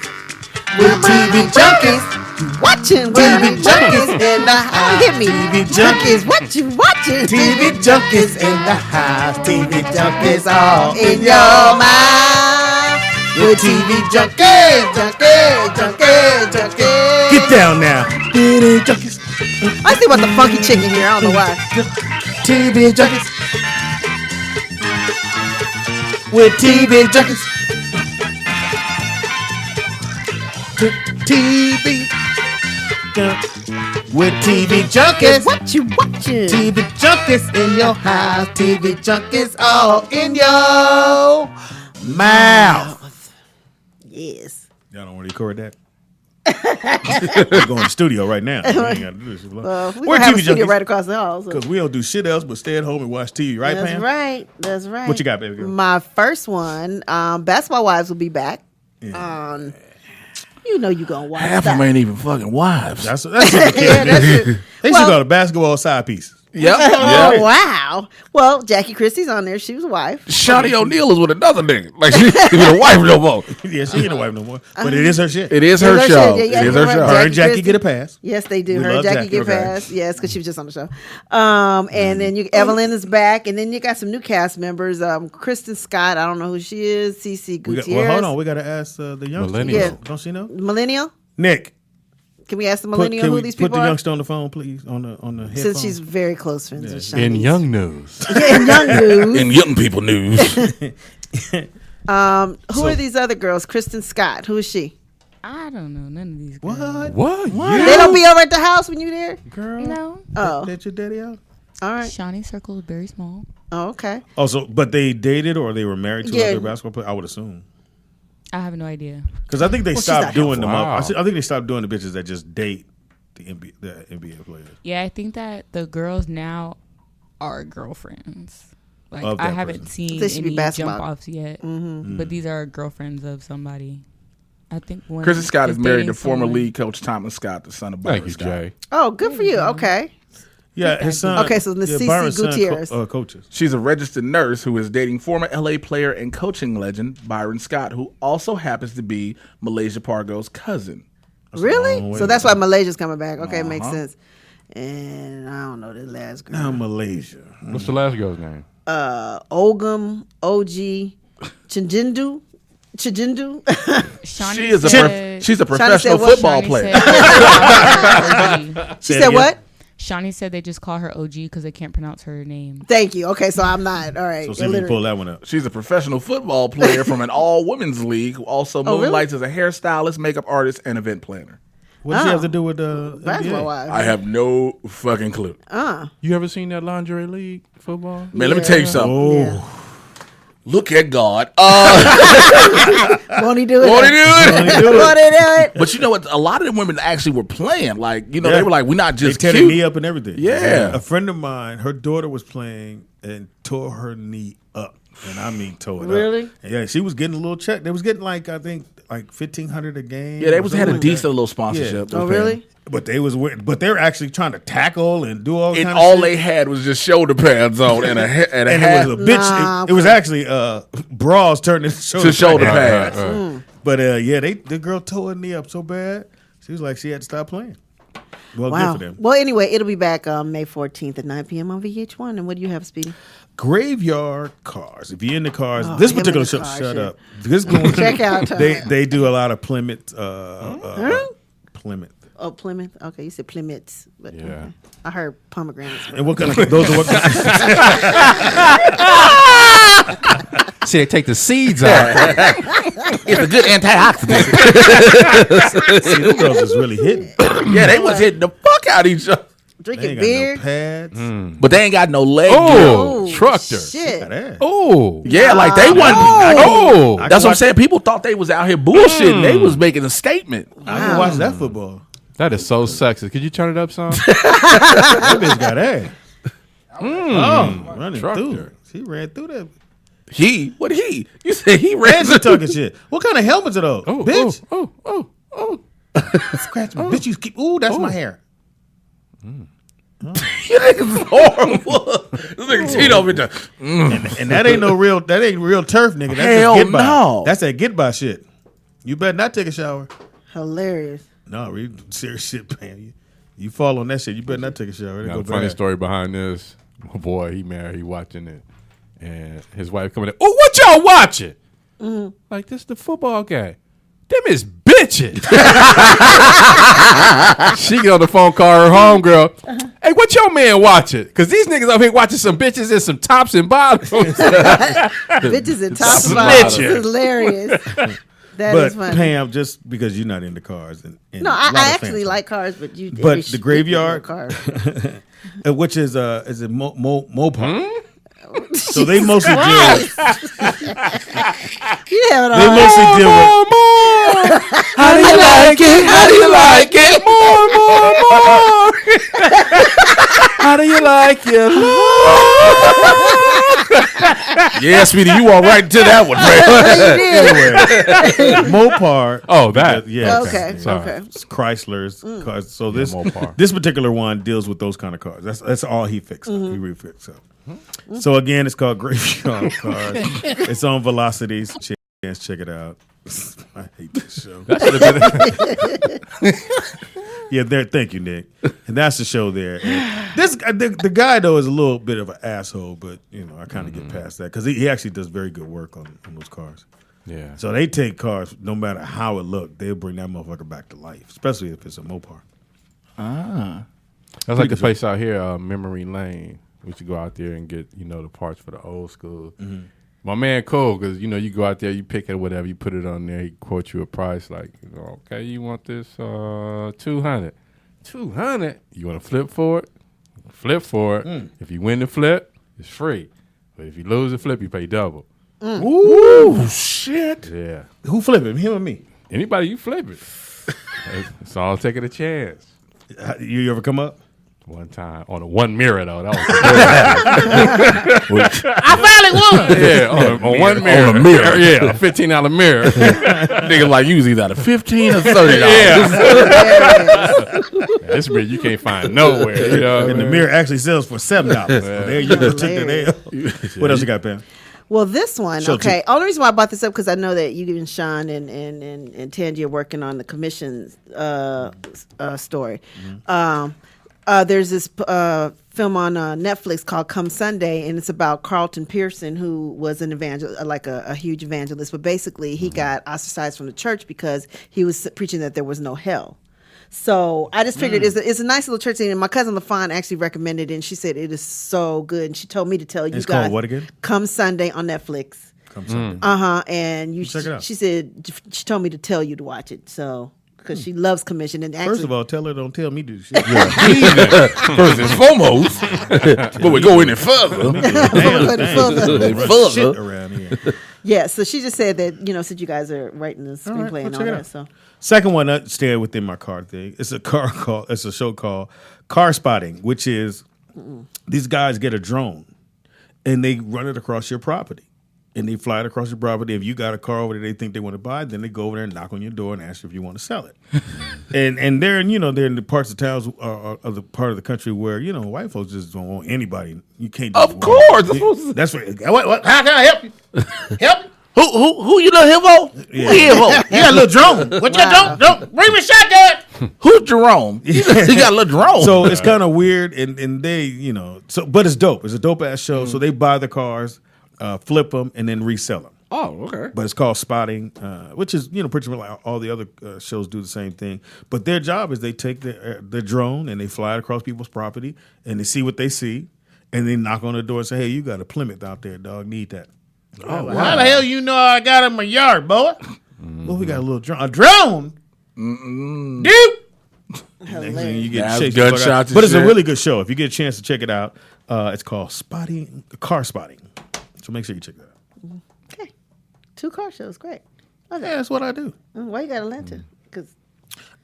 We're TV junkies. You watching TV junkies in the house. Hit me. TV Junkies, what you watching? TV junkies in the house. TV junkies all In your mind. We're TV junkies, junkies, junkies, junkies. Get Down Now. TV junkies. I see about the funky chicken here. I don't know why. TV junkies. We're TV junkies. TV. We're TV junkies. What you watching? TV junkies in your house. TV junkies all in your mouth. Yes. Y'all don't want to record that? We're going to the studio right now. We ain't got to do this. We We're gonna have a TV studio junkies. right across the hall. So. Because we don't do shit else but stay at home and watch TV, right, That's Pam? right. That's right. What you got, baby girl? My first one, Basketball Wives will be back. You know you gonna watch half of that. them ain't even fucking wives. That's what the Yeah, kids that's do. it. They should go to basketball side pieces. Yep. Oh wow! Well, Jackie Christie's on there. She was a wife. Shawnee O'Neal is with another nigga. Like, she ain't even a wife no more. Yeah, she ain't a wife no more. But it is her shit. It is her It is her show. shit. Yeah, It is yeah, her right. show. Her and Jackie Christie. get a pass. Yes, they do. We Her and love Jackie Jackie, get okay. passed. Yes, because she was just on the show. And then Evelyn is back, and then you got some new cast members. Kristen Scott. I don't know who she is. Cece Gutierrez. Well, hold on. We got to ask the youngster. Millennial. Yeah. Don't she know? Millennial. Nick. Can we ask the Can millennial who we these put people the are? youngster on the phone, please? On the headphone. Since she's very close friends with Shanice. In young news. Yeah, in young news. In young people news. Who are these other girls? Kristen Scott. Who is she? I don't know none of these girls. What? What? They don't be over at the house when you there. Girl. No. Oh, Let your daddy out? all right. Shawnee's circle is very small. Oh, okay. Oh, so, but they dated or they were married to Yeah. other basketball players? I would assume. I have no idea. Because I think they Well, she's stopped not doing them. Wow. I think they stopped doing the bitches that just date the NBA players. Yeah, I think that the girls now are girlfriends. Like Of I that haven't person. seen They should be any basketball. jump offs yet, but these are girlfriends of somebody. I think one Kristen Scott is married dating to former someone. lead coach Thomas Scott, the son of Byron Thank you, Scott. Jay. Oh, good for you. Okay. Yeah, his son. Okay, so Miss Cece Byron's son Gutierrez. coaches. She's a registered nurse who is dating former LA player and coaching legend Byron Scott, who also happens to be Malaysia Pargo's cousin. Really? long way So that's to why Malaysia's coming back. Okay, makes Uh-huh. sense. And I don't know the last girl. Now Malaysia. What's the last girl's name? Ogum, OG, Chinjindu. Chijindu. Shawnee She's a said professional what? football Shawnee player. said- She said what? Shawnee said they just call her OG because they can't pronounce her name. Thank you. Okay, so I'm not. All right. So see if you can pull that one up. She's a professional football player from an all-women's league who also moonlights as a hairstylist, makeup artist, and event planner. What does she have to do with basketball NBA? wise. I have no fucking clue. You ever seen that lingerie league football? Man, let me tell you something. Yeah. Look at God. Won't he do it? Won't he do it? Won't he do it? But you know what? A lot of them women actually were playing. Like, you know, they were like, we're not just they tear cute. their knee up and everything. Yeah. A friend of mine, her daughter was playing and tore her knee up. And I mean tore it up. Really? Yeah, she was getting a little check. They was getting like, I think, like $1,500 a game. Yeah, they or had something a like decent that. little sponsorship. Oh, really? But they're actually trying to tackle and do all And kind all of they shit. had was just shoulder pads on and a hat. And it was a bitch. Nah, it was actually bras turned into shoulder to shoulder pads. pads. But yeah, the girl tore her knee up so bad, she was like she had to stop playing. Well, Wow. good for them. Well, anyway, it'll be back May 14th at 9 p.m. on VH1. And what do you have, Speedy? Graveyard cars. If you're into cars, Oh, this him particular and the show. car Shut shit. up. This going. Check out. They do a lot of Plymouth. Plymouth. Oh, Plymouth. Okay, you said Plymouth, but Yeah. okay. I heard pomegranates. And what kind of those are what kind See, they take the seeds out. It's a good antioxidant. See, those girls is really hitting. Yeah, they was hitting the fuck out of each other. They Drinking ain't beer. got no pads. But they ain't got no leg. Oh, trucked her. Shit. Got ass. Oh, Yeah, like they wasn't. oh. I That's can what I'm saying. People thought they was out here bullshitting. They was making a statement. I can watch that football. That is so sexy. Could you turn it up some? That bitch got ass. Running Trucked through. her. She ran through that. You said he ran And she talking shit. What kind of helmets are those? Oh, Bitch. oh. Scratch me. Bitch, you keep. Ooh, that's my hair. You niggas horrible. This nigga Tito over there. And that ain't real turf, nigga. That's Hell just get by. no. That's that get by shit. You better not take a shower. Hilarious. No, real serious shit, man. You fall on that shit, you better not take a shower. It'll Got go a funny bad. story behind this. My boy, he married, he watching it. And his wife coming in, oh, what y'all watching? Like, this the football game. Them is bitches. She get on the phone, call her homegirl. Hey, what your man watching? Because these niggas up here watching some bitches and some tops and bottoms. Bitches and top Snitching. bottles. Hilarious. That But is funny. Pam, just because you're not into cars, and No, a lot I of actually fans like cars, but you. But every the graveyard- cars. which is it Mopar? Hmm? So they mostly deal. You have it They all. mostly deal with. How do you like it? How do you like it? More. How do you like your love? Yeah, sweetie, you walk right to that one, man. Anyway, Mopar. Oh, that. Yeah. Okay. Sorry. Okay. It's Chryslers cars. So Mopar. this particular one deals with those kind of cars. That's all he fixed. Mm-hmm. He refixed. So again, it's called Graveyard Cars. It's on Velocities. Check it out. I hate this show. Yeah, there. Thank you, Nick. And that's the show there. And the guy though is a little bit of an asshole, but I kind of get past that because he actually does very good work on those cars. Yeah. So they take cars, no matter how it look, they'll bring that motherfucker back to life, especially if it's a Mopar. That's like the place out here, Memory Lane. We used to go out there and get, the parts for the old school. Mm-hmm. My man Cole, because, you go out there, you pick it, whatever, you put it on there, he quote you a price like, okay, you want this $200. $200? You want to flip for it? Flip for it. If you win the flip, it's free. But if you lose the flip, you pay double. Ooh, shit. Yeah. Who flipping, him or me? Anybody, you flip it. It's all taking a chance. You ever come up? One time on a one mirror though. That was I finally won. yeah, on one mirror. On a mirror. Yeah, a $15 mirror. Nigga like usually out of $15 or $30. Yeah. This mirror you can't find nowhere. You know, And the mirror actually sells for $7. There you go. Took the L. What else you got, Pam? Well, this one, Show okay. two. Only reason why I brought this up because I know that you and Sean and Tangi are working on the commission story. There's this film on Netflix called Come Sunday, and it's about Carlton Pearson, who was an like a huge evangelist. But basically, he got ostracized from the church because he was preaching that there was no hell. So I just figured it's a nice little church thing. And my cousin LaFawn actually recommended it, and she said it is so good. And she told me to tell you It's guys. called what again? Come Sunday on Netflix. Come Sunday. And you Check it out. she said she told me to tell you to watch it. So because she loves commission. And actually, First of all, tell her don't tell me to do shit. First and foremost, but we go any further. Damn, shit around here. yeah. So she just said that since you guys are writing the screenplay well, and check all it that, out. so Second one, staying within my car thing. It's a show called Car Spotting, which is these guys get a drone and they run it across your property. And they fly it across your property. If you got a car over there they think they want to buy, then they go over there and knock on your door and ask you if you want to sell it. and they're in they're in the parts of towns of the part of the country where white folks just don't want anybody. You can't. Just Of course, that's right. What? How can I help you? Help you? Who you little hippo? Yeah. Who you hippo? You got a little drone. What you got? Don't bring me a shotgun. Who's Jerome? He got a little drone. So it's kind of weird, and they but it's dope. It's a dope ass show. So they buy the cars, flip them, and then resell them. Oh, okay. But it's called Spotting, which is pretty much like all the other shows do the same thing. But their job is they take the drone and they fly it across people's property and they see what they see, and they knock on the door and say, "Hey, you got a Plymouth out there, dog? Need that?" Oh, wow. How the hell you know I got it in my yard, boy? Well, we got a little drone. A drone, dude. Next thing you get chased the fuck out. gunshots and But it's a shit. really good show. If you get a chance to check it out, it's called Car Spotting. So make sure you check that out. okay, 2 car shows, great. Okay. Yeah, that's what I do. Why you got Atlanta? Because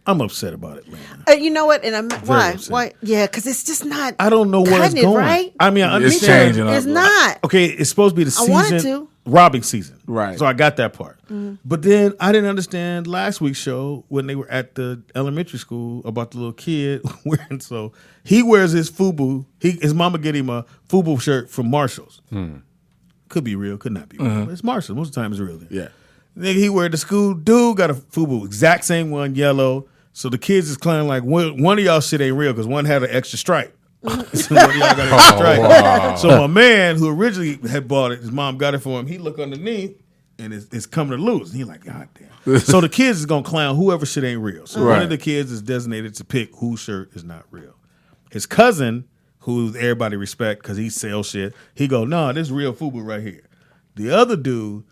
I'm upset about it, man. you know what? And why? upset. Why? Yeah, because it's just not. I don't know where it's cutting it, going. right? I mean, I It's understand. changing up. It's not. Okay, it's supposed to be the I wanted season, to. robbing season. Right. So I got that part. But then I didn't understand last week's show when they were at the elementary school about the little kid wearing. So he wears his FUBU. His mama get him a FUBU shirt from Marshall's. Could be real, could not be real. But it's Marshall's. Most of the time it's real. There. Yeah. Nigga, he wear the school. Dude got a FUBU, exact same one, yellow. So the kids is claiming like one of y'all shit ain't real because one had an extra stripe. So one of y'all got an extra stripe. wow. So my man who originally had bought it, his mom got it for him. He look underneath and it's coming to lose. And he like, God damn. So the kids is gonna clown whoever shit ain't real. So one Right. of the kids is designated to pick whose shirt is not real. His cousin, who everybody respect because he sells shit, he go, nah, this real FUBU right here. The other dude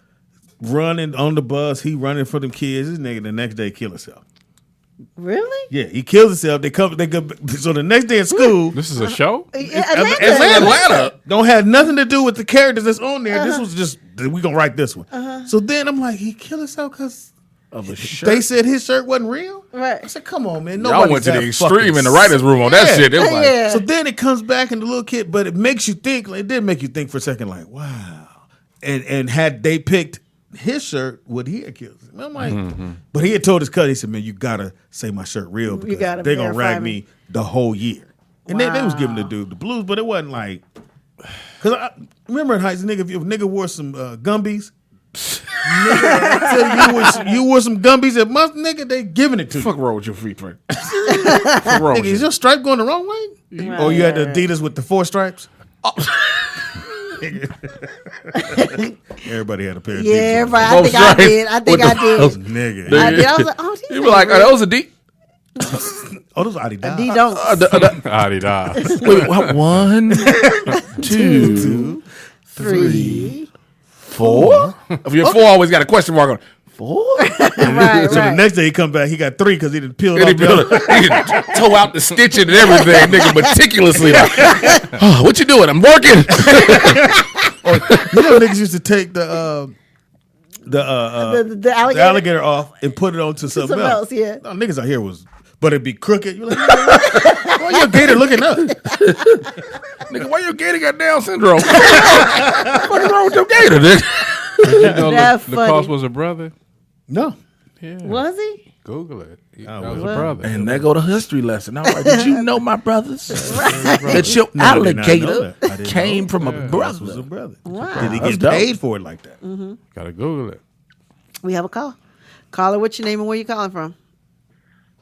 running on the bus, he running for them kids. This nigga the next day kill himself. Really? Yeah, he kills himself. They go. So the next day at school, This is a show? Atlanta don't have nothing to do with the characters that's on there. This was just we gonna write this one. So then I'm like, he killed himself because Of a shirt. they said his shirt wasn't real. Right. I said, come on, man. Y'all Nobody's went to that the extreme fucking in the writer's room on that Yeah. shit. It was like, Yeah. So then it comes back and the little kid, but it makes you think. Like, it did make you think for a second, like, wow. And had they picked his shirt, would he have killed him? I'm like, but he had told his cousin, he said, man, you gotta say my shirt real because gotta they're gonna verify rag me. me the whole year. And they was giving the dude the blues, but it wasn't like, because I remember in high school, if a nigga wore some Gumbies, nigga, I tell you wore some Gumbies at month, nigga, they giving it to fuck you. wrong with your feet, man. Fuck wrong with Nigga, is you. your stripe going the wrong way? Or you had the Adidas with the 4 stripes? Everybody had a pair of Yeah, Adidas. everybody. I Both think I stripes did. I think with I the- did. Nigga. I did. I was like, oh, these You be like, ain't that was a D. Oh, those are Adidas. D don't. Adidas. Wait, what? 1, 2, 3. 4. If you're 4, always got a question mark on it. 4? Right, So the right. next day he come back, he got 3 because he didn't peel it And he off. built it. He could toe out the stitching and everything, nigga, meticulously. Like, oh, what you doing? I'm working. You know, niggas used to take the The alligator. alligator off and put it onto something Something else, yeah. No, niggas out here was, but it'd be crooked. You're like, why your gator looking up? Nigga, why your gator got Down syndrome? What's wrong with your gator, nigga? Did you know That's Lacoste funny. was a brother? No. Yeah. Was he? Google it. That well. was a brother. And there go the history lesson. I was like, did you know my brothers? That your No, I did not know alligator that. I didn't came know. from a This was a brother. brother. Wow. Did he That's get dope. paid for it like that? Gotta Google it. We have a call. Caller, what's your name and where you calling from?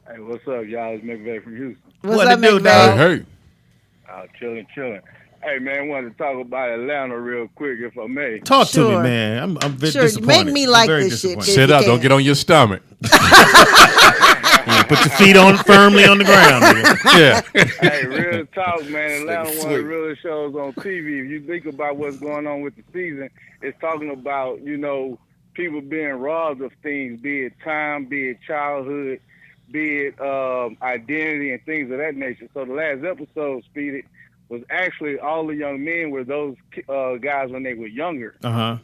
Hey, what's up, y'all? It's McVeigh from Houston. What's What up, it do, McVeigh? dog? Hey. Chilling. Hey, man, wanted to talk about Atlanta real quick, if I may. Talk to me, Sure. man. I'm very Sure, disappointed. make me I'm like very this shit. disappointed. Sit you up. Don't can. get on your stomach. Yeah, put your feet on firmly on the ground. Nigga. Yeah. Hey, real talk, man. Atlanta, one of the realest shows on TV. If you think about what's going on with the season, it's talking about, people being robbed of things, be it time, be it childhood, be it identity and things of that nature. So the last episode, Speedy, was actually all the young men were those guys when they were younger. Uh-huh.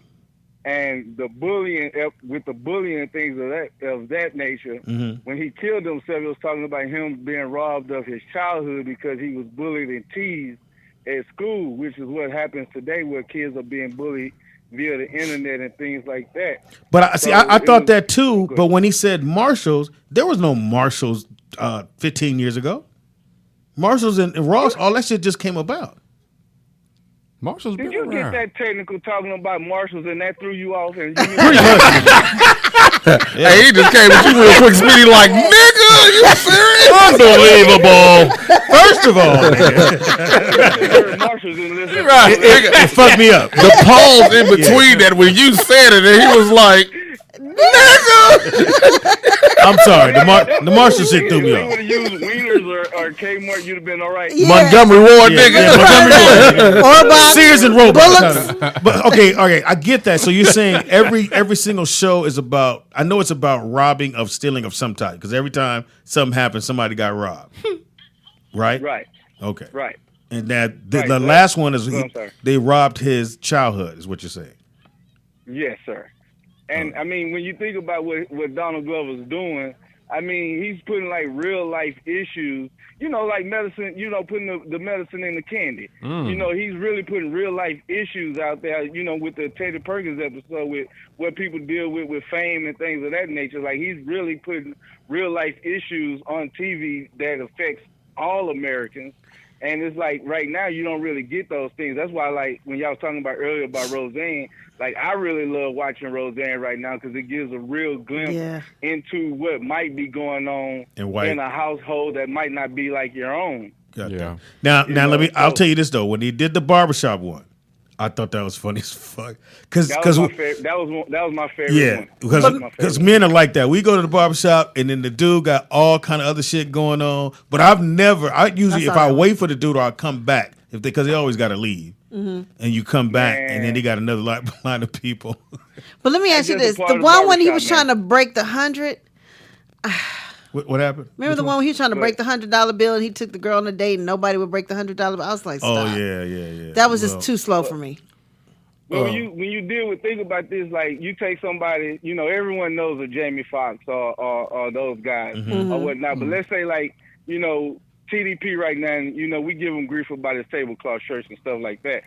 And the bullying, with the bullying and things of that nature, when he killed himself, it was talking about him being robbed of his childhood because he was bullied and teased at school, which is what happens today where kids are being bullied via the internet and things like that. But I thought that too. But when he said Marshalls, there was no Marshalls 15 years ago. Marshalls and Ross, all that shit just came about. Marshall's Did been you around. get that technical talking about Marshalls and that threw you off? And Hey, he just came at you real quick, Speedy, like, nigga, you serious? Unbelievable. First of all, nigga, Marshalls and listen. Right, nigga. it fucked me up. The pause in between that when you said it, and he was like, nigga. I'm sorry. The Marshall shit threw me If you off. would have used Wieners or Kmart, you'd have been all right. Yeah. Montgomery Ward, nigga. Montgomery Ward. Or by Sears and Roebuck. Bullocks. But okay, I get that. So you're saying every single show is about. I know it's about robbing of stealing of some type because every time something happens, somebody got robbed. Right. Right. Okay. Right. And that the Right, last one is I'm sorry. they robbed his childhood. Is what you're saying. Yes, sir. And I mean, when you think about what Donald Glover's doing, I mean, he's putting like real life issues, like medicine, putting the medicine in the candy. He's really putting real life issues out there, with the Teddy Perkins episode with what people deal with fame and things of that nature. Like he's really putting real life issues on TV that affects all Americans. And it's like right now you don't really get those things. That's why, like when y'all was talking about earlier about Roseanne, like I really love watching Roseanne right now because it gives a real glimpse into what might be going on in a household that might not be like your own. Yeah. Now I'll tell you this though. When he did the barbershop one, I thought that was funny as fuck. That was my favorite one. Because men are like that. We go to the barbershop and then the dude got all kind of other shit going on. But I usually if I wait for the dude, I'll come back because they always got to leave. And you come back and then he got another line of people. But let me ask you this: the one when he was trying to break the 100. What happened? Remember the one when he was trying to break the $100 bill and he took the girl on a date and nobody would break the $100 bill? I was like, stop. Oh yeah. That was just too slow for me. Well, when you think about this, like you take somebody, everyone knows a Jamie Foxx or those guys or whatnot. But let's say like, TDP right now, and, we give him grief about his tablecloth shirts and stuff like that.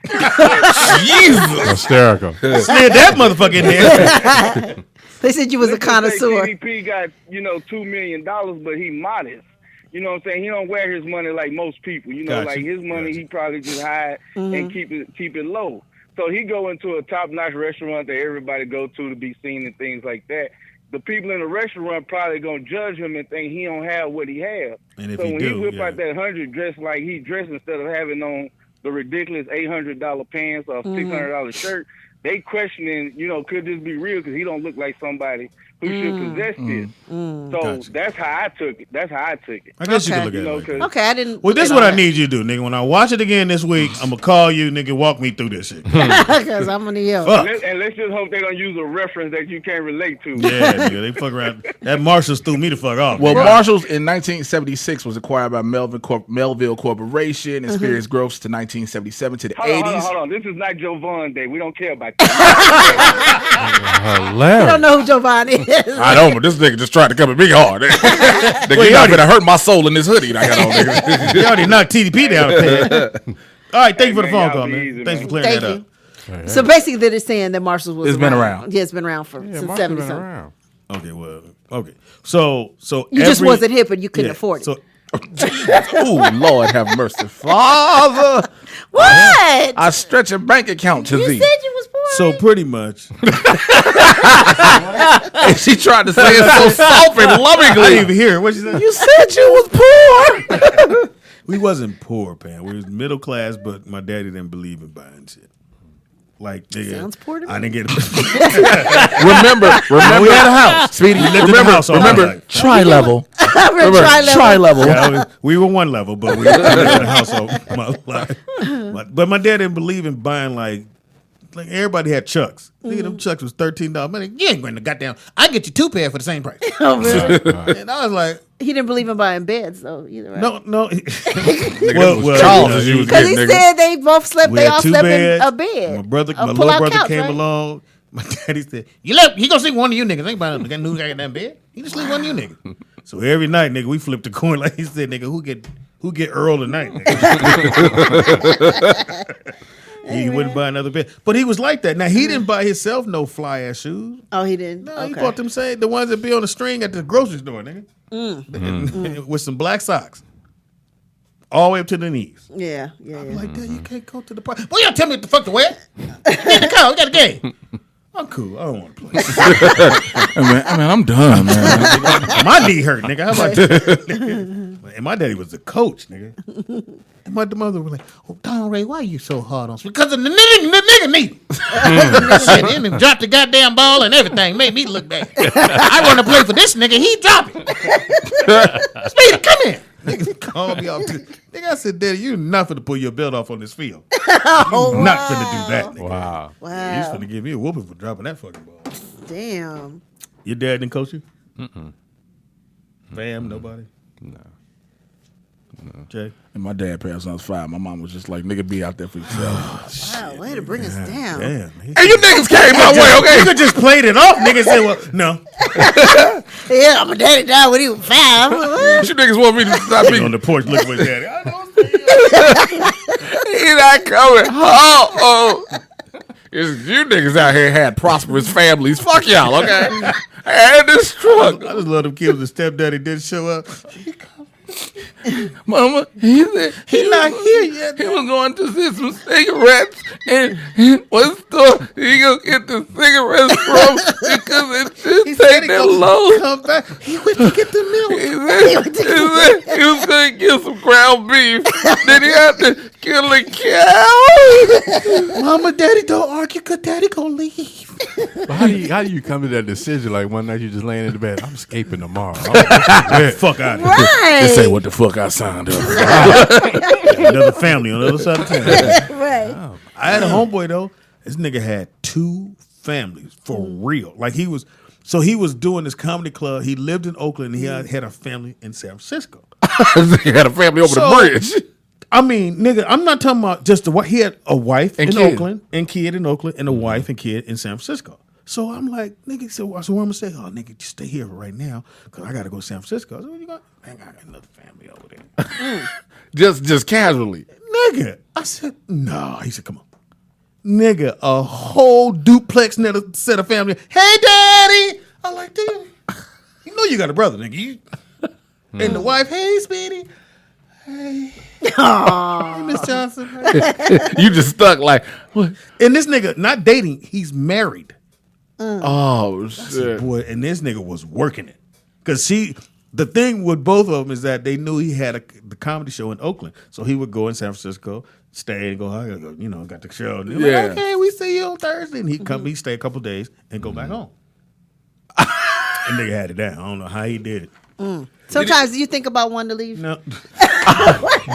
Jesus. Hysterical. Slid that motherfucker in there. They said you was a connoisseur. TDP got, $2 million, but he modest. You know what I'm saying? He don't wear his money like most people. Like his money, he probably just hide and keep it low. So he go into a top-notch restaurant that everybody go to be seen and things like that. The people in the restaurant probably gonna judge him and think he don't have what he has. And if so he when do, he whip out that 100 dressed like he dressed instead of having on the ridiculous $800 pants or $600 shirt, they questioning, could this be real? Because he don't look like somebody who should possess this. So that's how I took it. I guess you can look at it like that. Okay, I didn't. Well, this is what I need you to do, nigga. When I watch it again this week, I'm gonna call you, nigga. Walk me through this shit. Because I'm gonna yell. And let's just hope they don't use a reference that you can't relate to. Yeah, nigga, they fuck around. That Marshalls threw me the fuck off. Well, Marshalls in 1976 was acquired by Melville Corporation. Experienced growth to 1977 to the 80s. Hold on. This is not Joe Vaughn Day. We don't care about that. Hilarious. I don't know who Giovanni is. I know, but this nigga just tried to come at me hard. Nigga, you not gonna hurt my soul in this hoodie I got on, nigga. They already knocked TDP down. All right, thank you for the phone y'all call, be man. easy, Thanks man. for clearing Thank that you. up. So basically, they're saying that Marshalls was It's been around. Yeah, it's been around since Marshall's 70 been something. around. Okay, well, okay. So You just wasn't hip and you couldn't afford it. So Oh, Lord have mercy. Father, what? I stretch a bank account to You thee. said you was poor. So pretty much. And she tried to say it so soft and lovingly. I didn't even hear it. What you said? You said you was poor. We wasn't poor, Pam. We was middle class, but my daddy didn't believe in buying shit. Like, nigga, Sounds poor to me. I didn't get it. remember, we had a house. Speedy, We lived in the house all remember, my life. tri-level. Tri-level. Tri-level. Yeah, we were one level, but we lived in the house all my life. But my dad didn't believe in buying like everybody had Chucks. Nigga, them Chucks was $13. Man, you ain't going to goddamn. I get you 2 pair for the same price. Oh, really? And I was like, He didn't believe in buying beds, though, either, right? no. Charles, Because he said they both slept, We they had all 2 slept beds. in a bed. My little pull-out brother couch, came right? along. My daddy said, he gonna sleep with one of you niggas. Ain't buying no new goddamn bed. He just sleep with one of you niggas. So every night, nigga, we flipped the coin like he said, nigga, who get Earl tonight, nigga? He wouldn't buy another bed. But he was like that. Now, he didn't buy himself no fly-ass shoes. Oh, he didn't? No, Okay. he bought them the ones that be on the string at the grocery store, nigga. With some black socks. All the way up to the knees. Yeah. I'm like, Dad, you can't go to the party. Well, you don't tell me what the fuck to wear. You need to go. We got a game. I'm cool. I don't want to play. I mean, I'm done, man. My knee hurt, nigga. How about that? And my daddy was the coach, nigga. And my mother was like, "Oh, Don Ray, why are you so hard on?" Because of the nigga knee. Shit, he dropped the goddamn ball and everything. Made me look bad. I want to play for this nigga. He dropped it. Speedy, come here. Niggas called me off. Nigga, I said, Daddy, you're not finna pull your belt off on this field. You're not finna do that, nigga. Wow. He's finna give me a whooping for dropping that fucking ball. Damn. Your dad didn't coach you? Fam, nobody? No. Jay? And my dad passed when I was 5. My mom was just like, nigga, be out there for yourself. Wow, way to bring us down. Damn. And you niggas came my way, okay? You could just played it off. Niggas said, well, no. Yeah, my daddy died when he was 5. You niggas want me to stop being On the porch looking for his daddy. I don't see you. He not coming home. It's you niggas out here had prosperous families. Fuck y'all, okay? I had this truck. I just love them kids. The stepdaddy didn't show up. Mama, he said He not here yet. he was going to get some cigarettes and what store he gonna get the cigarettes from because it should take that long. Come back. He went to get the milk. He said he was going to get some ground beef. Then he had to kill a cow. Mama, daddy, don't argue because daddy gonna leave. But how do you come to that decision? Like one night you just laying in the bed, I'm escaping tomorrow. Fuck out of here. Right. This ain't what the fuck I signed up. Another family on the other side of town. Right. I had a homeboy though. This nigga had 2 families for real. Like he was doing this comedy club. He lived in Oakland. And he had a family in San Francisco. He had a family over the bridge. I mean, nigga, I'm not talking about just the wife. He had a wife And in kid. Oakland and kid in Oakland and a wife and kid in San Francisco. So I'm like, nigga, so what I'm gonna say? Oh, nigga, just stay here right now because I gotta go to San Francisco. I said, where you going? Man, I got another family over there. Just casually. Nigga, I said, no. He said, come on. Nigga, a whole duplex set of family. Hey, daddy. I like, damn. You know you got a brother, nigga. And the wife, hey, Speedy. Hey. Hey, Miss Johnson. You just stuck like, what? And this nigga, not dating, he's married. Oh, shit. Boy, and this nigga was working it. Because the thing with both of them is that they knew he had the comedy show in Oakland. So he would go in San Francisco, stay and go, I gotta go, got the show. And Yeah. like, okay, we see you on Thursday. And he'd stay a couple days and go back home. And nigga had it down. I don't know how he did it. Sometimes do you think about wanting to leave? No.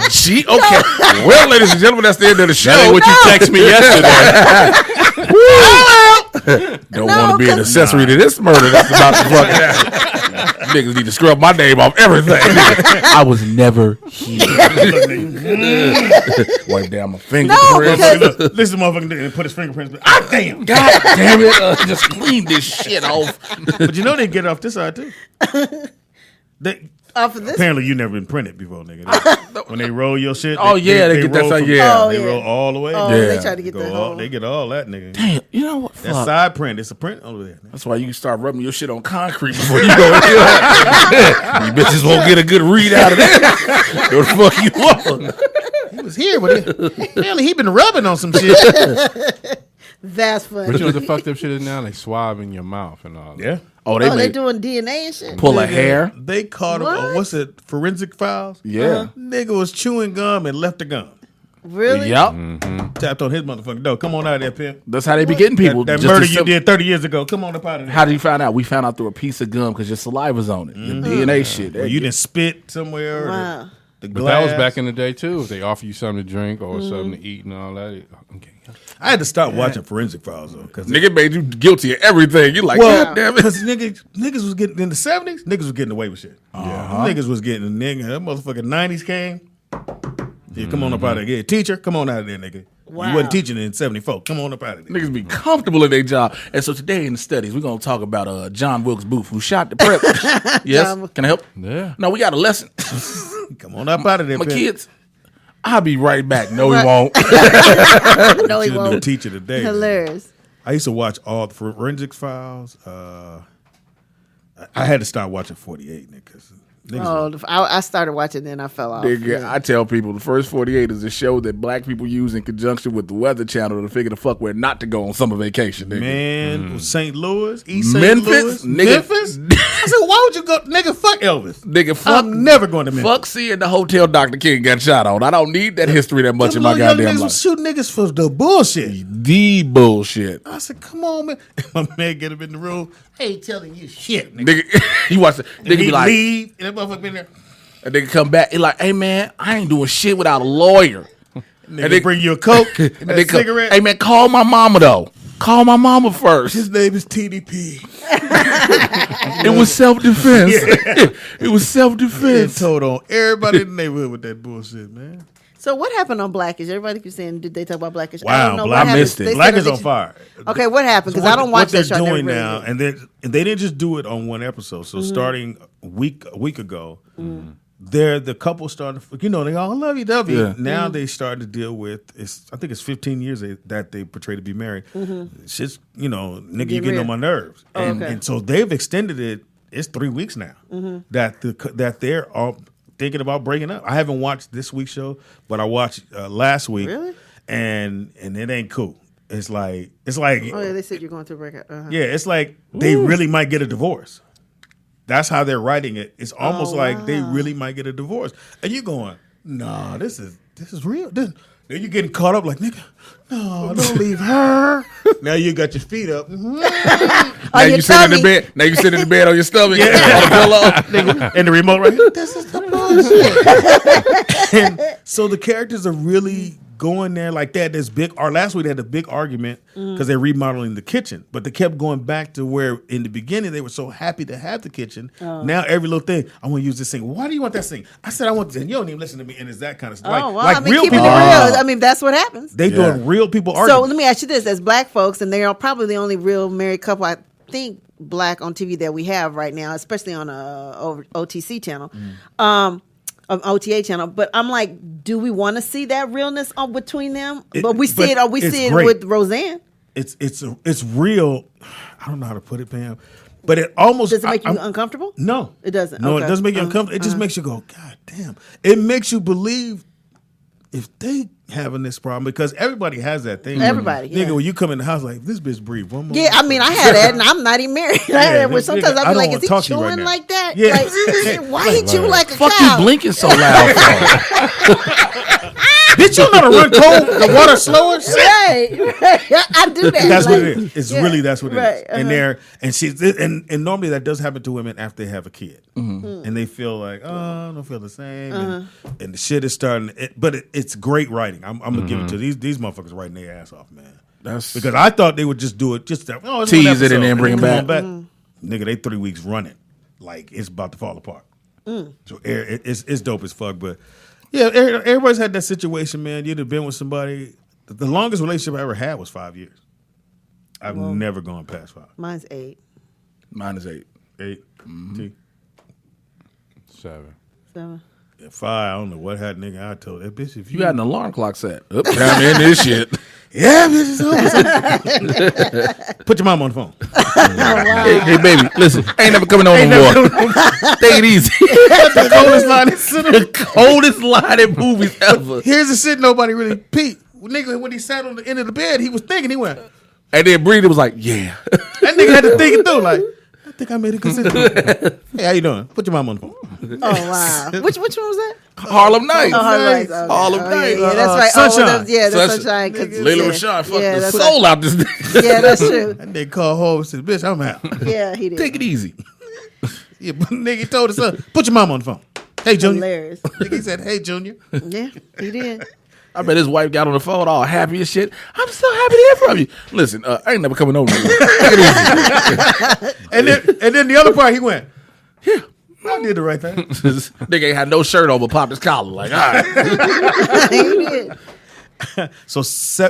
Gee, okay. Well, ladies and gentlemen, that's the end of the show. That ain't what you text me yesterday. Don't want to be an accessory to this murder that's about to fucking happen. Niggas need to scrub my name off everything. I was never here. Wipe down my fingerprints. Listen, motherfucker, put his fingerprints. Ah, damn. God damn it. Just clean this shit off. But you know they get off this side, too. Off of this? Apparently you never been printed before, nigga. When they roll your shit. Oh, yeah, they get that roll side, from- yeah. They roll all the way. Oh, Yeah. they try to get the whole. They get all that, nigga. Damn, you know what? That Fuck. side print. It's a print over there. That's why you can start rubbing your shit on concrete before you go in here. You bitches won't get a good read out of that. What the fuck you want? He was here, but apparently he been rubbing on some shit. That's funny. But you know what the fucked up shit is now? They swab in your mouth and all that. Yeah. Oh, They made doing DNA and shit. pull a hair. They caught him on, what's it, forensic files? Yeah. Nigga was chewing gum and left the gum. Really? Yep. Tapped on his motherfucking door. Come on out of there, pimp. That's how they be getting people. That Just murder to you did 30 years ago. Come on up out of there. How did you find out? We found out through a piece of gum because your saliva's on it. Your DNA shit. Well, you didn't spit somewhere. Wow. The But that was glass. back in the day too. If they offer you something to drink or something to eat and all that. Okay. I had to stop watching forensic files though, because Nigga made you guilty of everything. You like, well, God damn it. because niggas was getting in the 70s. Niggas was getting away with shit. Niggas was getting that motherfucking 90s came. Yeah, come on up out of there. Yeah, teacher, come on out of there, nigga. Wow. You wasn't teaching in 74. Come on up out of there. Niggas be comfortable in their job. And so today in the studies, we're going to talk about John Wilkes Booth, who shot the prep. Yes? Can I help? Yeah. No, we got a lesson. Come on up out of there, My pimp. kids, I'll be right back. No, he won't. No, he Should have been a won't. teacher today. Hilarious. I used to watch all the forensics files. I had to start watching 48, niggas. I started watching, then I fell off. Nigga, I tell people the first 48 is a show that black people use in conjunction with the Weather Channel to figure the fuck where not to go on summer vacation, nigga. Man, St. Louis, East St. Memphis? Louis, Nigga. Memphis. I said, why would you go, nigga? Fuck Elvis. Nigga, fuck. I'm never going to Memphis. Fuck seeing the hotel Dr. King got shot on. I don't need that history that much in my Them little young goddamn niggas life. was shooting niggas for the bullshit. The bullshit. I said, come on, man. My man get him in the room. I ain't telling you shit, nigga. Nigga, you watch it. And Nigga he be like, leave, and that motherfucker been there. and they come back. He like, hey man, I ain't doing shit without a lawyer. Nigga, they bring you a Coke and And that they come, cigarette. hey man, call my mama though. Call my mama first. His name is TDP. It was self-defense. Yeah. It was self-defense. Told on everybody in the neighborhood with that bullshit, man. So what happened on Blackish? Everybody keeps saying, did they talk about Blackish? I Wow, don't know Black, what happened. missed it. They Black said is that on fire. Okay, what happened? Because I don't watch what they're that show. I never doing really now, did. and they didn't just do it on one episode. So starting a week ago, they're the couple started. You know, they all love you. Yeah. Now they started to deal with. I think it's 15 years that they portray to be married. It's just nigga, you getting real. on my nerves, and so they've extended it. It's 3 weeks now that they're all thinking about breaking up. I haven't watched this week's show, but I watched last week. Really? And it ain't cool. It's like Oh yeah, they said you're going through a breakup. yeah, it's like they really might get a divorce. That's how they're writing it. It's almost like they really might get a divorce. And you're going, nah, this is real. Then you're getting caught up like, nigga, no, don't leave her. Now you got your feet up. Now you sitting in the bed. Now you sitting in the bed on your stomach on the pillow. And the remote right here. This is the bullshit. And so the characters are really going there like that. Last week they had a big argument because they're remodeling the kitchen, but they kept going back to where in the beginning they were so happy to have the kitchen. Now every little thing, I want to use this thing. Why do you want that thing? I said I want this. And you don't even listen to me, and it's that kind of stuff. Keeping it real. I mean, that's what happens. They doing real people So arguing. let me ask you this: as black folks, and they are probably the only real married couple I think black on TV that we have right now, especially on a OTC channel, OTA channel. But I'm like, do we want to see that realness between them? But we see it. We see it with Roseanne. It's real. I don't know how to put it, Pam. But it almost Does it make you uncomfortable? No, it doesn't. No, Okay. it doesn't make you uncomfortable. It just makes you go, God damn. It makes you believe if they having this problem, because everybody has that thing. Everybody, yeah. Nigga, when you come in the house like, this bitch breathe one more. Yeah, I mean, I had that, and I'm not even married. I had that where sometimes nigga, I'd I be like, don't is wanna he talk to you right chewing now. like that? Yeah. Like, why he chew like a Fuck cow? you blinking so loud for? Bitch, you know how to run cold, the water slower? Right. I do that. That's like, what it is. It's really that's what it is. Right, And they're and normally that does happen to women after they have a kid, and they feel like, oh, I don't feel the same, and the shit is starting. But it's great writing. I'm gonna give it to these motherfuckers writing their ass off, man. That's because I thought they would just do it, just it's tease one it and then bring it come back. on Nigga, they 3 weeks running, like it's about to fall apart. So it's dope as fuck, but. Yeah, everybody's had that situation, man. You'd have been with somebody. The longest relationship I ever had was 5 years. I've never gone past 5. Mine's 8. Mine is 8. 8. T. 7. 7. Yeah, 5. I don't know what had nigga. I told that bitch if You got an alarm clock set. Time in this shit. Yeah, bitch. Put your mom on the phone. Hey, baby, listen. Ain't never coming on no more. Take it easy. The Coldest line in movies ever. Here's the shit nobody really peeped. Nigga, when he sat on the end of the bed, he was thinking. He went, And then Breeden was like, yeah. That nigga had to think it through. Like, I think I made a consistent. Hey, how you doing? Put your mom on the phone. Oh wow. Which one was that? Harlem Nights. Oh, Harlem Nights. Okay. Harlem Nights. Yeah, that's right. Sunshine. The Sunshine. Layla Rashawn fucked the soul out this nigga. Yeah, that's true. That nigga called home and said, bitch, I'm out. Yeah, he did. Take it easy. Yeah, but nigga told his son, put your mom on the phone. Hey, Junior. Hilarious. Nigga, he said, hey, Junior. Yeah, he did. I bet his wife got on the phone all happy and shit. I'm so happy to hear from you. Listen, I ain't never coming over. Take it easy. and then the other part, he went, yeah, I did the right thing. Nigga ain't had no shirt on but popped his collar. Like, all right. He did. So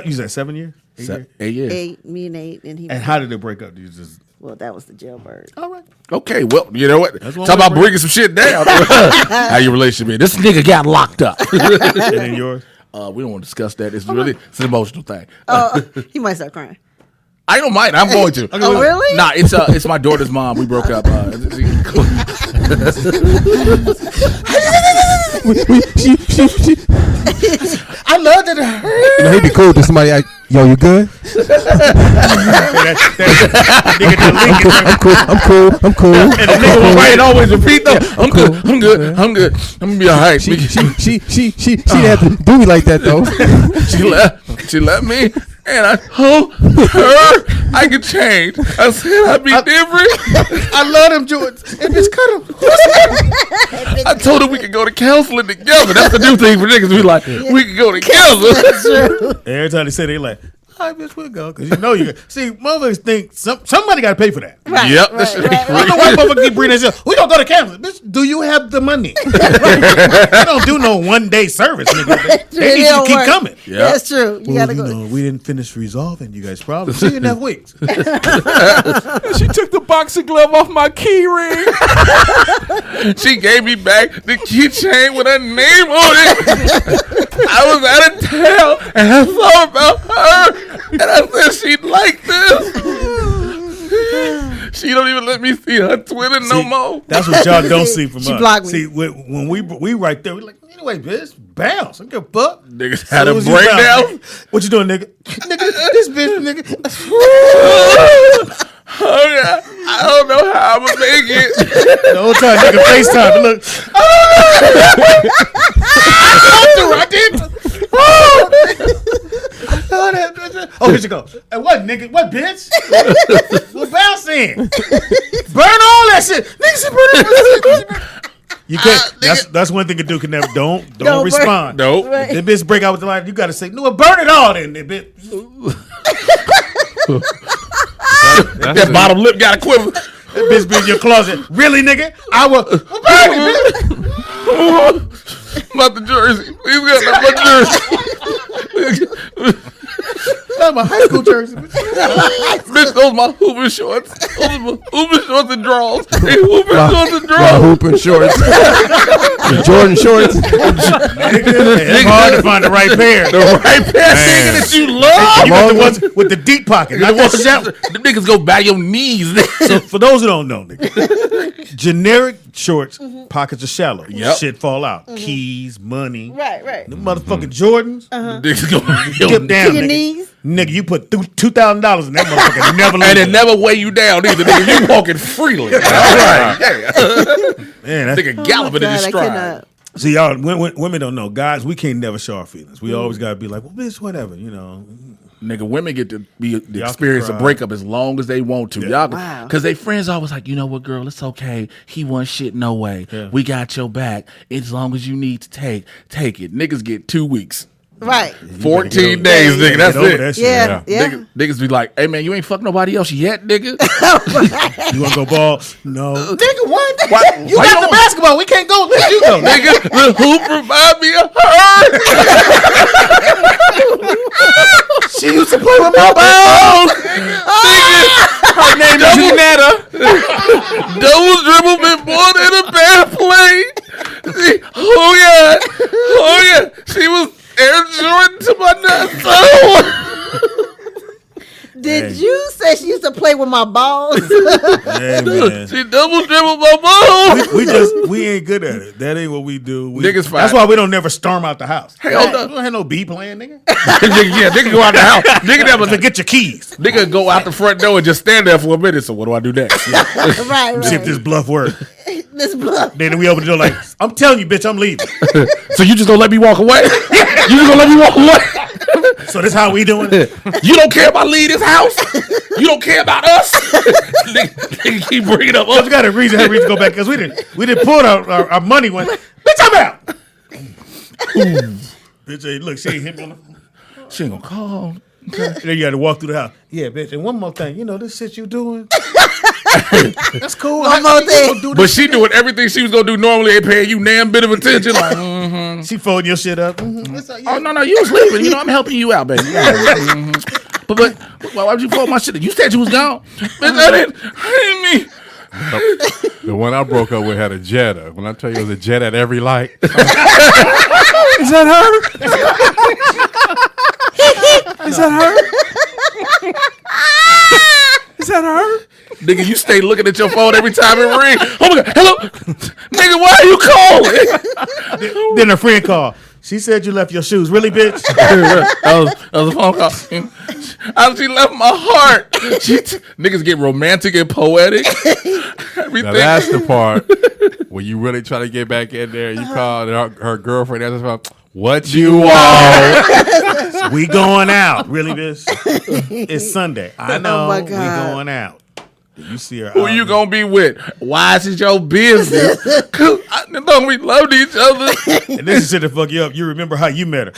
you said 7 years? 8 years. 8, me and 8, and he. And how did it break up? You just Well, that was the jailbird. all right. Okay, well, you know what? That's one Talk way about to bringing some shit down. How your relationship is. This nigga got locked up. And then yours? We don't want to discuss that. It's really it's an emotional thing. He might start crying. I don't mind. I'm going to. Oh, really? Nah, it's my daughter's mom. We broke up. I love that it hurt. You know, he'd be cool to somebody like, yo, you good? I'm cool. And the nigga will right always repeat though. I'm good. I'm good. I'm gonna be all right. She didn't have to do me like that though. She left me, and I told her I could change. I said I'd be different. I love them Jordans. And bitch, cut them. I told her we could go to counseling together. That's the new thing for niggas. We like, we could go together. Every time they say they like, all right, bitch, we'll go. Because you know you see, motherfuckers think somebody got to pay for that. Right, Yep. right, That right. I don't know why motherfuckers keep bringing that shit. We don't go to counseling. Bitch, do you have the money? They don't do no one-day service, nigga. They need you to keep coming. Yeah. That's true. You gotta go. know, we didn't finish resolving you guys' problems. See you in that weeks. She took the boxing glove off my key ring. She gave me back the keychain with her name on it. I was out of town and I thought about her and I said she'd like this. She don't even let me see her Twitter no more. That's what y'all don't see from She us. blocked me. See, when we right there, we like, anyway, bitch, bounce. I don't give a fuck. Niggas had a Soon as you breakdown. bounce, what you doing, nigga? Nigga, this bitch, nigga. Oh yeah, I don't know how I'm gonna make it. The whole time, nigga, FaceTime. Look. I did. Oh, here she go. Hey, what, nigga? What, bitch? What bounce in? Burn all that shit. Nigga, she burn all that shit. You can't. That's one thing you do. Can never don't respond. Nope. Right. That bitch break out with the line. You gotta say, no, burn it all then, that bitch. That bottom lip got a quiver. That bitch be in your closet. Really, nigga? I will burn it, bitch. About the jersey. Please got my jersey. That's my high school jersey. Bitch, those my hooping shorts. Those are my hooping shorts and drawers. Hey, hooping shorts and My drawers. hooping shorts. The Jordan shorts. It's hard to find the right pair. The right pair nigga that you love. You got the ones with the deep pocket. Not that shallow. The niggas go by your knees. So for those who don't know, nigga, generic shorts, pockets are shallow. Yep. Shit fall out. Keys, money. Right, right. The motherfucking Jordans. Niggas go by Dip your down, To your nigga. knees. Nigga, you put $2,000 in that motherfucker. Never and it lose. never weigh you down either. Nigga, you walking freely. All right. Yeah. Man, that's, Nigga galloping in his God, I stride. cannot. see, y'all, women don't know. Guys, we can't never show our feelings. We always gotta be like, well, bitch, whatever, you know. Nigga, women get to be the Y'all experience can a cry. breakup as long as they want to. Y'all, Wow. because they friends always like, you know what, girl, it's okay. He won shit no way. Yeah. We got your back. As long as you need to take it. Niggas get 2 weeks. Right. 14 days, nigga. That's Get over it. that shit. Yeah. Yeah. Niggas be like, hey man, you ain't fucked nobody else yet, nigga. You wanna go ball? No. Nigga, what? Why- You why got you the don't- basketball. We can't go. Let you go. Nigga, the hoop remind me of her. She used to play with my Oh, nigga, her name is Junetta. Double dribble been more than a bad play. Oh yeah, she was Air Jordan to my nuts. Oh. Did you say she used to play with my balls. Hey, man. She double dribble my balls. We ain't good at it. That ain't what we do. Niggas fight. That's why we don't never storm out the house. Hell We no. don't have no B playing, nigga. Yeah, nigga go out the house. Nigga never To get your keys. Nigga go out the front door and just stand there for a minute. So what do I do next? right. See if this bluff works. This bluff. Then we open the door like, I'm telling you, bitch, I'm leaving. So you just gonna let me walk away? You just gonna let me walk away? So this how we doing it? You don't care about leaving this house? You don't care about us? Nigga keep bringing up us. We got a reason to go back because we didn't pull our money when, bitch, I'm out. Bitch, hey, look, she ain't hit me on the phone. She ain't gonna call. And then you had to walk through the house. Yeah, bitch. And one more thing, you know this shit you doing? That's cool. One more thing. But she doing everything she was gonna do normally. Ain't paying you damn bit of attention. Like, She folding your shit up. oh no, you was leaving. You know I'm helping you out, baby. But why would you fold my shit? You said you was gone. Bitch, I didn't mean. The one I broke up with had a Jetta. When I tell you it was a Jetta at every light. Is that her? Is that her? Is that her? Nigga, you stay looking at your phone every time it rings. Oh my God, hello? Nigga, why are you calling? Then her friend called. She said you left your shoes. Really, bitch? that was a phone call. She left my heart. Niggas get romantic and poetic. Everything. Now that's the part where you really try to get back in there. You call her girlfriend. Answers the phone. What you want? We going out. Really, bitch? It's Sunday. I know. Oh my We God. going out. You see her. Who you gonna be with? Why is it your business? Cause we loved each other. And this is shit that fuck you up. You remember how you met her?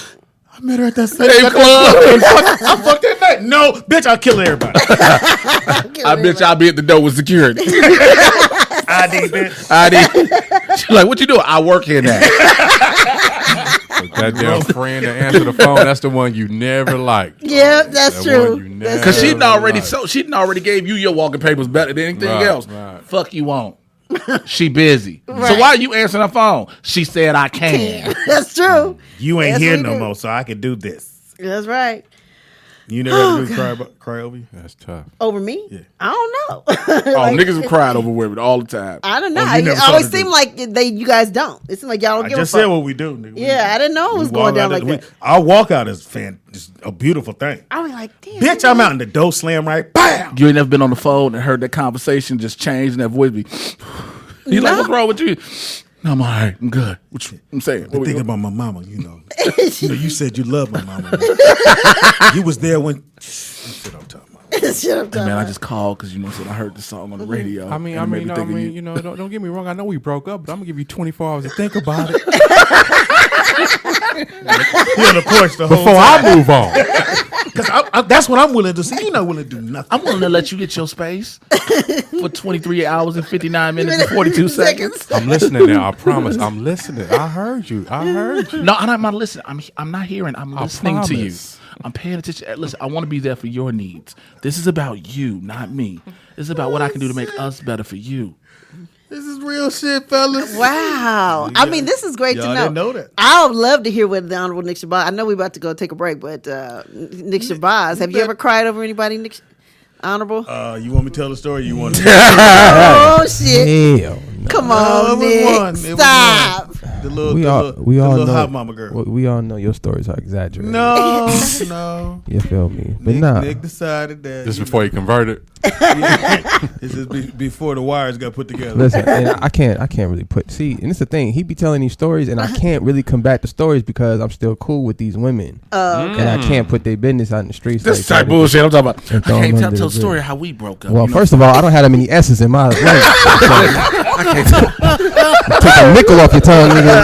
I met her at that same Hey, club. I fucked that night. No, bitch, I'll kill everybody. I bet y'all be at the door with security. ID, bitch. ID. She's like, what you doing? I work here now. That damn friend that answered the phone, that's the one you never liked. Yep, that's true. Because she done already gave you your walking papers better than anything else. Right. Fuck you on. She busy. Right. So why are you answering her phone? She said I can. That's true. You ain't Yes, here we no do. more, so I can do this. That's right. You never had to cry over you? That's tough. Over me? Yeah. I don't know. Oh, niggas have cried over women all the time. I don't know. Oh, you It never always saw seemed the- like you guys don't. It seemed like y'all don't I give a just fuck. said what we do, nigga. Yeah, I didn't know it was We going walk down out like that. Our walkout is just a beautiful thing. I was like, damn. Bitch, I'm out in the door slam right. Bam! You ain't never been on the phone and heard that conversation just change and that voice be. He's like, what's wrong with you? No, I'm all right. I'm good. What I'm saying. I'm thinking about my mama, you know. You said you love my mama. You was there when. Shit, I'm talking about. Shut up, Man, I just called because I heard the song on the radio. I mean, and it made me think of you know, don't get me wrong. I know we broke up, but I'm gonna give you 24 hours to think about it He on the porch the whole before time. I move on. Because that's what I'm willing to see. You're not willing to do nothing. I'm willing to let you get your space for 23 hours and 59 minutes and 42 seconds. I'm listening now. I promise. I'm listening. I heard you. No, I'm not listening. I'm not hearing. I'm I listening to you. promise. I'm paying attention. Listen, I want to be there for your needs. This is about you, not me. This is about what I can do to make us better for you. This is real shit, fellas. Wow. I mean, this is great Y'all to know. didn't know that. I would love to hear what the Honorable Nick Shabazz. I know we're about to go take a break, but Nick Shabazz, have you ever cried over anybody, Nick Honorable? You want me to tell the story? You want to? Oh, shit. Hell no. Come on, Nick. Stop. The little, We all the little know. hot mama girl. We all know your stories are exaggerated. No, no. You feel me? But Nick, nah. Nick decided that. This is before you converted. This is before the wires got put together. Listen, and I can't really put. See, and it's the thing. He be telling these stories, and I can't really combat the stories because I'm still cool with these women, and I can't put their business out in the streets. This like type that. bullshit I'm talking about. I And throw can't them tell under the the story bridge. how we broke up. Well, you know? first of all, I don't have that many S's in my life. I can't tell. Take a nickel off your tongue, nigga.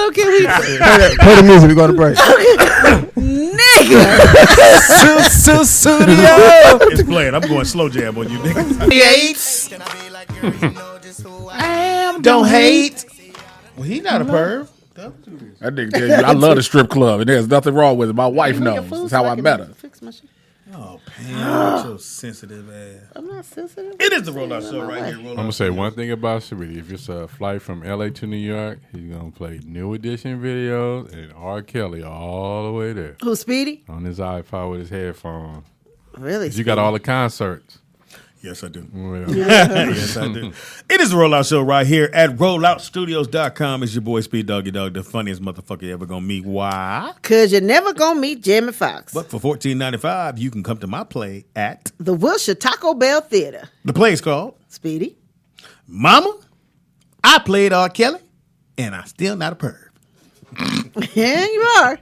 Okay. Play the music. We go to break. Nigga. It's playing. I'm going slow jam on you, nigga. Don't hate. Well, he not a perv. That nigga tell you, I love the strip club, and there's nothing wrong with it. My wife knows. That's how I met her. Fix my shit. Oh, Pam, with your sensitive ass. I'm not sensitive. It is the Rollout Show right here. I'm gonna say one thing about Saweetie. If it's a flight from LA to New York, he's gonna play New Edition videos and R. Kelly all the way there. Who's Speedy? On his iPod with his headphones. Really? You got all the concerts. Yes, I do. Well, Yes, I do. It is the Rollout Show right here at RolloutStudios.com. It's your boy Speed Doggy Dog, the funniest motherfucker you ever gonna meet. Why? Because you're never going to meet Jamie Foxx. But for $14.95, you can come to my play at The Wilshire Taco Bell Theater. the play is called Speedy. Mama, I played R. Kelly, and I'm still not a perv. Yeah, you are.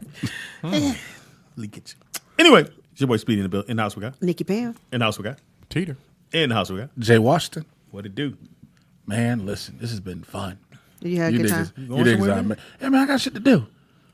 Leak it. Anyway, it's your boy Speedy in the house we got. Nikki Pam. In the house we got. Teeter. In the house we got. Jay Washington. What it do? Man, listen, this has been fun. You had a good time? You dig this, man. Yeah, man, I got shit to do.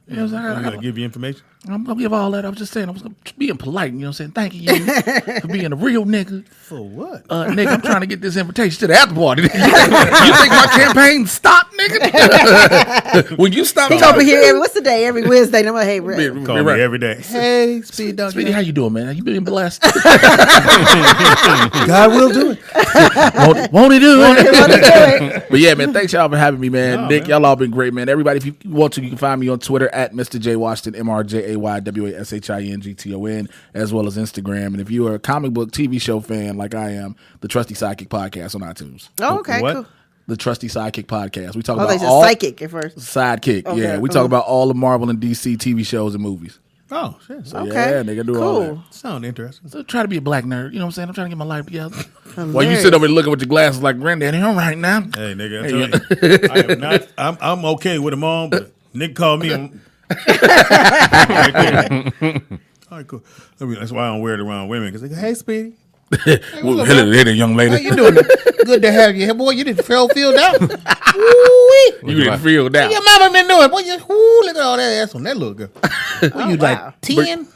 You know what I'm saying? I'm going to give you information. I'm going to give all that. I was just saying, I was being polite, you know what I'm saying? Thank you for being a real nigga. For what? Nigga, I'm trying to get this invitation to the after party. You think my campaign stopped, nigga? When you stop He over here what's the day? Every Wednesday. And I'm like, hey, Rick. Call me every day. Hey, Speed Dog. Speedy, how you doing, man? You been blessed? God will do it. Won't he do it? Won't he do it? But yeah, man, thanks y'all for having me, man. Oh, Nick, man. y'all all been great, man. Everybody, if you want to, you can find me on Twitter at Mr. J Washington, MrJaywashington, as well as Instagram. And if you are a comic book TV show fan like I am, the Trusty Sidekick Podcast on iTunes. Oh, okay, What? cool. The Trusty Sidekick Podcast. We talk Oh, about they just all psychic at first. Sidekick. Okay. Yeah, we talk about all the Marvel and DC TV shows and movies. Oh, shit. So Okay. Yeah, nigga, do all that. Cool. sound interesting. So try to be a black nerd. You know what I'm saying? I'm trying to get my life together. While you Hilarious. sit over there looking with your glasses like granddaddy, all right now. Hey, nigga, Hey, I'm telling you, I am not. I'm okay with them on, but Nick called me. All right, cool. That's why I don't wear it around women because they go, "Hey, Speedy, Well, hey there, young lady. How you doing? Good to have you here, boy. You didn't feel down. Ooh-wee. You didn't feel that. Your mama been doing? Boy, look at all that ass on that little girl. What you like 10?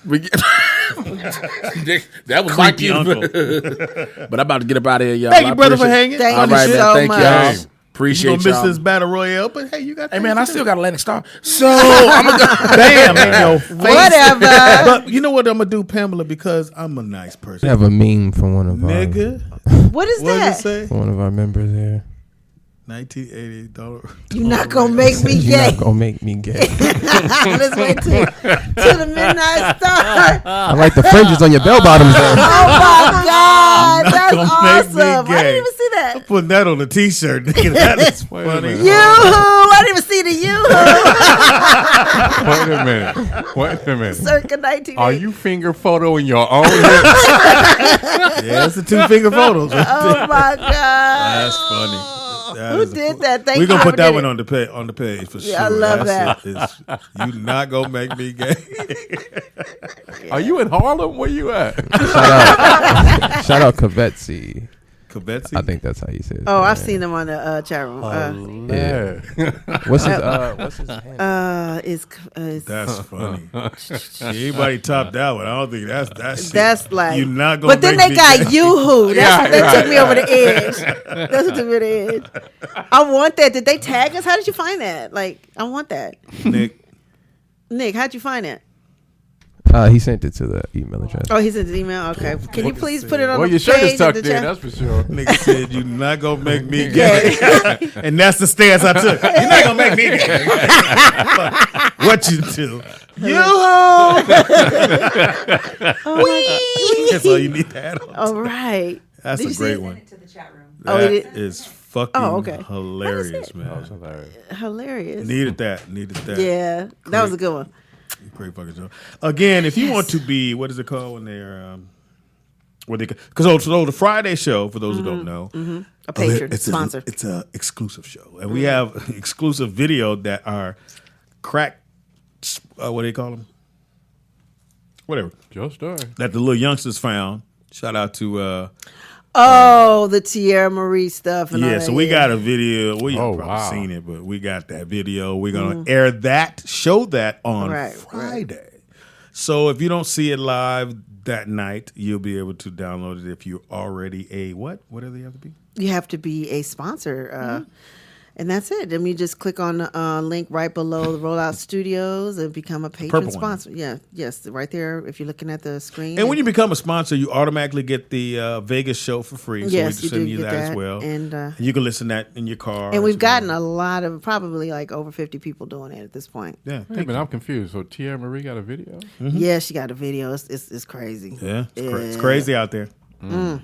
That was my Creepy cue. uncle. But I'm about to get up out of here, y'all. Thank you, I brother, for appreciate- hanging. Thank All you right, man. so Thank much. y'all. You Appreciate gonna miss y'all. this battle royale, but hey, you got. Hey, things man, to I do. still got Atlantic Star. So I'm going to go. Bam in your face. Whatever. But you know what I'm gonna do, Pamela, because I'm a nice We person. have a meme from one of our Nigga, What is what that? does it say? from one of our members here. $1980. You're not going to make me You're gay. not gonna make me gay. Let's wait till the midnight star. I like the fringes on your bell bottoms. Oh, my God. That's gonna make me awesome. I gay. didn't even see that. Putting that on a T-shirt, nigga. That is Wait a funny. minute. Yoo-hoo. I didn't even see the yoo-hoo. Wait a minute. Wait a minute. Circa 1980. Are you finger photoing your own lips? Yeah, it's the 2-finger photos. Right Oh, there. my God. That's funny. That Who is a did fu- that? Thank We're you. gonna put that whoever one did on the page for sure. Yeah, I love That's it. You not gonna make me gay. Are you in Harlem? Where you at? Shout out Kvetsi. Kvetsi? I think that's how you say it. Oh, I've seen them on the chat room. Yeah. What's his name? It's That's funny. Anybody top that one? I don't think that's shit. That's like. You not gonna. But then make they me got gay. Yoo-hoo. That Yeah, took me over the edge. That's what took me over the edge. I want that. Did they tag us? How did you find that? Like, I want that. Nick, how'd you find that? He sent it to the email address. Oh, he sent the email. Okay. Can you please put it on Well, the your shirt page is tucked in in, the chat? that's for sure. Nigga said you not gonna make me gay, and that's the stance I took. You're not gonna make me gay. What you do? That's all you need to add on. All right. That's Did a you see great it? one. Oh, he That did? is fucking okay. hilarious, man. Hilarious. Needed that. Yeah, that was a good one. Great fucking show. Again, if you want to be, what is it called when they're, because the Friday show, for those who don't know, A patron, it's sponsor. It's a exclusive show, and we have exclusive video that are crack. What do they call them? Whatever. Joe Story. That the little youngsters found. Shout out to. The Tierra Marie stuff. And all Yeah, that, so we got a video. Well, you've Oh, probably wow. seen it, but we got that video. We're going to air that, show that on Right, Friday. So if you don't see it live that night, you'll be able to download it if you're already a what? What do they have to be? You have to be a sponsor. And that's it. Then you just click on the link right below the Rollout Studios and become a patron purple one. sponsor. Yeah, yes, right there. If you're looking at the screen. And when you become a sponsor, you automatically get the Vegas show for free. So Yes, we you send do you get that as that. well. And you can listen to that in your car. and we've gotten a lot of, probably like over 50 people doing it at this point. Yeah. Wait a minute, I'm confused. So Tierra Marie got a video? Mm-hmm. Yeah, she got a video. It's crazy. Yeah, it's crazy out there. I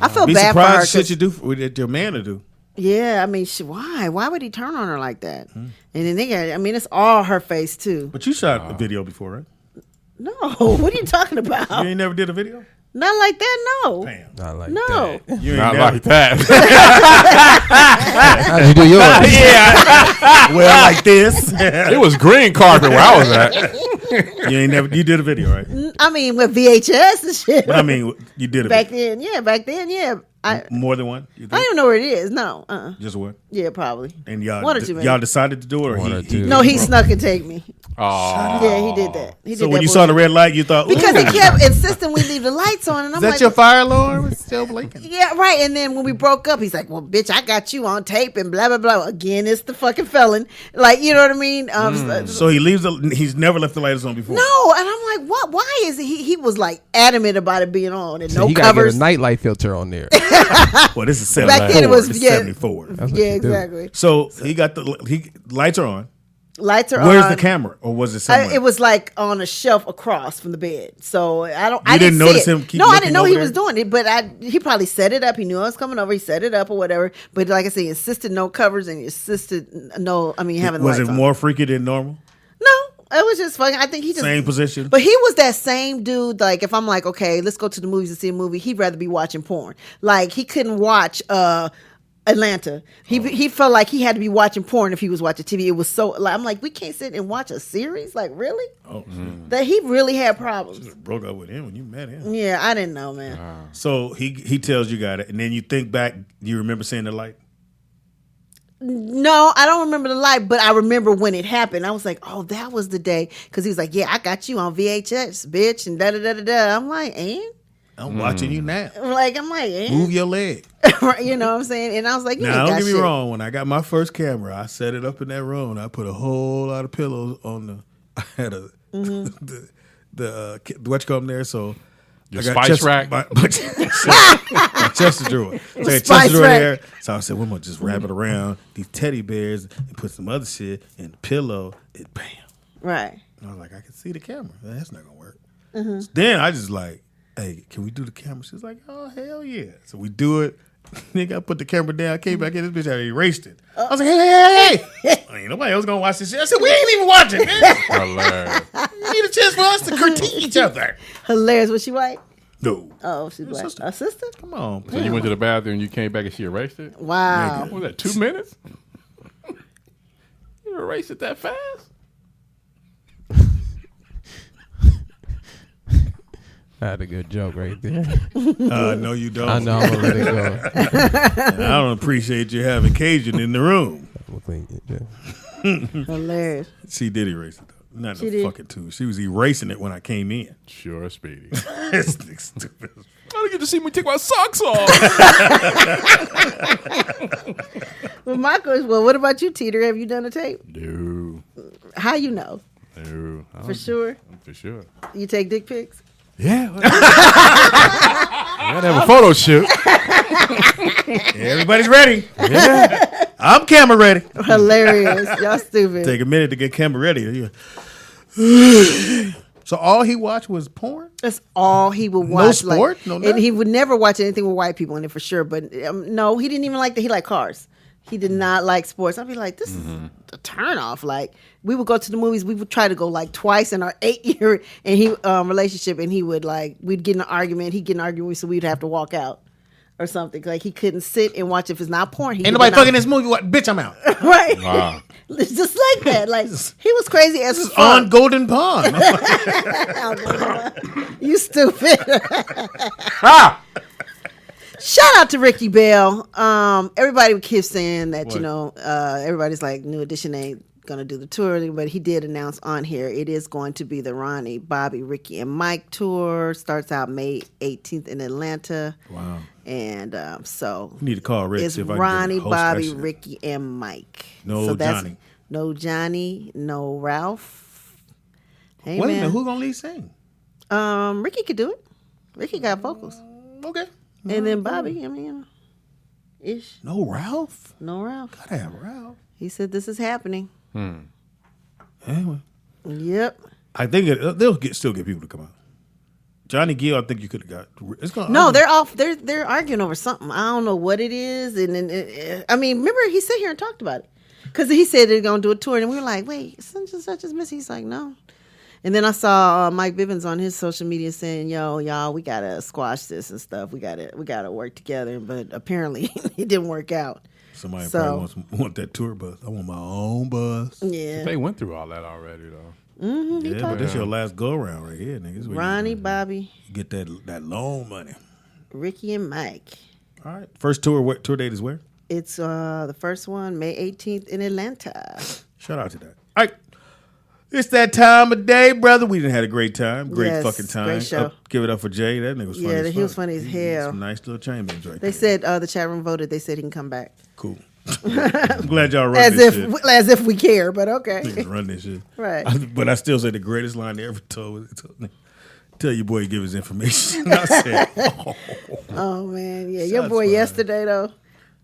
feel Be bad for her. surprised shit 'cause- you do that your man to do. Yeah, I mean, why? Why would he turn on her like that? And then they got, I mean, it's all her face too. But you shot a video before, right? No, what are you talking about? You ain't never did a video? Not like that, no. Damn. Not like No. that. You ain't Not never, like that. How'd you do yours? well, like this. It was green carpet where I was at. You did a video, right? I mean, with VHS and shit. But I mean, you did a back video. then, yeah. I More than one? You don't even know where it is. No, Just one? yeah, probably. And y'all, One or two, maybe. y'all decided to do it, or One or he two. No, he snuck and take me. Oh. Yeah, he did that. He So did when that you saw the red light, you thought, because ooh, he kept insisting we leave the lights on, and I'm is that like, your fire alarm? It's still blinking. yeah, right. And then when we broke up, he's like, "Well, bitch, I got you on tape," and blah blah blah. Again, it's the fucking felon. Like, you know what I mean? So he leaves. He's never left the lights on before. No, and I'm like, what? Why is he was like adamant about it being on and So no he got to covers. get a nightlight filter on there. Well, this is 74. Back then it was- It's yeah. 74. That's what Yeah, you do. exactly. So he got lights are on. Lights are Where's on. the camera, or was it somewhere? It was like on a shelf across from the bed. So I You didn't see notice it. him keep No, I looking didn't know over he there? was doing it, but he probably set it up. He knew I was coming over. He set it up or whatever. But like I said, he insisted no covers and he insisted no. I mean, having Was lights it on. more freaky than normal? No, it was just funny. I think he just Same position. But he was that same dude. Like if I'm like, okay, let's go to the movies and see a movie, he'd rather be watching porn. Like he couldn't watch Atlanta. He felt like he had to be watching porn if he was watching TV. It was so like I'm like, we can't sit and watch a series? Like really? Oh, That he really had problems. broke up with him when you met him. Yeah, I didn't know, man. So he tells you got it, and then you think back. Do you remember seeing the light? No, I don't remember the light, but I remember when it happened. I was like, oh, that was the day. Because he was like, yeah, I got you on VHS, bitch, and da-da-da-da-da. I'm like, and? I'm watching you now. I'm like, and? Move your leg. You know what I'm saying? And I was like, you Now, ain't don't got get me shit. wrong. When I got my first camera, I set it up in that room. And I put a whole lot of pillows on the. I had a the what you call them there. So Your I got spice chest, rack? my chest drawer. So I had chest Spice drawer rack. there. So I said, we're gonna just wrap it around these teddy bears and put some other shit in the pillow. And bam. Right. And I was like, I can see the camera. That's not gonna work. Mm-hmm. So then I just like, hey, can we do the camera? She's like, oh hell yeah. So we do it. Nigga, I put the camera down. I came back in. This bitch had erased it. I was like, hey. Ain't nobody else gonna watch this shit. I said, we ain't even watching, man. Hilarious. You need a chance for us to critique each other. Hilarious. Was she white? No. Oh, she's black. sister. A sister? Come on. So you went to the bathroom and you came back and she erased it? Wow. What was that, 2 minutes? You erased it that fast? I had a good joke right there. No, you don't. I know I'm gonna let it go. And I don't appreciate you having Cajun in the room. I'm gonna clean it, yeah. Hilarious. She did erase it, though. Not She no did. fucking two. She was erasing it when I came in. Sure, Speedy. This nigga stupid. I don't get to see me take my socks off. Well, my question, well, what about you, Teeter? Have you done a tape? No. How you know? No. For sure? For sure. You take dick pics? Yeah. I gotta have a photo shoot. Everybody's ready. Yeah. I'm camera ready. Hilarious. Y'all stupid. Take a minute to get camera ready. So all he watched was porn? That's all he would watch. No sport? Like, No and nothing? he would never watch anything with white people in it for sure. But no, he didn't even like that. He liked cars. He did not like sports. I'd be like, this is a turn off. Like we would go to the movies. We would try to go like twice in our 8-year and he relationship, and he would like we'd get in an argument. He'd get in an argument, so we'd have to walk out or something. Like he couldn't sit and watch if it's not porn. Ain't nobody fucking this movie. What? Bitch, I'm out. Right. Wow. It's just like that. Like he was crazy as This is fuck. on Golden Pond. You stupid. Shout out to Ricky Bell. Everybody keeps saying that, everybody's like New Edition ain't going to do the tour, but he did announce on here it is going to be the Ronnie, Bobby, Ricky, and Mike tour. Starts out May 18th in Atlanta. Wow. And so You need to call Rick. it's see if I can Ronnie, get a host Bobby, session. Ricky, and Mike. No so that's, Johnny. No Johnny, no Ralph. Hey, Wait a man. minute, who gonna lead sing? Ricky could do it. Ricky got vocals. Okay. And then Bobby, I mean, you know, ish. No Ralph? No Ralph. Gotta have Ralph. He said this is happening. Anyway, Yep. I think they'll still get people to come out. Johnny Gill, I think you could have got. It's gonna, No, they're off. They're arguing over something. I don't know what it is. And I mean, remember he sat here and talked about it because he said they're gonna do a tour, and we were like, wait, such and such is missing. He's like, no. And then I saw Mike Bivens on his social media saying, "Yo, y'all, we gotta squash this and stuff. We gotta work together." But apparently, it didn't work out. Somebody probably want that tour bus. I want my own bus. Yeah, They went through all that already, though. Mm-hmm, But this your last go around right here, niggas. Ronnie, Bobby, Get that loan money. Ricky, and Mike. All right. First tour. What tour date is where? It's the first one, May 18th in Atlanta. Shout out to that. All right. It's that time of day, brother. We done had a great time. Great Yes, fucking time. great show. Give it up for Jay. That nigga was funny. Yeah, as he was fuck. funny as He did hell. Some nice little chambers right They there. said the chat room voted. They said he can come back. Cool. I'm glad y'all run As this if shit. as if we care, but okay. Niggas run this shit. Right. But I still say the greatest line they ever told was, tell your boy to give his information. I said, Oh man, yeah, your Shots boy fired. yesterday though.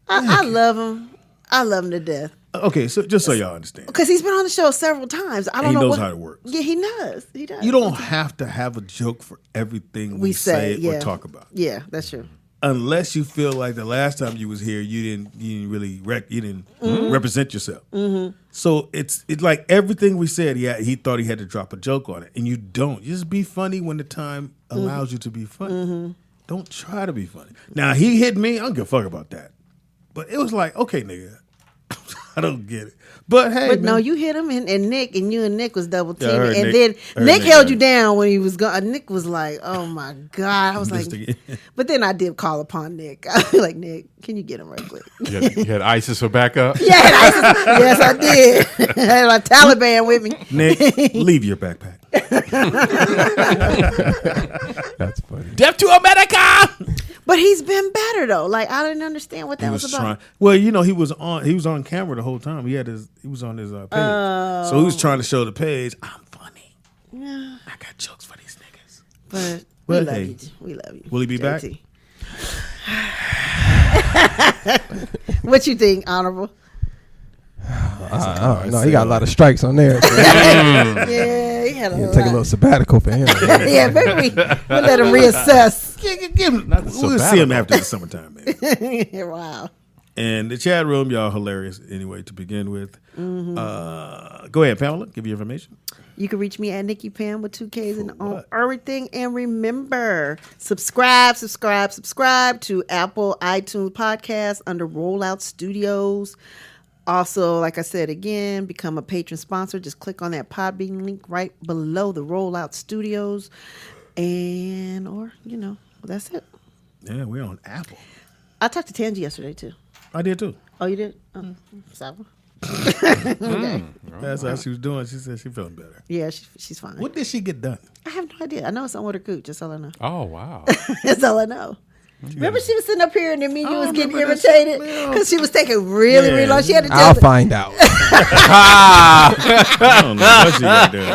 I love him. I love him to death okay, so just so y'all understand. because he's been on the show several times. I don't And he know knows what, how it works. Yeah, he does. He does. You don't have to have a joke for everything we say yeah. or talk about. Yeah, that's true. Unless you feel like the last time you was here, you didn't really represent yourself. Mm-hmm. So it's like everything we said. He thought he had to drop a joke on it, and you don't. You just be funny when the time allows you to be funny. Mm-hmm. Don't try to be funny. Now he hit me. I don't give a fuck about that. But it was like, okay, nigga, I don't get it. But hey, But man. no, you hit him and Nick, and you and Nick was double Yeah, I teaming, heard and Nick- I then heard Nick Nick held got you it. down when he was gone. Nick was like, "Oh my god!" I was like, Just again. but then I did call upon Nick. I was like, "Nick, can you get him right quick?" You had ISIS for backup? Yeah, yes, I did. I had my Taliban with me. Nick, leave your backpack. That's funny. Death to America! But he's been better though. Like I didn't understand what that He was was about. trying. Well, he was on camera the whole time. He was on his page. So he was trying to show the page. I'm funny. Yeah, I got jokes for these niggas. but we But love hey, you. We love you. will he be back? JT. What you think, Honorable? No, he got a lot of strikes on there. So Yeah, he had a he'll lot. take a little sabbatical for him. Yeah, maybe we'll let him reassess. Give him, we'll see him after the summertime, man. Wow. And the chat room, y'all hilarious anyway to begin with. Mm-hmm. Go ahead, Pamela. Give your information. You can reach me at Nikki Pam with 2 Ks and on everything. And remember, subscribe to Apple iTunes Podcast under Rollout Studios. Also, like I said again, become a patron sponsor. Just click on that Podbean link right below the Rollout Studios. Or that's it. Yeah, we're on Apple. I talked to Tangi yesterday too. I did too. Oh, you did? Oh, sorry. That's how she was doing. She said she feeling better. Yeah, she's fine. What did she get done? I have no idea. I know it's on with her cooch. That's all I know. Oh, wow. That's all I know. Remember she was sitting up here and then me and you was getting remember that irritated shit, because she was taking really long. She had to tell I'll me- find out. I don't know what she got there.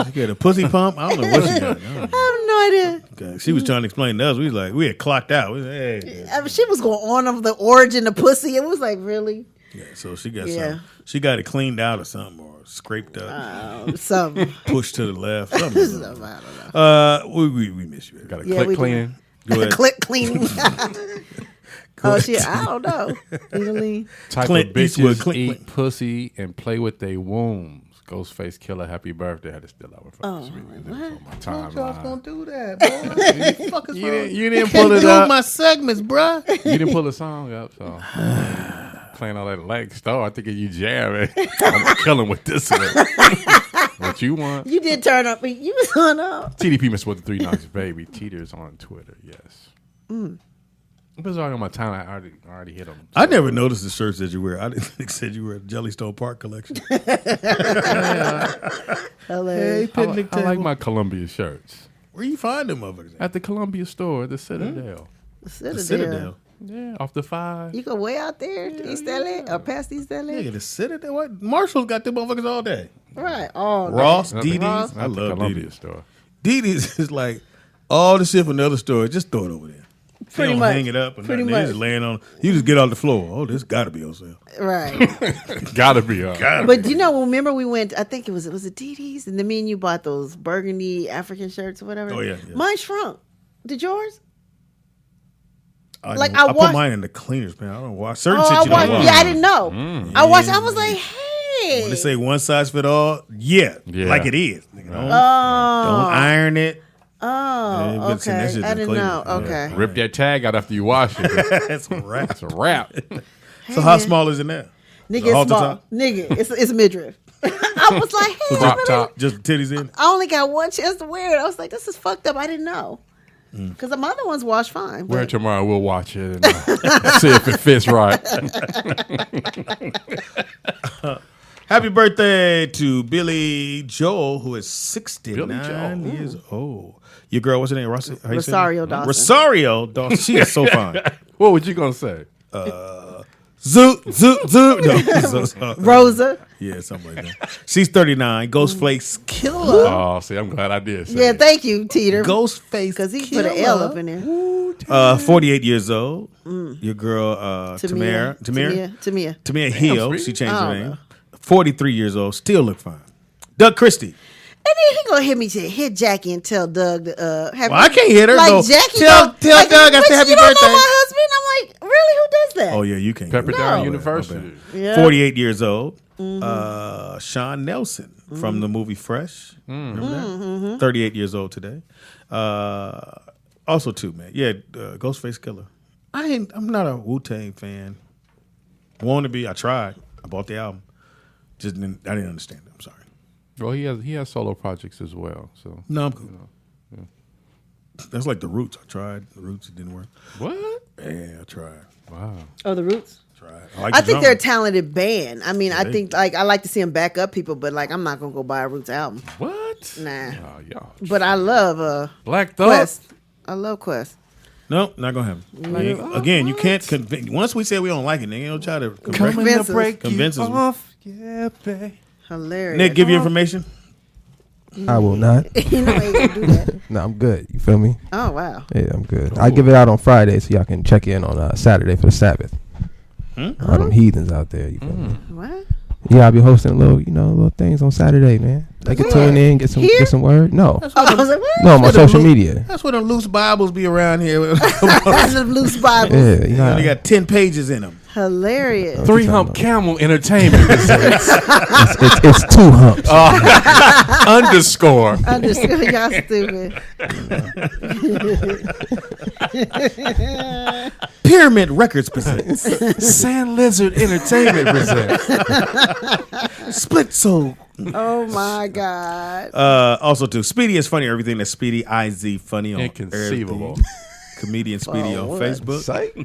She got a pussy pump. I don't know what she got. I have no idea. Okay. She was trying to explain to us. We had clocked out. We was, hey. I mean, she was going on of the origin of pussy. It was like, really? Yeah, so she got Yeah. something. She got it cleaned out or something, or scraped up, Something. pushed to the left. Something. Something, I don't know. We miss you. Got a Yeah, we click do. cleaning. Go ahead. Click cleaning. Oh, shit. I don't know. Italy. Type Clint of bitches Eastwood, Clint, eat Clint. pussy and play with their wombs. Ghostface Killer, happy birthday. I had to steal that one from this week. It was on my timeline. do that, boy. Fuck is You didn't pull it up. my segments, bruh. You didn't pull the song up, so playing all that leg star. I think you jamming. I'm killing with this one. What you want? You did turn up. You was on up. TDP Miss with the 3 Knocks, baby. Teeters on Twitter. Yes. If it's already on my time, I already hit them. I never noticed the shirts that you wear. I didn't think said you were a Jellystone Park collection. Hilarious. Hey, picnic I table. like my Columbia shirts. Where you find them motherfuckers? At the Columbia store, the Citadel. The Citadel. The Citadel. Yeah, off the 5. You go way out there to East LA or past East LA? Nigga, the Citadel. What? Marshall's got them motherfuckers all day. Right. Oh, Ross, Not the- Dee Dee's. not I the love Columbia Dee Dee's. store. Dee Dee's is like all the shit from the other store. Just throw it over there. Pretty They don't much. hang it up. Or Pretty nothing. They much. just laying on. You just get off the floor. Oh, this got to be on sale. Right. Gotta be up. But you know, remember we went, I think it was Dee Dee's? And then me and you bought those burgundy African shirts or whatever. Oh, yeah. Mine shrunk. Did yours? I washed- put mine in the cleaners, man. I don't wash certain Oh, shit. I You don't watched. wash. Yeah, I didn't know. I watched. I was like, hey. When they say one size fit all, yeah, Yeah. like it is. Nigga, don't Oh. iron it. Oh, Yeah, you better send that okay. shit to I the didn't know. cleaners. Yeah. Okay. Rip that tag out after you wash it. That's a wrap. That's a wrap. So how small is it now? Nigga, The it's halter small. top? Nigga, it's midriff. I was like, hey, Crop top. Just titties in? I only got one chance to wear it. I was like, this is fucked up. I didn't know. Because the other ones wash fine. Wear it But tomorrow. We'll watch it and see if it fits right. Happy birthday to Billy Joel, who is 69 Billy Joel. years old. Your girl, what's her name? How you say Rosario it? Dawson. Rosario Dawson. She is so fine. What was you gonna say? Zoo. No. Rosa. Yeah, something like that. She's 39. Ghostface Killer. Oh, see, I'm glad I did. Say Yeah, it. thank you, Teeter. Ghostface Because he put an L up in there. 48 years old. Your girl, Tamir Hill. She changed her name. 43 years old. Still look fine. Doug Christie. And then he gonna hit me to hit Jackie and tell Doug to Well, I can't hit her. Like No. Jackie, Tell like, Doug I said happy you don't birthday. know my husband? I'm like, really? Who does that? Oh, yeah, you can't. Pepperdine No. University. Yeah. 48 years old. Sean Nelson from the movie Fresh. Remember that? 38 years old today. Also, too, man. Yeah, Ghostface Killer. I'm not a Wu-Tang fan. Want to be. I tried. I bought the album. I didn't understand it. I'm sorry. Well, he has solo projects as well. So No, I'm cool. That's like the Roots. I tried the Roots. It didn't work. what? Yeah, I tried. Wow. Oh, the Roots. Tried. I think they're a talented band. I mean, I think like I like to see them back up people, but like I'm not gonna go buy a Roots album. What? Nah. Oh, y'all. But I love Black Thought. Quest. I love Quest. No, not gonna happen. Again, you can't convince. Once we say we don't like it, nigga, don't try to Convince us. convince us. off. Yeah, babe. Hilarious. Nick, give you information. I will not. You know I ain't gonna do that. No, I'm good. You feel me? Oh wow. Yeah, I'm good. I give it out on Friday so y'all can check in on Saturday for the Sabbath. All them heathens out there. You feel me? What? Yeah, I'll be hosting little things on Saturday, man. They can tune in, get some word. No, Oh, I was like, what? no, on my social media. That's where the loose Bibles be around here. That's the loose Bible. Yeah, you know. They got 10 pages in them. Hilarious. Three Hump Camel Entertainment presents It's 2 humps. underscore. Understood. Y'all stupid. Pyramid Records presents Sand Lizard Entertainment presents. Split Soul. Oh my God. Also, too, Speedy is funny. Everything that's Speedy IZ funny on Inconceivable. everything. Comedian Speedy on what? Facebook. Psych.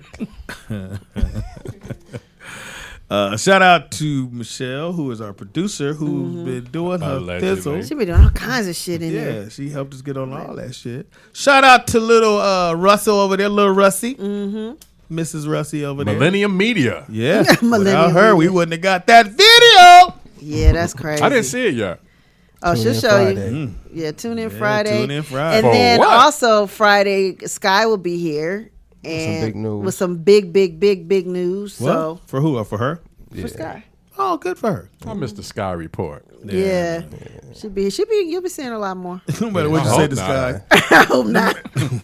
Shout out to Michelle, who is our producer, who's been doing her Allegedly. thizzle. She be doing all kinds of shit in there. Yeah, she helped us get on all that shit. Shout out to little Russell over there, little Russie. Mrs. Russie over there. Millennium Media. Yeah. Millennium Without her, we Media. wouldn't have got that video. Yeah, that's crazy. I didn't see it yet. Oh, Tune she'll in show Friday. you. Yeah, tune in Friday. tune in Friday. And For then what? also Friday, Sky will be here. And big news. with some big news. What? So For who? For her? for Sky. Oh, good for her. I missed the Sky Report. Yeah. She'll be you'll be seeing a lot more. No matter what you I say hope to Sky, I hope not.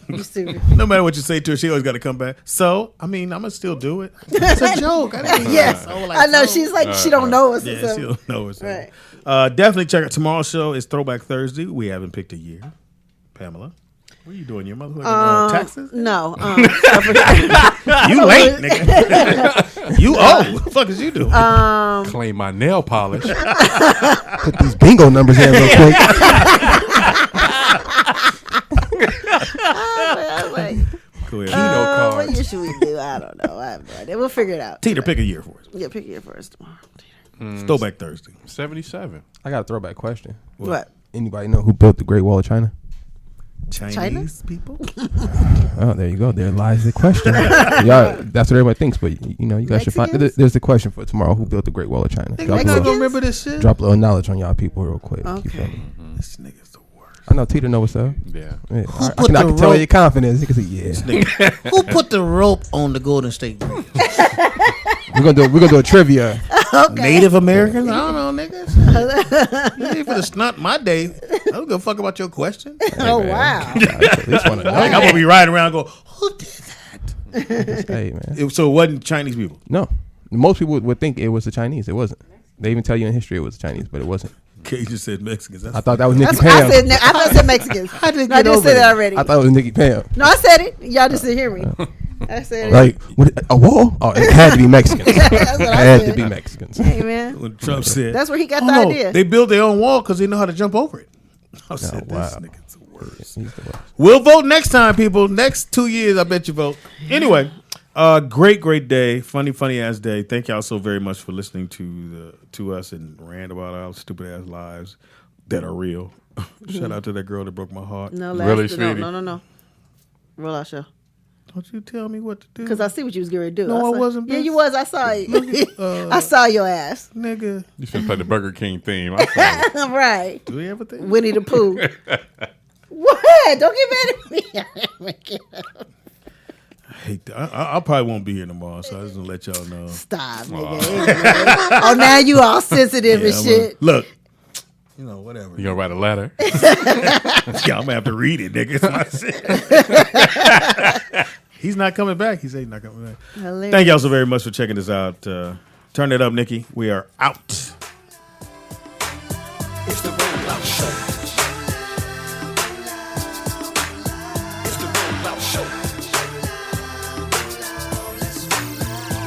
You stupid. no matter what you say to her, she always got to come back. So, I mean, I'm going to still do it. It's a joke. I didn't mean Yes. so, like, I know so. she's like she don't know us. or Yeah, something. she don't know what's Right. Definitely check out tomorrow's show. Is Throwback Thursday. We haven't picked a year. Pamela, what are you doing? Your motherfucking taxes? No. You late, nigga. You owe. What the fuck is you doing? Claim my nail polish. Put these bingo numbers in real quick. I was like, Go ahead. Keno what cards. you should we do? I don't know. I have no idea. We'll figure it out. Teeter, pick a year for us. Yeah, pick a year for us tomorrow. It's Throwback Thursday. 77. I got a throwback question. What? Anybody know who built the Great Wall of China? Chinese people? Oh, there you go. There lies the question. Y'all, that's what everybody thinks, but you know, you guys should find. There's the question for tomorrow: who built the Great Wall of China? I don't remember this shit. Drop a little knowledge on y'all people real quick. Okay. This nigga's the worst. I know Tita know what's up. Yeah. I put can the tell rope- your confidence. You can say, yeah. Who put the rope on the Golden State Bridge? We're gonna do a trivia. Okay. Native Americans? I don't know, niggas. You ain't for the snot my day. I don't give a fuck about your question. Oh, wow. At least wanna know. I think I'm gonna be riding around and go, who did that? Hey man. So it wasn't Chinese people. No, most people would think it was the Chinese. It wasn't. They even tell you in history it was the Chinese, but it wasn't. Okay, just said Mexicans. I thought that was Nikki That's what I Pam. said. I thought I said Mexicans. I didn't No, I get did over say that it. already. I thought it was Nikki Pam. No, I said it. Y'all just didn't hear me. I said it. Like a wall? Oh, it had to be Mexicans. That's It what I had said. to be Mexicans. Hey, man. When Trump said, That's where he got "Oh, the no, idea. They build their own wall because they know how to jump over it. I said, wow. this nigga's the worst. He's the worst. We'll vote next time, people. Next 2 years, I bet you vote. Anyway, great day. Funny ass day. Thank y'all so very much for listening to us and rant about our stupid ass lives that are real. Shout out to that girl that broke my heart. No, Really, no, sweetie? no. Roll out show. Don't you tell me what to do. Because I see what you was getting ready to do. No, I saw- wasn't, Yeah, bitch. you was. I saw you. I saw your ass. Nigga. You should play the Burger King theme. I saw it. Right. Do we have a thing? Winnie the Pooh. What? Don't get mad at me. I hate that. I probably won't be here tomorrow, so I just want to let y'all know. Stop, nigga. Oh, now you all sensitive and shit. Look. You know, whatever. You gonna write a letter? Yeah, I'm gonna have to read it, nigga. It's my shit. He's not coming back. He said he's not coming back. Hilarious. Thank y'all so very much for checking this out. Turn it up, Nikki. We are out. It's the Rollout Show. It's the Rollout Show.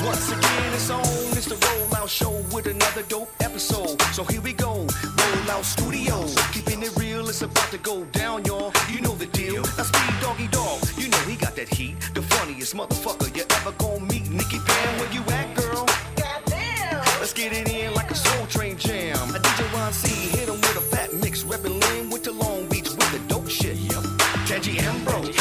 Once again, it's on. It's the Rollout Show with another dope episode. So here we go. Rollout Studios. Keeping it real, it's about to go down, y'all. You know the deal. That's Speed Doggy Dog. You know he got that heat. The funniest motherfucker you ever gonna meet. Nikki Pam, where you at, girl? Goddamn. Let's get it in like a Soul Train jam. A DJ Ron C hit him with a fat mix. Reppin' Lynn with the Long Beach with the dope shit. Yep. Tangy Ambrose.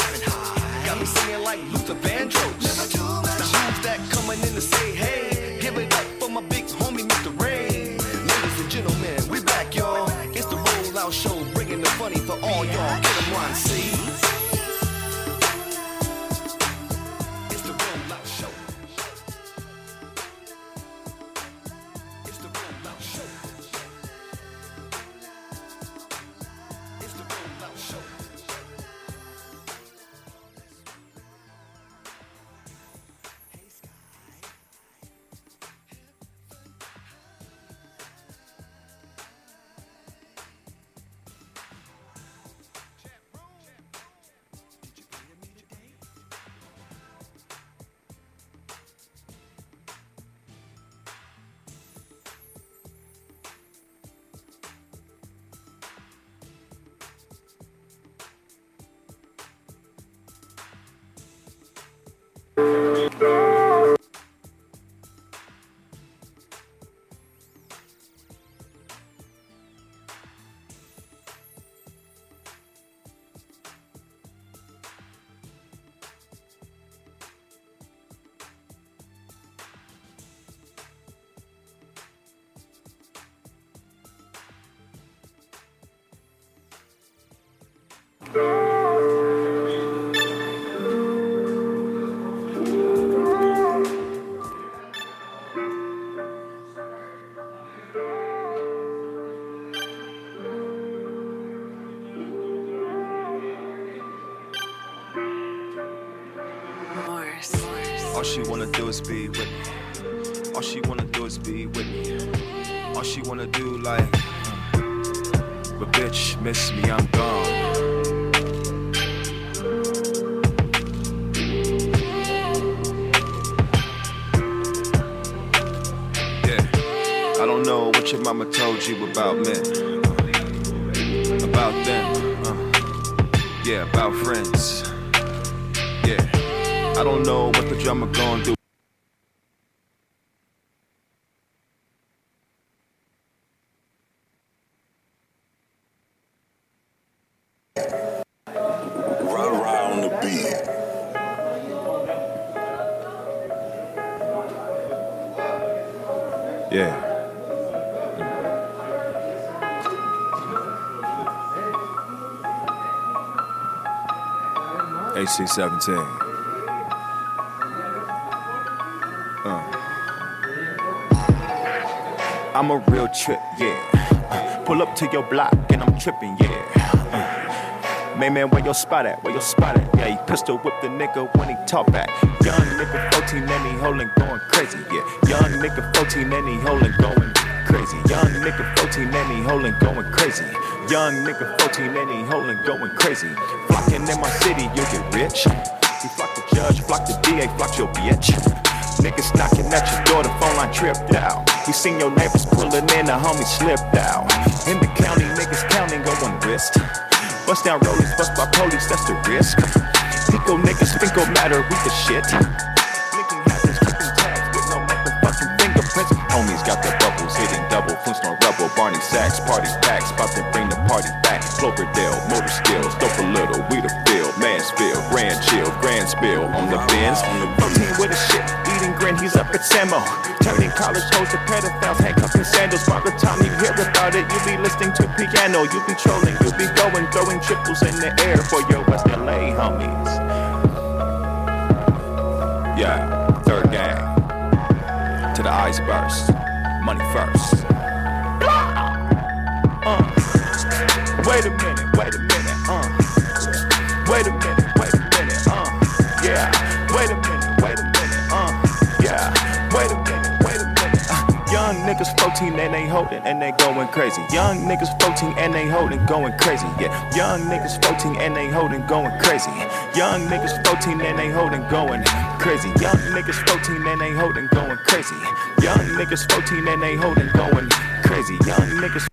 Got me singing like Luther Vandross. The who's that coming in to say hey. Give it up for my big homie, Mr. Ray. Ladies and gentlemen, we back, y'all. It's the Rollout Show, bringing the funny for all y'all. Get 'em Ron C. It's the Rollout Show. It's the Rollout Show. It's the Rollout Show. All she wanna do is be with me. All she wanna do is be with me. All she wanna do like, but bitch, miss me, I'm gone. Yeah, I don't know what your mama told you about men, about them, yeah, about friends, yeah. I don't know what the drummer gonna do. Rah on the beat. Yeah. HC17. I'm a real trip, yeah. Pull up to your block and I'm tripping, yeah. Man, where your spot at? Where your spot at? Yeah, he pistol whipped the nigga when he talk back. Young nigga 14 and he holding going crazy, yeah. Young nigga 14 and he holding going crazy. Young nigga 14 and he holding going crazy. Young nigga 14 and he holding going crazy. Flocking in my city, you get rich. He flock the judge, flock the DA, flock your bitch. Niggas knocking at your door, the phone line tripped out. We seen your neighbors pulling in, the homie slipped out. In the county, niggas counting going wrist. Bust down rollies, bust by police, that's the risk. Pico niggas, Finko matter, we the shit. Licking hazards, keeping tabs with no motherfucking fingerprints. Homies got the bubbles, hitting double, Flintstone Rebel, Barney Sacks, party packs, about to bring the party back. Cloverdale, motor skills, dope a little, we the field, Mansfield, Grand Chill, Grand Spill on the Benz. 14 with a shit, eating grin, he's up at Samo. Turning college hoes to pedophiles, handcuffing sandals. By the time you hear about it, you'll be listening to piano. You'll be trolling, you'll be going, throwing triples in the air for your West LA homies. Yeah, third gang. To the eyes burst. Money first. Wait a minute, wait a minute, Wait a minute, wait a minute, yeah. Wait a minute, wait a minute, yeah. Wait a minute, wait a minute, Young niggas 14 and they holding and they going crazy. Young niggas 14 and they holding going crazy, yeah. Young niggas 14 and they holding going crazy. Young niggas 14 and they holding going crazy. Young niggas 14 and they holding going crazy. Young niggas 14 and they holding going crazy. Young niggas